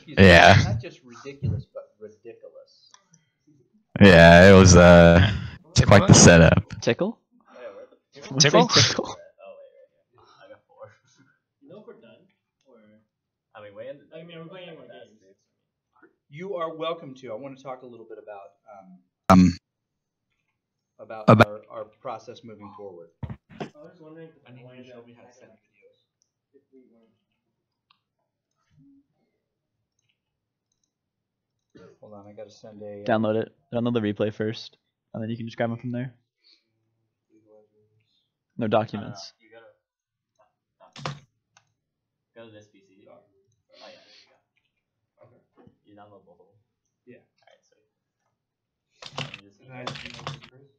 Yeah. Not just ridiculous, but ridiculous. Yeah, it was quite the setup. Tickle? Tickle? Tickle? We're playing more games. You are welcome to. I want to talk a little bit about our process moving forward. I was wondering if I need you to show me how to send videos. Hold on, I gotta send a. Download it. Download the replay first, and then you can just grab them from there. No documents. You gotta go to this PC. Oh yeah, there you go. Okay. You download both of them. Yeah. Alright, sweet. Can I just email this first?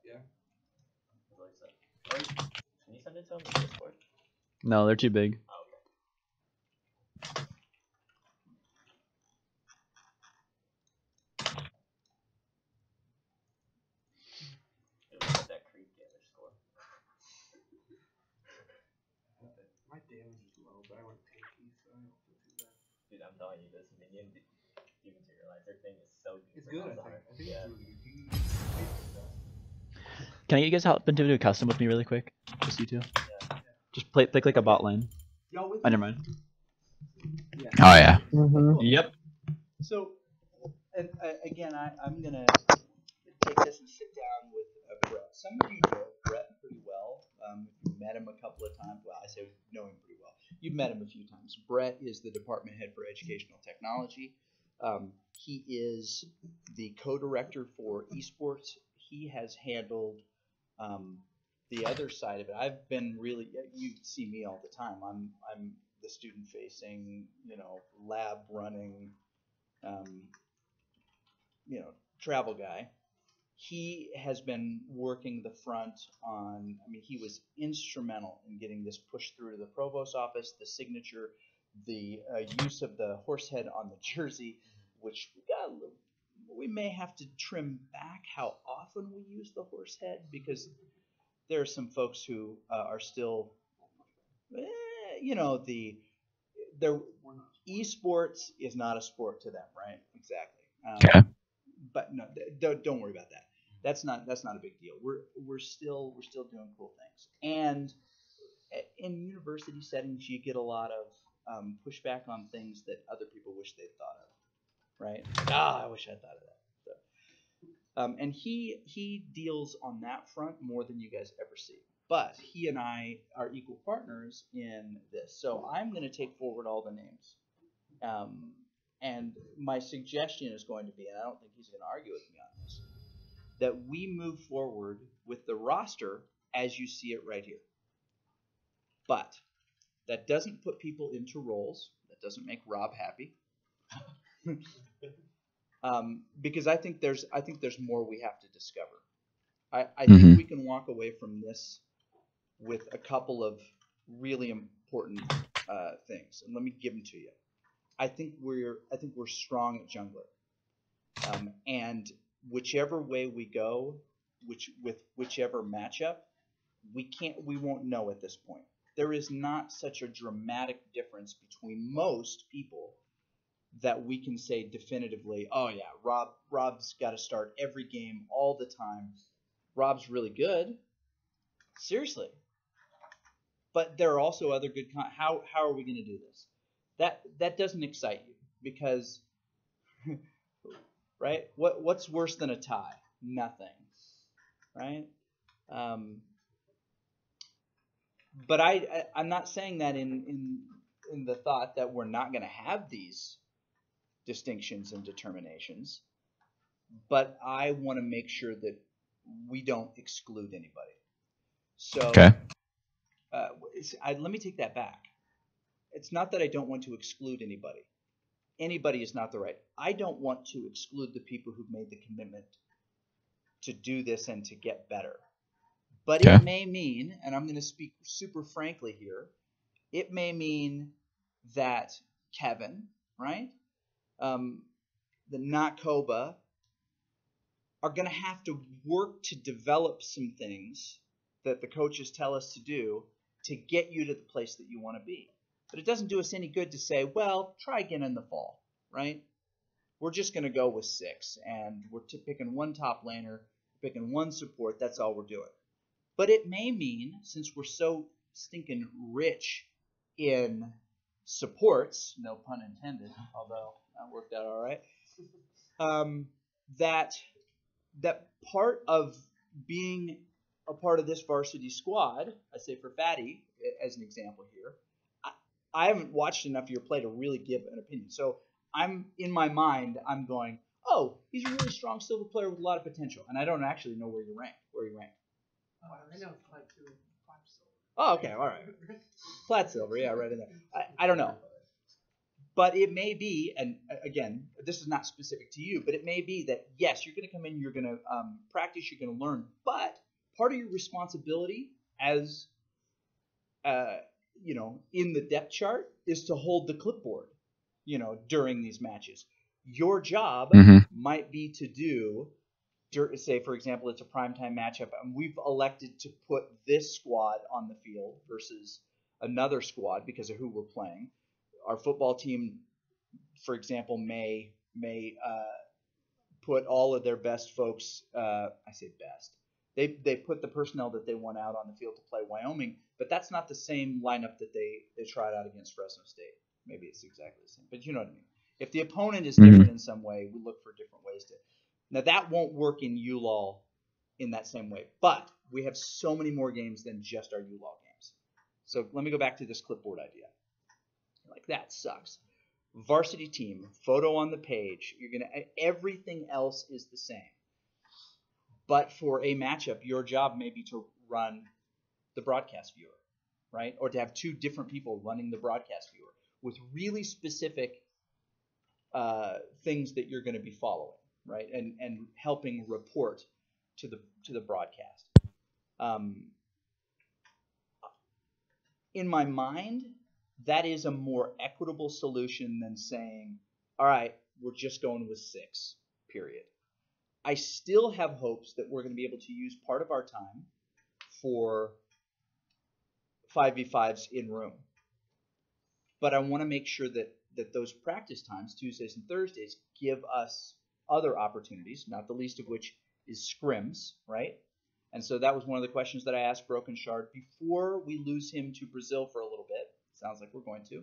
Yeah. Can you send it to them in Discord? No, they're too big. My damage is low, but I went tanky, so I don't feel too bad. Dude, I'm telling you, this minion dematerializer thing is so good. It's good, I think. I think it's really good. Can I get you guys help into a custom with me really quick? Just you two. Just play like a bot lane. Oh, never mind. Oh yeah. Yep. So, and, again, I'm gonna take this and sit down with Brett. Some of you know Brett pretty well. You've met him a couple of times. Well, I say know him pretty well. You've met him a few times. Brett is the department head for educational technology. He is the co-director for esports. He has handled the other side of it. I've been really, you see me all the time. I'm the student facing, lab running, travel guy. He has been working the front on, he was instrumental in getting this pushed through to the provost's office, the signature, the use of the horse head on the jersey, which we may have to trim back how often we use the horse head, because there are some folks who are still, esports is not a sport to them, right? Exactly. Okay. But no, don't worry about that. That's not a big deal. We're still doing cool things. And in university settings, you get a lot of pushback on things that other people wish they'd thought of, right? I wish I'd thought of that. So, and he deals on that front more than you guys ever see. But he and I are equal partners in this. So I'm going to take forward all the names. And my suggestion is going to be, and I don't think he's going to argue with me on this, that we move forward with the roster as you see it right here. But that doesn't put people into roles. That doesn't make Rob happy. Because I think there's more we have to discover. I think we can walk away from this with a couple of really important things, and let me give them to you. I think we're strong at jungler, and whichever way we go, with whichever matchup, we won't know at this point. There is not such a dramatic difference between most people that we can say definitively, oh yeah, Rob's got to start every game all the time. Rob's really good. Seriously. But there are also other good how are we going to do this? That doesn't excite you, because right? What's worse than a tie? Nothing. Right? But I'm not saying that in the thought that we're not going to have these distinctions and determinations, but I want to make sure that we don't exclude anybody. So okay. Let me take that back. It's not that I don't want to exclude anybody. anybody is not the right. I don't want to exclude the people who've made the commitment to do this and to get better. But Okay. it may mean, and I'm going to speak super frankly here, it may mean that Kevin, right, the not Koba, are going to have to work to develop some things that the coaches tell us to do to get you to the place that you want to be. But it doesn't do us any good to say, well, try again in the fall, right? We're just going to go with 6, and we're picking one top laner, picking one support. That's all we're doing. But it may mean, since we're so stinking rich in supports, no pun intended, although that worked out all right, that part of being a part of this varsity squad, I say for Fatty as an example here, I haven't watched enough of your play to really give an opinion. So I'm in my mind, I'm going, oh, he's a really strong silver player with a lot of potential, and I don't actually know where you rank. I know it's like 2 5 silver. Oh, okay, all right. Plat silver, yeah, right in there. I don't know. But it may be, and again, this is not specific to you, but it may be that, yes, you're going to come in, you're going to practice, you're going to learn, but part of your responsibility as, in the depth chart is to hold the clipboard, during these matches. Your job might be to do, say, for example, it's a primetime matchup, and we've elected to put this squad on the field versus another squad because of who we're playing. Our football team, for example, may put all of their best folks. I say best. They put the personnel that they want out on the field to play Wyoming, but that's not the same lineup that they tried out against Fresno State. Maybe it's exactly the same, but you know what I mean. If the opponent is different in some way, we look for different ways to. Now that won't work in ULAL in that same way, but we have so many more games than just our ULAL games. So let me go back to this clipboard idea. Like, that sucks. Varsity team, photo on the page. Everything else is the same. But for a matchup, your job may be to run the broadcast viewer, right? Or to have 2 different people running the broadcast viewer with really specific things that you're going to be following, right? And helping report to the broadcast. In my mind, that is a more equitable solution than saying, all right, we're just going with 6, period. I still have hopes that we're going to be able to use part of our time for 5v5s in room. But I want to make sure that those practice times, Tuesdays and Thursdays, give us other opportunities, not the least of which is scrims, right? And so that was one of the questions that I asked Broken Shard before we lose him to Brazil for a little bit. Sounds like we're going to.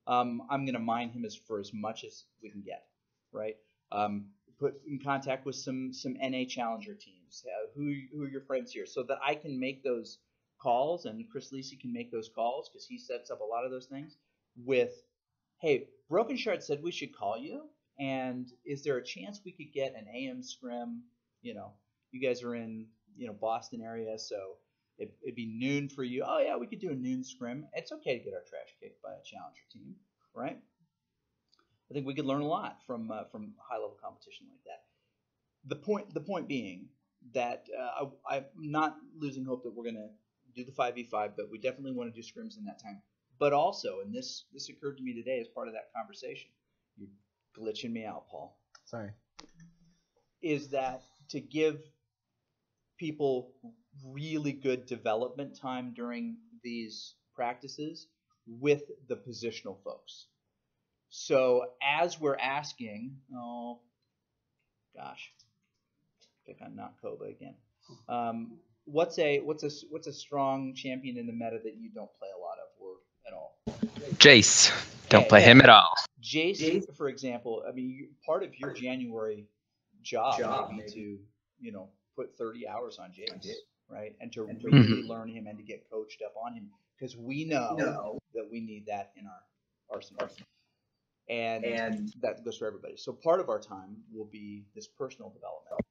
I'm going to mine him for as much as we can get, right? Put in contact with some NA Challenger teams. Who are your friends here? So that I can make those calls, and Chris Lisi can make those calls because he sets up a lot of those things with, hey, Broken Shard said we should call you, and is there a chance we could get an AM scrim? You guys are in, Boston area, so it'd be noon for you. Oh, yeah, we could do a noon scrim. It's okay to get our trash kicked by a challenger team, right? I think we could learn a lot from high-level competition like that. The point being that I'm not losing hope that we're going to do the 5v5, but we definitely want to do scrims in that time. But also, and this occurred to me today as part of that conversation, you're glitching me out, Paul. Sorry. Is that to give people really good development time during these practices with the positional folks. So as we're asking, pick on not Koba again. What's a strong champion in the meta that you don't play a lot of or at all? Jace. Don't play him at all. Jace, for example, part of your January job may be to, put 30 hours on Jace, right? And to really learn him and to get coached up on him because we know that we need that in our arsenal. And that goes for everybody. So part of our time will be this personal development.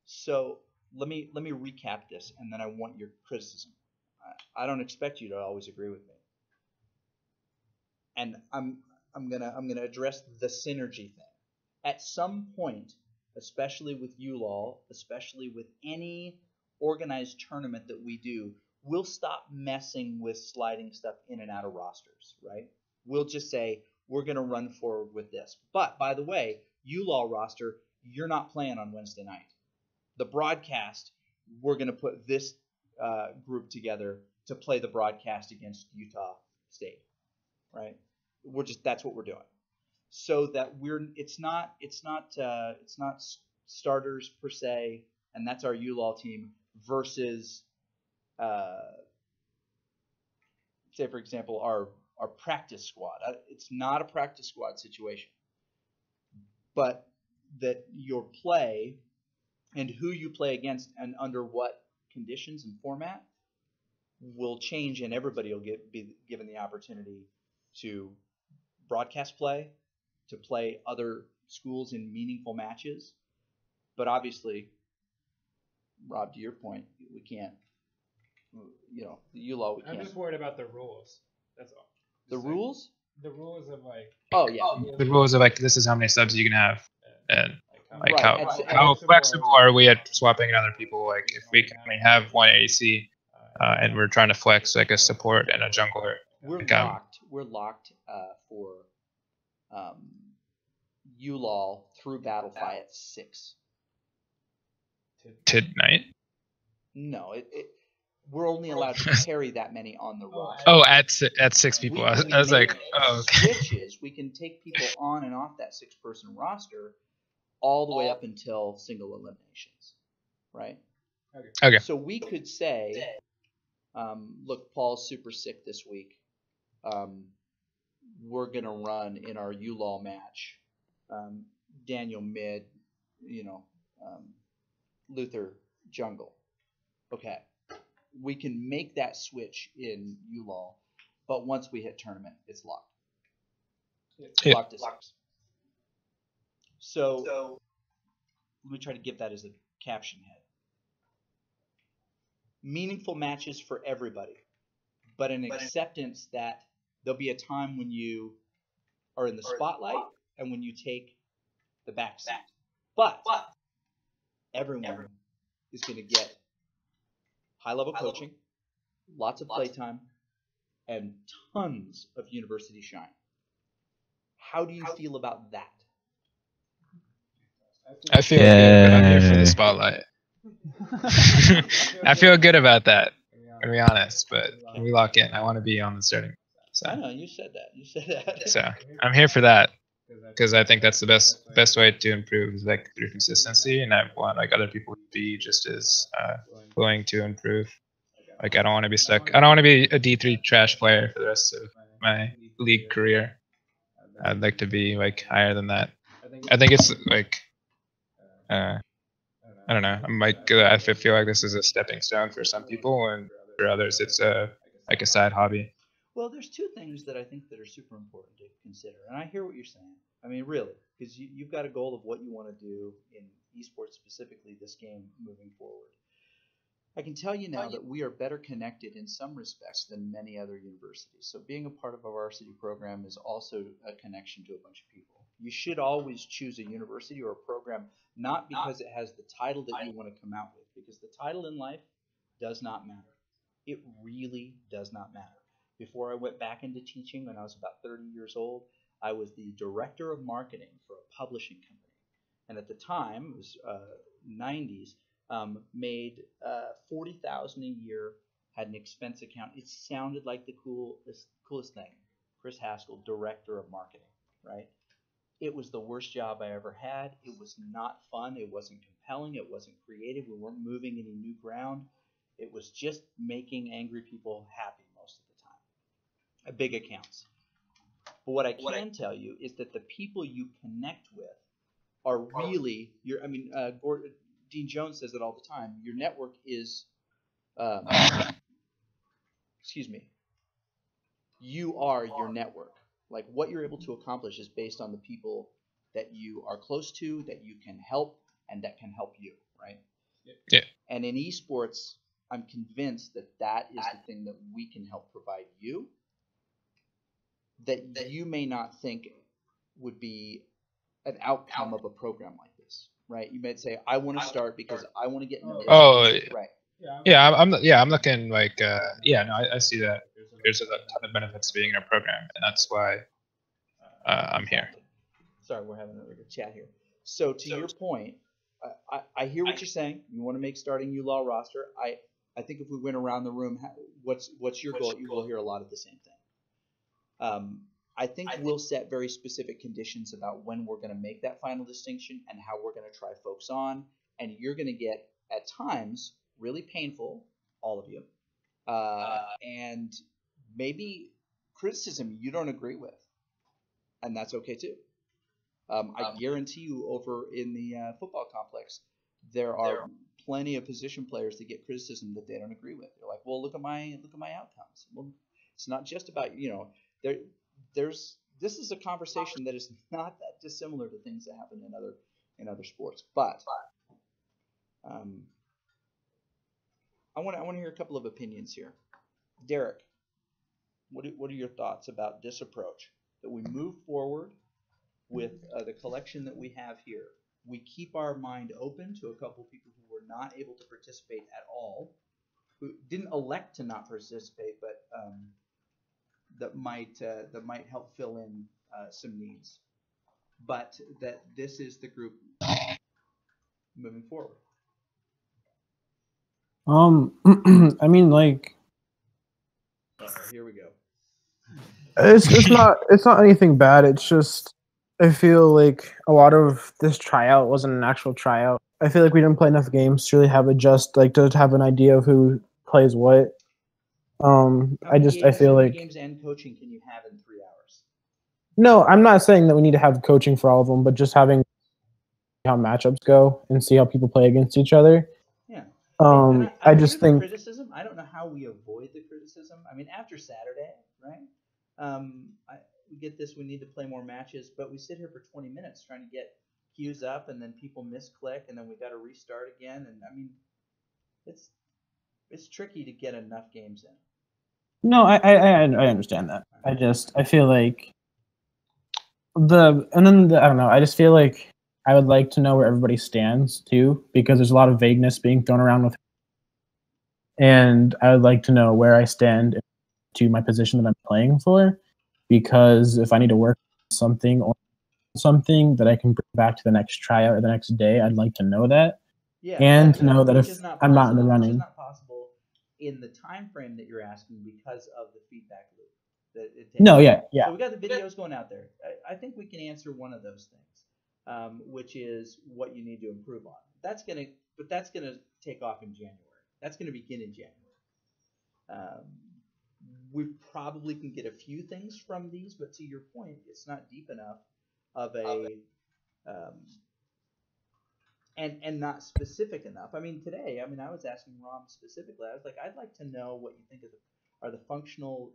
So let me recap this, and then I want your criticism. I don't expect you to always agree with me. And I'm I'm gonna address the synergy thing. At some point, especially with ULAL, especially with any organized tournament that we do, we'll stop messing with sliding stuff in and out of rosters, right? We'll just say, we're going to run forward with this. But, by the way, ULAL roster, you're not playing on Wednesday night. The broadcast, we're going to put this group together to play the broadcast against Utah State, right? That's what we're doing. So that it's not starters per se, and that's our ULAL team versus, say for example, our practice squad. It's not a practice squad situation, but that your play and who you play against and under what conditions and format will change, and everybody will be given the opportunity to broadcast play, to play other schools in meaningful matches. But obviously, Rob, to your point, we can't, the ULAL, we can't. I'm just worried about the rules. That's all. The rules? The rules of like. Oh yeah. The rules of like this is how many subs you can have, and like right. how flexible are we at swapping in other people? Like if we can only have one ADC, and we're trying to flex like a support and a jungler. We're like, locked. We're locked for ULAL through Battlefy at 6. Tonight? No, we're only allowed to carry that many on the roster. Oh, at 6 people. I was like, oh, okay. Switches, we can take people on and off that 6-person roster all the way up until single eliminations, right? Okay. So we could say, look, Paul's super sick this week. We're going to run in our ULAL match. Daniel mid, Luther jungle. Okay. We can make that switch in ULAL, but once we hit tournament, it's locked. Yeah. Locked to 6. So let me try to give that as a caption head. Meaningful matches for everybody, but an acceptance that there'll be a time when you are in the spotlight and when you take the back seat. But everyone is going to get high-level coaching, lots of playtime, and tons of university shine. How do you feel about that? I feel good, but I'm here for the spotlight. I feel good about that, to be honest, but when we lock in, I want to be on the starting. So. I know, you said that. So I'm here for that because I think that's the best way to improve is like through consistency, and I want like other people to be just as willing to improve. Like I don't want to be stuck. I don't want to be a D3 trash player for the rest of my league career. I'd like to be like higher than that. I think it's like I don't know. I feel like this is a stepping stone for some people, and for others, it's like a side hobby. Well, there's two things that I think that are super important to consider, and I hear what you're saying. I mean, really, because you've got a goal of what you want to do in esports, specifically this game, moving forward. I can tell you now that we are better connected in some respects than many other universities. So being a part of a varsity program is also a connection to a bunch of people. You should always choose a university or a program not because it has the title that you want to come out with, because the title in life does not matter. It really does not matter. Before I went back into teaching when I was about 30 years old, I was the director of marketing for a publishing company. And at the time, it was 90s, made $40,000 a year, had an expense account. It sounded like the coolest thing. Chris Haskell, director of marketing, right? It was the worst job I ever had. It was not fun. It wasn't compelling. It wasn't creative. We weren't moving any new ground. It was just making angry people happy most of the time. Big accounts. But what I can tell you is that the people you connect with are really Dean Jones says it all the time. Your network is, you are your network. Like what you're able to accomplish is based on the people that you are close to, that you can help, and that can help you, right? Yeah. And in esports, I'm convinced that that is the thing that we can help provide you. that you may not think would be an outcome of a program like this, right? You might say, I want to start because I want to get noticed. Oh, right. Yeah, I'm looking like I see that there's a ton of benefits to being in a program, and that's why I'm here. Sorry, we're having a chat here. So to your point, I hear what you're saying. You want to make starting ULaw roster. I think if we went around the room, what's your goal? You will hear a lot of the same thing. I think we'll set very specific conditions about when we're going to make that final distinction and how we're going to try folks on. And you're going to get, at times, really painful, all of you, and maybe criticism you don't agree with. And that's okay, too. I guarantee you over in the football complex, there are plenty of position players that get criticism that they don't agree with. They're like, well, look at my outcomes. Well, it's not just about, this is a conversation that is not that dissimilar to things that happen in other sports. But I want to hear a couple of opinions here. Derek, what are your thoughts about this approach? That we move forward with the collection that we have here. We keep our mind open to a couple of people who were not able to participate at all, who didn't elect to not participate, but that might help fill in some needs. But that this is the group moving forward. I mean, like, here we go. It's not anything bad. It's just I feel like a lot of this tryout wasn't an actual tryout. I feel like we didn't play enough games to really have to have an idea of who plays what. I feel like games and coaching can you have in 3 hours? No, I'm not saying that we need to have coaching for all of them, but just having how matchups go and see how people play against each other. Yeah. I just think criticism. I don't know how we avoid the criticism. I mean, after Saturday, right? We get this. We need to play more matches, but we sit here for 20 minutes trying to get queues up, and then people misclick, and then we got to restart again. And I mean, it's tricky to get enough games in. No, I understand that. I feel like I don't know. I just feel like I would like to know where everybody stands too, because there's a lot of vagueness being thrown around with. And I would like to know where I stand to my position that I'm playing for, because if I need to work on something that I can bring back to the next tryout or the next day, I'd like to know that. Yeah, and to know that if I'm not in the running. It's not possible in the time frame that you're asking because of the feedback loop that it takes. No, yeah. So we got the videos going out there. I think we can answer one of those things, which is what you need to improve on. That's gonna take off in January. That's gonna begin in January. We probably can get a few things from these, but to your point, it's not deep enough of a and not specific enough. I mean, today, I was asking Rom specifically. I was like, I'd like to know what you think are the functional,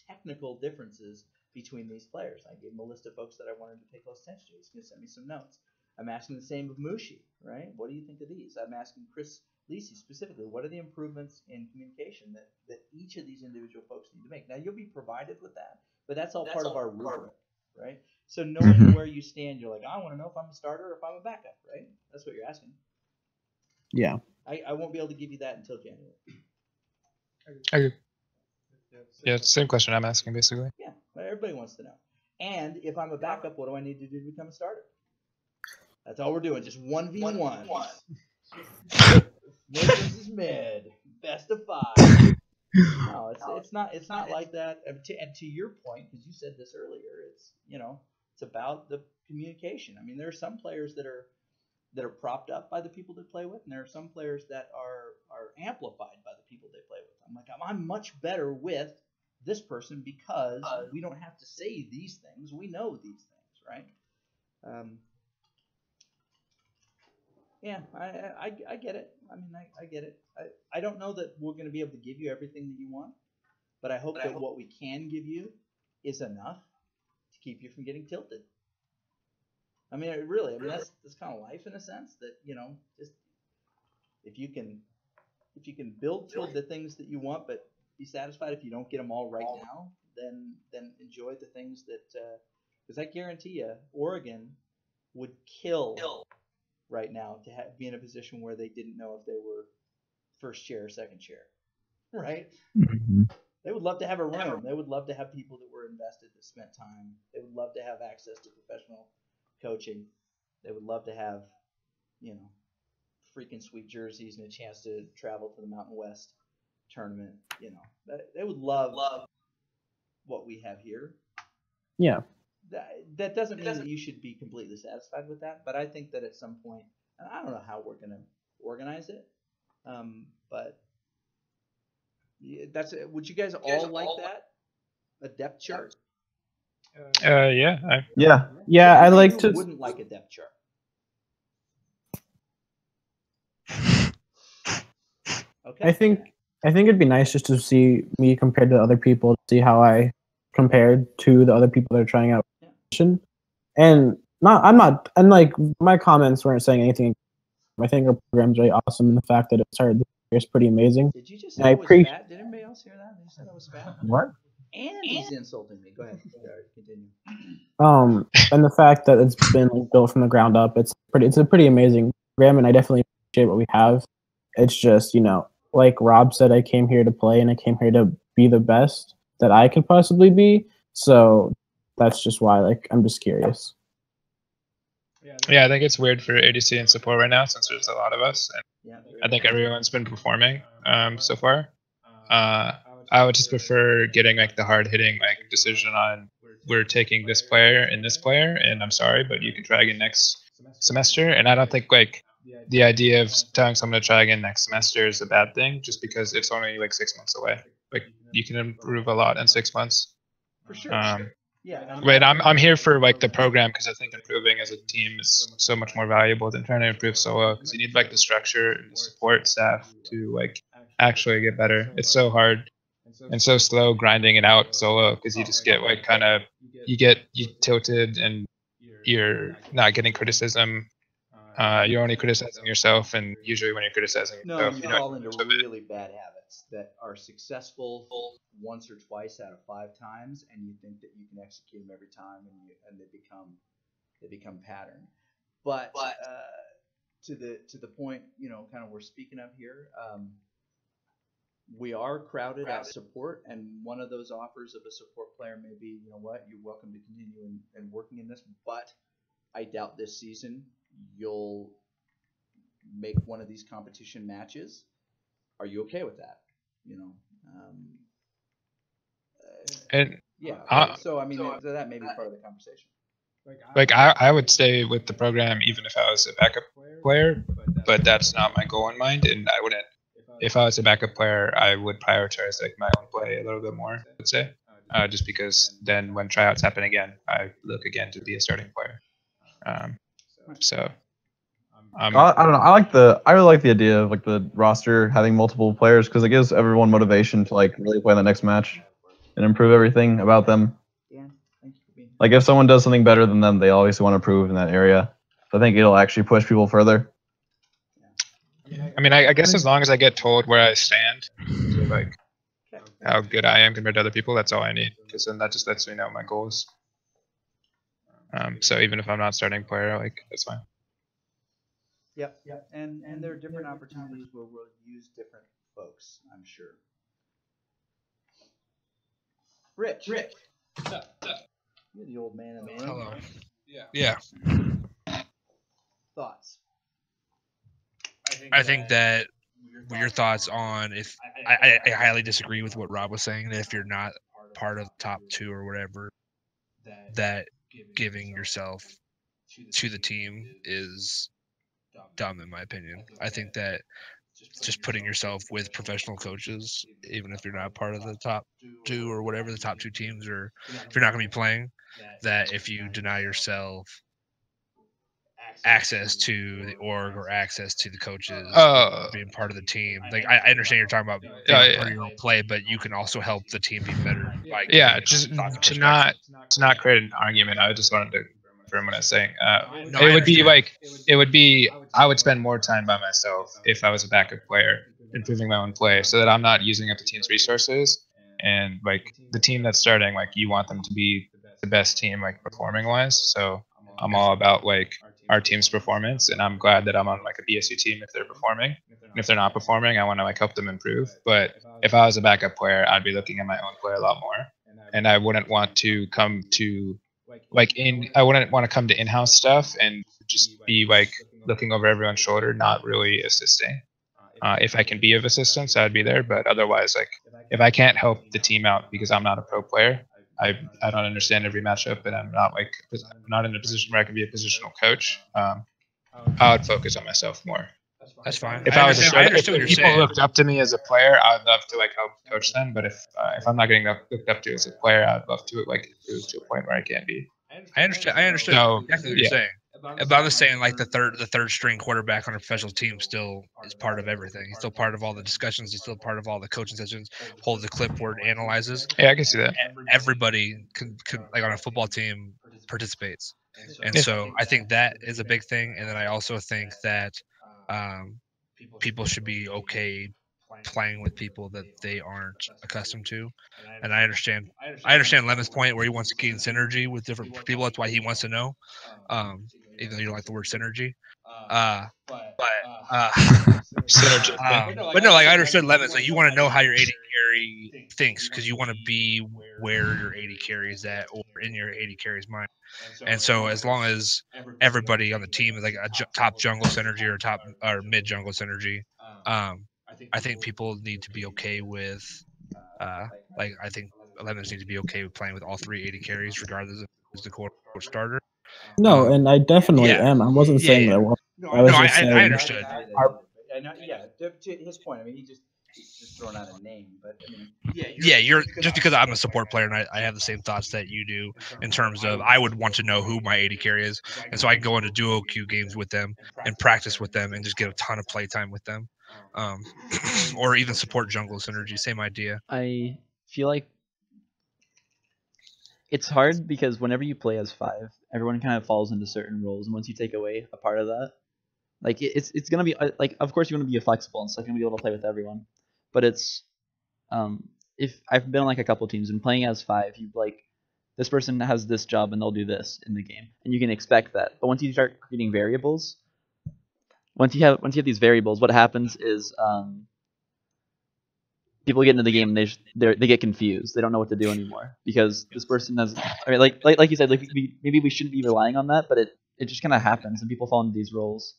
technical differences between these players. I gave him a list of folks that I wanted to pay close attention to. He's going to send me some notes. I'm asking the same of Mushi, right? What do you think of these? I'm asking Chris Lisi specifically, what are the improvements in communication that each of these individual folks need to make? Now, you'll be provided with that, but that's all part of our rubric, right? So knowing where you stand, you're like, I want to know if I'm a starter or if I'm a backup, right? That's what you're asking. Yeah. I won't be able to give you that until January. I agree. Yeah, it's the same question I'm asking, basically. Yeah, but everybody wants to know. And if I'm a backup, what do I need to do to become a starter? That's all we're doing, just 1v1. Mid versus mid, best of 5. No, it's not like that. And to your point, because you said this earlier, it's about the communication. I mean, there are some players that are propped up by the people they play with, and there are some players that are amplified by the people they play with. I'm like, I'm much better with this person because we don't have to say these things. We know these things, right? Yeah, I get it. I mean, I get it. I don't know that we're going to be able to give you everything that you want, but I hope that what we can give you is enough to keep you from getting tilted. I mean, that's kind of life in a sense that, just if you can build toward the things that you want, but be satisfied if you don't get them all right now, then enjoy the things that because I guarantee you, Oregon would kill right now to be in a position where they didn't know if they were first chair or second chair, right? Mm-hmm. They would love to have a room. They would love to have people that were invested, that spent time. They would love to have access to professional coaching. They would love to have, freaking sweet jerseys and a chance to travel to the Mountain West tournament. They would love what we have here. Yeah. That doesn't mean that you should be completely satisfied with that, but I think that at some point, and I don't know how we're going to organize it, but would you guys all like that? A depth chart? Yeah. Yeah, I like to. Wouldn't like a depth chart. Okay. I think it'd be nice just to see me compared to other people, to see how I compared to the other people that are trying out. And like my comments weren't saying anything. I think our program's really awesome, and the fact that it started this year is pretty amazing. Did you just say I was fat? Did anybody else hear that? They said I was fat. What? And he's insulting me. Go ahead. Continue. And the fact that it's been built from the ground up, it's a pretty amazing program, and I definitely appreciate what we have. It's just, like Rob said, I came here to play, and I came here to be the best that I can possibly be. So that's just why, I'm just curious. Yeah, I think it's weird for ADC and support right now since there's a lot of us. And I think everyone's been performing so far. I would just prefer getting the hard hitting decision on we're taking this player and this player, and I'm sorry, but you can try again next semester. And I don't think the idea of telling someone to try again next semester is a bad thing, just because it's only 6 months away. You can improve a lot in 6 months. For sure. Yeah. But I'm here for the program, because I think improving as a team is so much more valuable than trying to improve solo, because you need the structure and the support staff to actually get better. It's so hard and so slow grinding it out solo, because you just get you tilted and you're not getting criticism. You're only criticizing yourself, and usually when you're criticizing yourself, you fall into really bad habits that are successful once or twice out of 5 times, and you think that you can execute them every time, and they become pattern. But to the point, kind of we're speaking of here, we are crowded at support, and one of those offers of a support player may be, you're welcome to continue and working in this, but I doubt this season you'll make one of these competition matches. Are you okay with that? So I mean, that may be part of the conversation. I would stay with the program even if I was a backup player, but that's not my goal in mind, and I wouldn't. If I was a backup player, I would prioritize my own play a little bit more, I would say, just because then when tryouts happen again, I look again to be a starting player. I don't know. I really like the idea of the roster having multiple players, because it gives everyone motivation to really play in the next match and improve everything about them. If someone does something better than them, they always want to improve in that area. So I think it'll actually push people further. I mean, I guess as long as I get told where I stand, how good I am compared to other people, that's all I need, because then that just lets me know my goals. So even if I'm not starting player, that's fine. Yep. And there are different opportunities where we'll use different folks, I'm sure. Rich. What's up? You're the old man in the room. Hello. Yeah. Thoughts? I think that your thoughts on if I highly disagree with what Rob was saying, that if you're not part of the top 2 or whatever, that giving yourself to the team is dumb, in my opinion. I think that just putting yourself with professional coaches, even if you're not part of the top 2 or whatever, the top 2 teams, or if you're not going to be playing, that if you deny yourself access to the org or access to the coaches, being part of the team, I understand you're talking about being part of your own play, but you can also help the team be better. Just to not create an argument, I just wanted to confirm what I was saying. It would be I would spend more time by myself if I was a backup player, improving my own play, so that I'm not using up the team's resources and like the team that's starting, like you want them to be the best team, like performing wise. So I'm all about like our team's performance, and I'm glad that I'm on like a BSU team if they're performing. And if they're not performing, I want to like help them improve. But if I was a backup player, I'd be looking at my own play a lot more, and I wouldn't want to come to I wouldn't want to come to in-house stuff and just be like looking over everyone's shoulder, not really assisting. If I can be of assistance, I'd be there. But otherwise, like if I can't help the team out because I'm not a pro player, I don't understand every matchup, and I'm not in a position where I can be a positional coach. I would focus on myself more. That's fine. If people looked up to me as a player, I'd love to like help coach them. But if I'm not getting looked up to as a player, I'd love to like improve to a point where I can be. I understand exactly what you're saying. But I'm just saying, like the third string quarterback on a professional team still is part of everything. He's still part of all the discussions. He's still part of all the coaching sessions. Holds the clipboard, analyzes. Yeah, I can see that. Everybody can like on a football team participates, and so I think that is a big thing. And then I also think that people should be okay playing with people that they aren't accustomed to. And I understand Lemon's point where he wants to gain synergy with different people. That's why he wants to know. Even though you don't like the word synergy. Synergy. But no, like I understood Lemon's like you want to know how your AD carry thinks because you want to be where your AD carry is at or in your AD carry's mind. And so as long as everybody on the team is like a top jungle synergy or top or mid jungle synergy, I think people need to be okay with like I think Lemons need to be okay with playing with all 3 AD carries regardless of who's the quote starter. No, and I definitely am. I wasn't saying that I was. I understood. To his point, I mean, he's just throwing out a name, but I mean, you're just because I'm a support player and I have the same thoughts that you do in terms of I would want to know who my AD carry is, and so I go into duo queue games with them and practice with them and just get a ton of play time with them, or even support jungle synergy. Same idea. I feel like it's hard because whenever you play as 5, everyone kind of falls into certain roles, and once you take away a part of that, like it's gonna be like, of course you want to be flexible and stuff, you're gonna be able to play with everyone, but it's if I've been on like a couple teams and playing as 5, you like this person has this job and they'll do this in the game, and you can expect that. But once you start creating variables, once you have these variables, what happens is people get into the game and they get confused. They don't know what to do anymore because this person has. I mean, like you said, like maybe we shouldn't be relying on that, but it just kind of happens and people fall into these roles,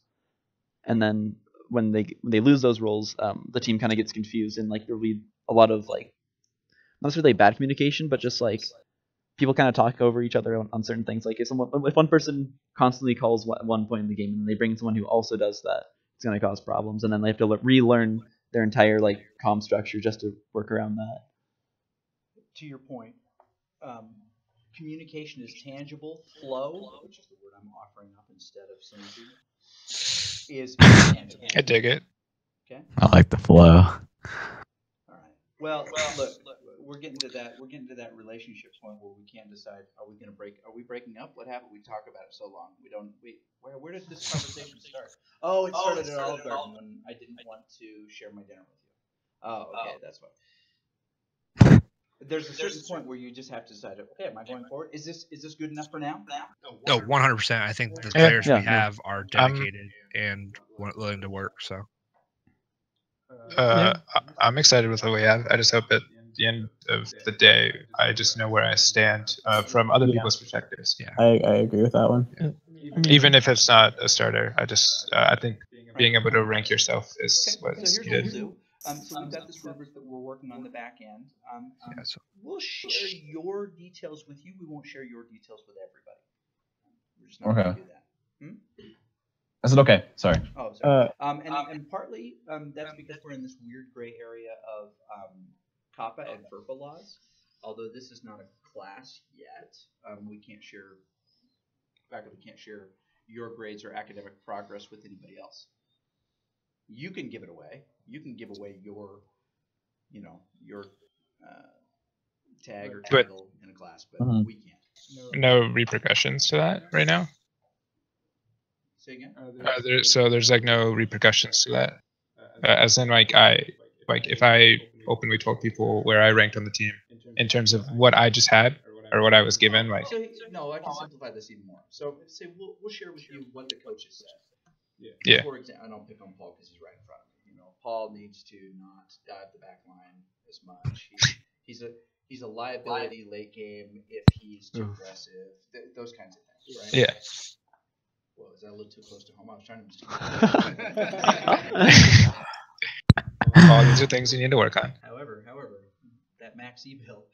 and then when they lose those roles, the team kind of gets confused and like there'll be a lot of like not necessarily bad communication, but just like people kind of talk over each other on certain things. Like if one person constantly calls at one point in the game and they bring someone who also does that, it's going to cause problems, and then they have to relearn their entire like comm structure just to work around that. To your point, communication is tangible. Flow, which is the word I'm offering up instead of synergy, is tangible. I dig it. Okay. I like the flow. All right. Well, look, we're getting to that. We're getting to that relationship point where we can't decide: are we breaking up? What happened? We talk about it so long. Where did this conversation start? Oh, it started at Olive Garden when I didn't want to share my dinner with you. Oh, okay, that's why. There's a certain point where you just have to decide: okay, am I going forward? Is this good enough for now? No, 100%. I think the players we have are dedicated and willing to work. So. I'm excited with what we have. I just hope at the end of the day, I just know where I stand from other people's perspectives. Yeah, I agree with that one. Even if it's not a starter, I think being able to rank yourself is what's needed. So we've got this rubric that we're working on the back end. We'll share your details with you. We won't share your details with everybody. We're just not going to do that. I said okay. Sorry. Oh, sorry. And partly that's because we're in this weird gray area of COPPA and FERPA laws. Although this is not a class yet, we can't share. Faculty can't share your grades or academic progress with anybody else. You can give it away. You can give away your tag or title in a class, but we can't. No repercussions to that right now. Say again? There's like no repercussions to that. As in, if I openly told people where I ranked on the team in terms of what I just had or what I was given. Like, No, I can simplify this even more. So say we'll share with you what the coaches said. Yeah. For example, I don't pick on Paul because he's right in front of me. You know, Paul needs to not dive the back line as much. He's a liability late game if he's too aggressive. Those kinds of things, right? Yeah. Well, is that a little too close to home? I was trying to. All these are things you need to work on. However, that max e-bill.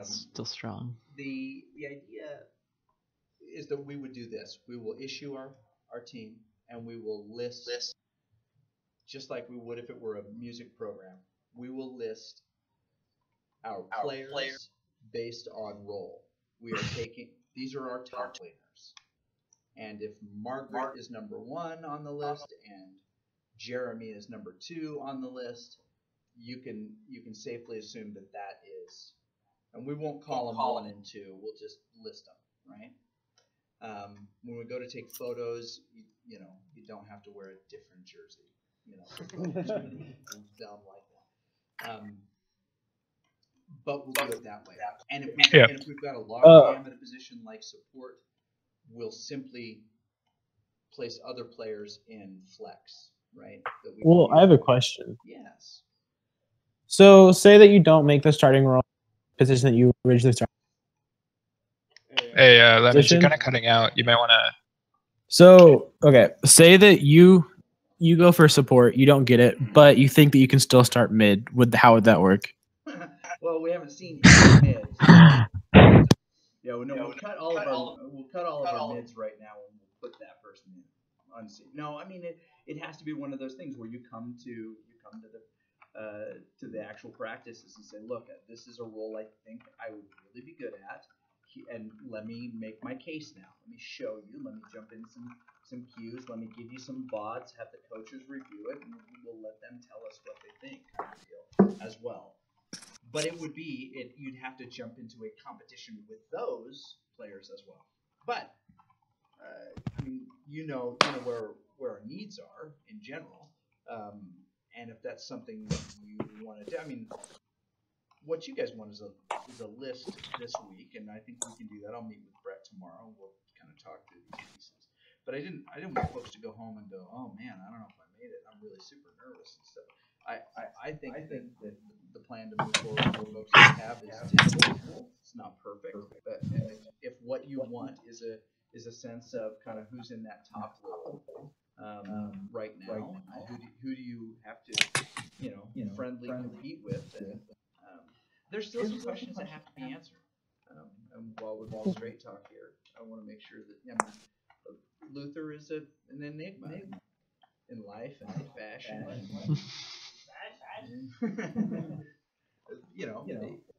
Still strong. The idea is that we would do this. We will issue our team, and we will list, just like we would if it were a music program, we will list our players based on role. We are taking, these are our top laners. And if Margaret is number 1 on the list and Jeremy is number 2 on the list, you can safely assume that is, and we won't call them 1 and 2, we'll just list them, right? When we go to take photos, you don't have to wear a different jersey, dumb like that. But we'll do it that way. And if we've got a logjam at a position like support, we'll simply place other players in flex, right? Well, I have a question. Yes. So say that you don't make the starting role position that you originally started. Hey, Lemons, you're kind of cutting out. You might want to. So, okay, say that you go for support, you don't get it, but you think that you can still start mid. How would that work? Well, we haven't seen any mids. Yeah, we'll cut all of our mids right now, and we'll put that person in unseen. No, I mean it has to be one of those things where you come to the actual practices and say, look, this is a role I think I would really be good at, and let me make my case now. Let me show you. Let me jump in some cues. Let me give you some VODs. Have the coaches review it, and we'll let them tell us what they think as well. But you'd have to jump into a competition with those players as well. But I mean, you know where our needs are in general, and if that's something that you want to do, I mean, what you guys want is a list this week, and I think we can do that. I'll meet with Brett tomorrow, and we'll kind of talk through these pieces. But I didn't want folks to go home and go, oh man, I don't know if I made it. I'm really super nervous and stuff. I think that the plan to move forward for folks that have is tenable. It's not perfect, but if what you want is a sense of kind of who's in that top role right now, who do you have to friendly compete with, and there's still some questions that have to be answered. And while we're all straight talk here, I want to make sure that Luther is an enigma in life and in fashion.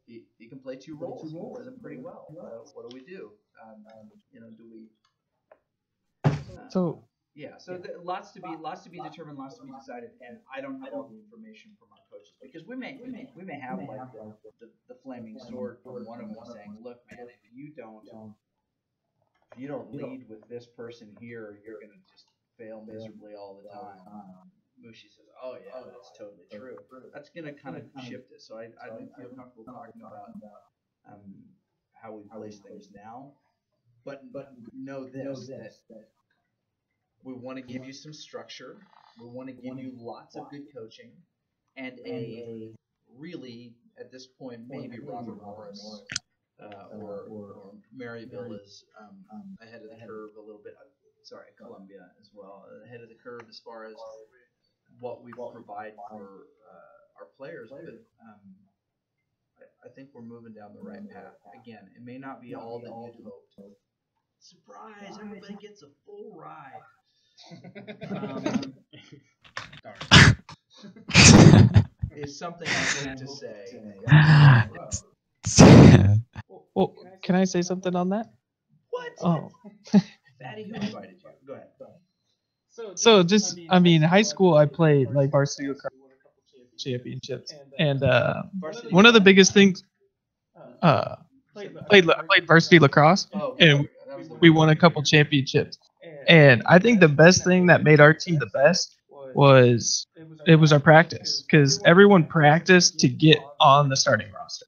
He can play 2 roles. He plays them pretty well. What do we do? Do we? So lots to be determined, lots to be decided, and I don't have all the information from our coaches because we may have like the flaming sword from one of them saying, look, man, if you don't lead with this person here, you're gonna just fail miserably all the time. Mushi says, oh yeah, that's totally true. That's going to kind of shift it. So I don't feel comfortable talking about how we place things now. But know this, that we want to give you some structure. We want to give you lots of good coaching. And a really, at this point, maybe Robert Morris or Maryville is ahead of the curve a little bit. Sorry, Columbia as well, ahead of the curve as far as what we provide for our players, but I think we're moving down the right path. Again, it may not be all that you'd hoped. Surprise! Everybody gets a full ride. Is something I want to say. Well, can I say something on that? What? Oh. Fatty, who invited you? Go ahead. So just, I mean, high school I played like varsity lacrosse championships, and one of the biggest things, I played varsity lacrosse, and we won a couple championships. And I think the best thing that made our team the best was it was our practice, because everyone practiced to get on the starting roster.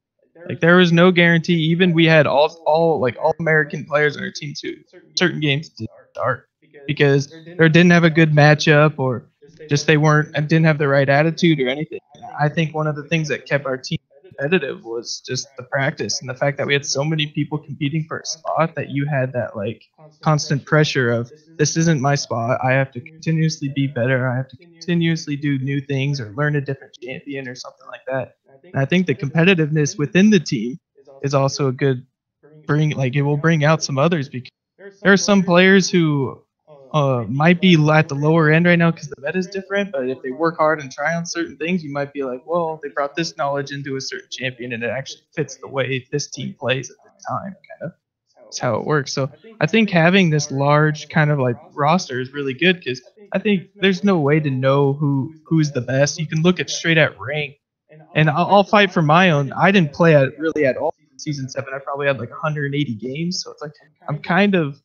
Like there was no guarantee. Even we had all American players on our team too. Certain games didn't start because they didn't have a good matchup, or just they didn't have the right attitude or anything. I think one of the things that kept our team competitive was just the practice and the fact that we had so many people competing for a spot, that you had that like constant pressure of, this isn't my spot. I have to continuously be better. I have to continuously do new things or learn a different champion or something like that. And I think the competitiveness within the team is also a good it will bring out some others, because there are some players who might be at the lower end right now because the meta is different, but if they work hard and try on certain things, you might be like, well, they brought this knowledge into a certain champion and it actually fits the way this team plays at the time, kind of. That's how it works. So I think having this large kind of like roster is really good, because I think there's no way to know who's the best. You can look at straight at rank, and I'll fight for my own. I didn't play really at all season 7. I probably had like 180 games, so it's like I'm kind of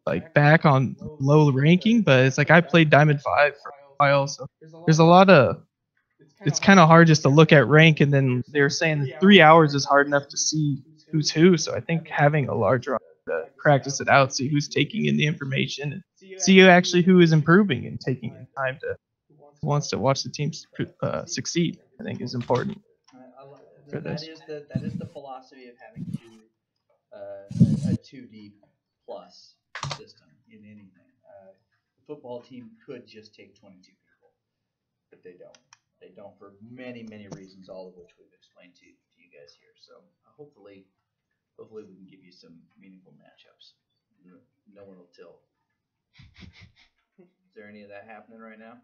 like back on low ranking, but it's like I played Diamond 5 for a while, so there's a lot of, it's kind of hard just to look at rank, and then they're saying that 3 hours is hard enough to see who's who. So I think having a large roster to practice it out, see who's taking in the information, and see actually who is improving and taking in time to wants to watch the team succeed, I think is important. For this. That is the philosophy of having a 2D plus system in anything. The football team could just take 22 people, but they don't. They don't for many, many reasons, all of which we've explained to you guys here. So hopefully we can give you some meaningful matchups. No one will tilt. Is there any of that happening right now?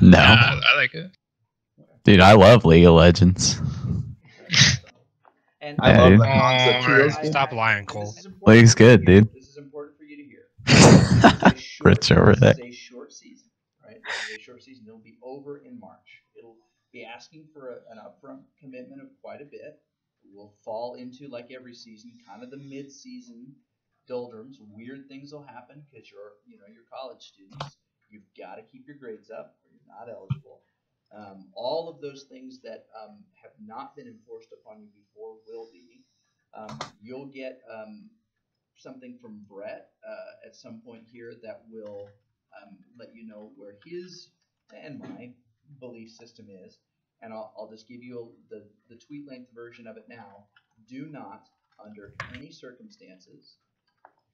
No. I like it. Dude, I love League of Legends. And I love the concept too. Stop lying, Cole. League's good, dude. This is important for you to hear. Rich over there. This is a short season, right? This is a short season. It'll be over in March. It'll be asking for an upfront commitment of quite a bit. We'll fall into, like every season, kind of the mid-season doldrums. Weird things will happen because you're college students. You've got to keep your grades up, or you're not eligible. All of those things that have not been enforced upon you before will be. You'll get something from Brett at some point here that will let you know where his and my belief system is. And I'll just give you the tweet length version of it now. Do not, under any circumstances,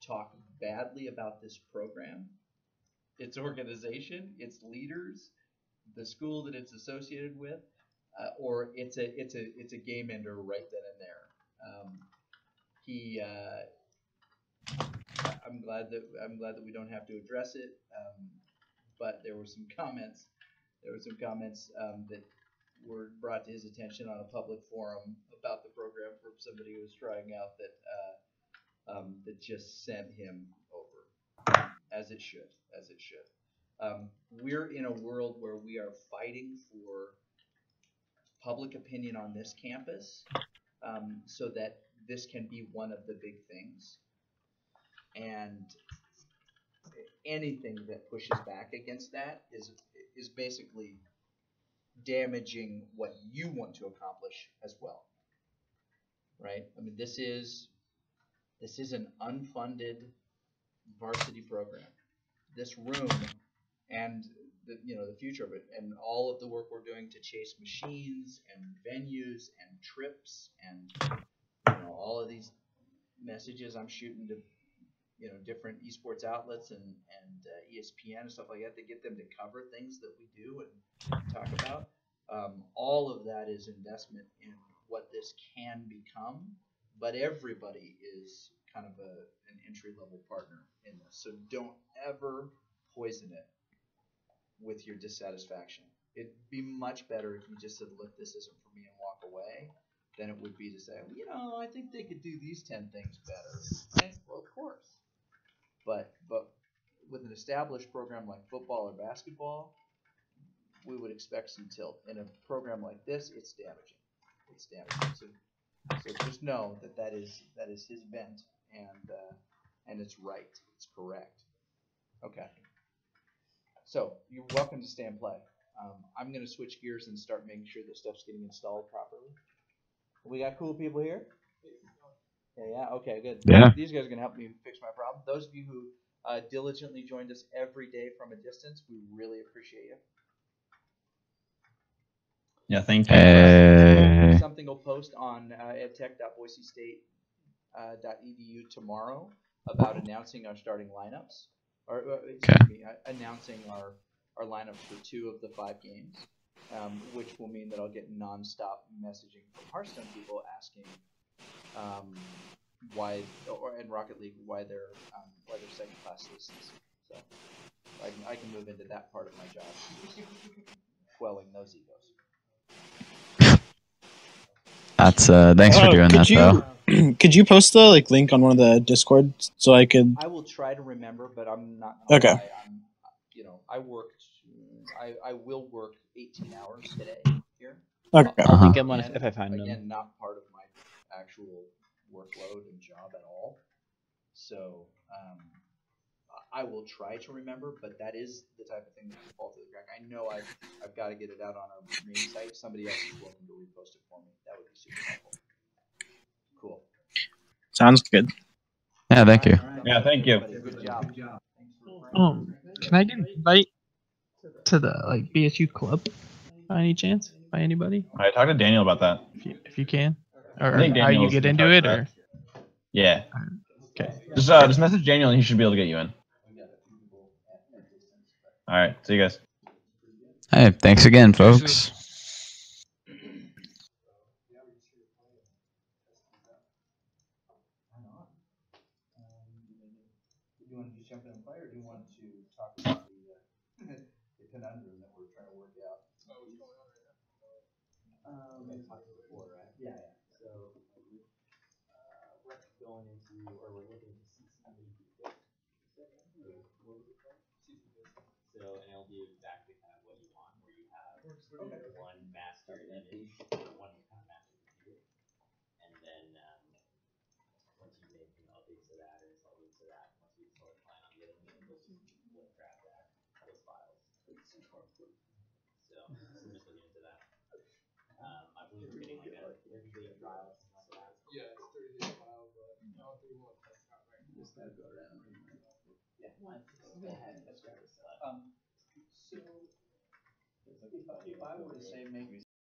talk badly about this program, its organization, its leaders, the school that it's associated with, or it's a game ender right then and there. I'm glad that we don't have to address it, but there were some comments. That were brought to his attention on a public forum about the program from somebody who was trying out that just sent him over, as it should. We're in a world where we are fighting for public opinion on this campus, so that this can be one of the big things. And anything that pushes back against that is basically damaging what you want to accomplish as well, right? I mean, this is an unfunded varsity program. This room and the future of it, and all of the work we're doing to chase machines and venues and trips and all of these messages I'm shooting to different esports outlets and ESPN and stuff like that, to get them to cover things that we do and talk about. All of that is investment in what this can become, but everybody is kind of an entry-level partner in this. So don't ever poison it with your dissatisfaction. It'd be much better if you just said, look, this isn't for me, and walk away, than it would be to say, I think they could do these 10 things better. Okay? Well, of course. But with an established program like football or basketball, we would expect some tilt. In a program like this, it's damaging. So just know that is his bent, and it's right. It's correct. Okay. So you're welcome to stay and play. I'm gonna switch gears and start making sure that stuff's getting installed properly. We got cool people here. Yeah. Okay. Good. Yeah. These guys are gonna help me fix my problem. Those of you who diligently joined us every day from a distance, we really appreciate you. Yeah, thank you. Something will post on edtech.boisestate.edu tomorrow about announcing our starting lineups, or announcing our lineups for 2 of the 5 games, which will mean that I'll get nonstop messaging from Hearthstone people asking why, and Rocket League why they're second class citizens. So I can move into that part of my job, quelling those egos. That's thanks for doing that though. Could you post the link on one of the Discords so I could? I will try to remember, but I'm not. Okay. I will work 18 hours today here. Okay. I'll link him if I find him. Again, not part of my actual workload and job at all. So I will try to remember, but that is the type of thing that can fall through the crack. I know I've got to get it out on our main site. Somebody else is welcome to repost it for me. That would be super helpful. Cool. Sounds good. Yeah, thank you. Yeah, thank you. Good job. Can I get an invite to the BSU club by any chance? By anybody? I talked to Daniel about that. If you can, or I think how you Daniel's get in into charge it, of or that. Yeah. okay. Just message Daniel and he should be able to get you in. All right. See you guys. Hey, thanks again, folks. Do you want to just jump in and play, or do you want to talk about the conundrum that we're trying to work out? Oh, what's going on right now? We talked before, right? Yeah. So we're going into, or we're looking to CCD. So, and it'll do exactly kind of what you want, where you have one master image, one kind of master computer, and then once you make updates to that or install links to that, once we start applying on the other thing, we'll just grab those files. So we're just looking into that. I believe we're getting like a 30-day trial, something like that. Yeah, it's 30-day trial, but I don't think we want to test it out right now. Just gotta go around. Yeah, go ahead. Let's grab this. So if I were to say make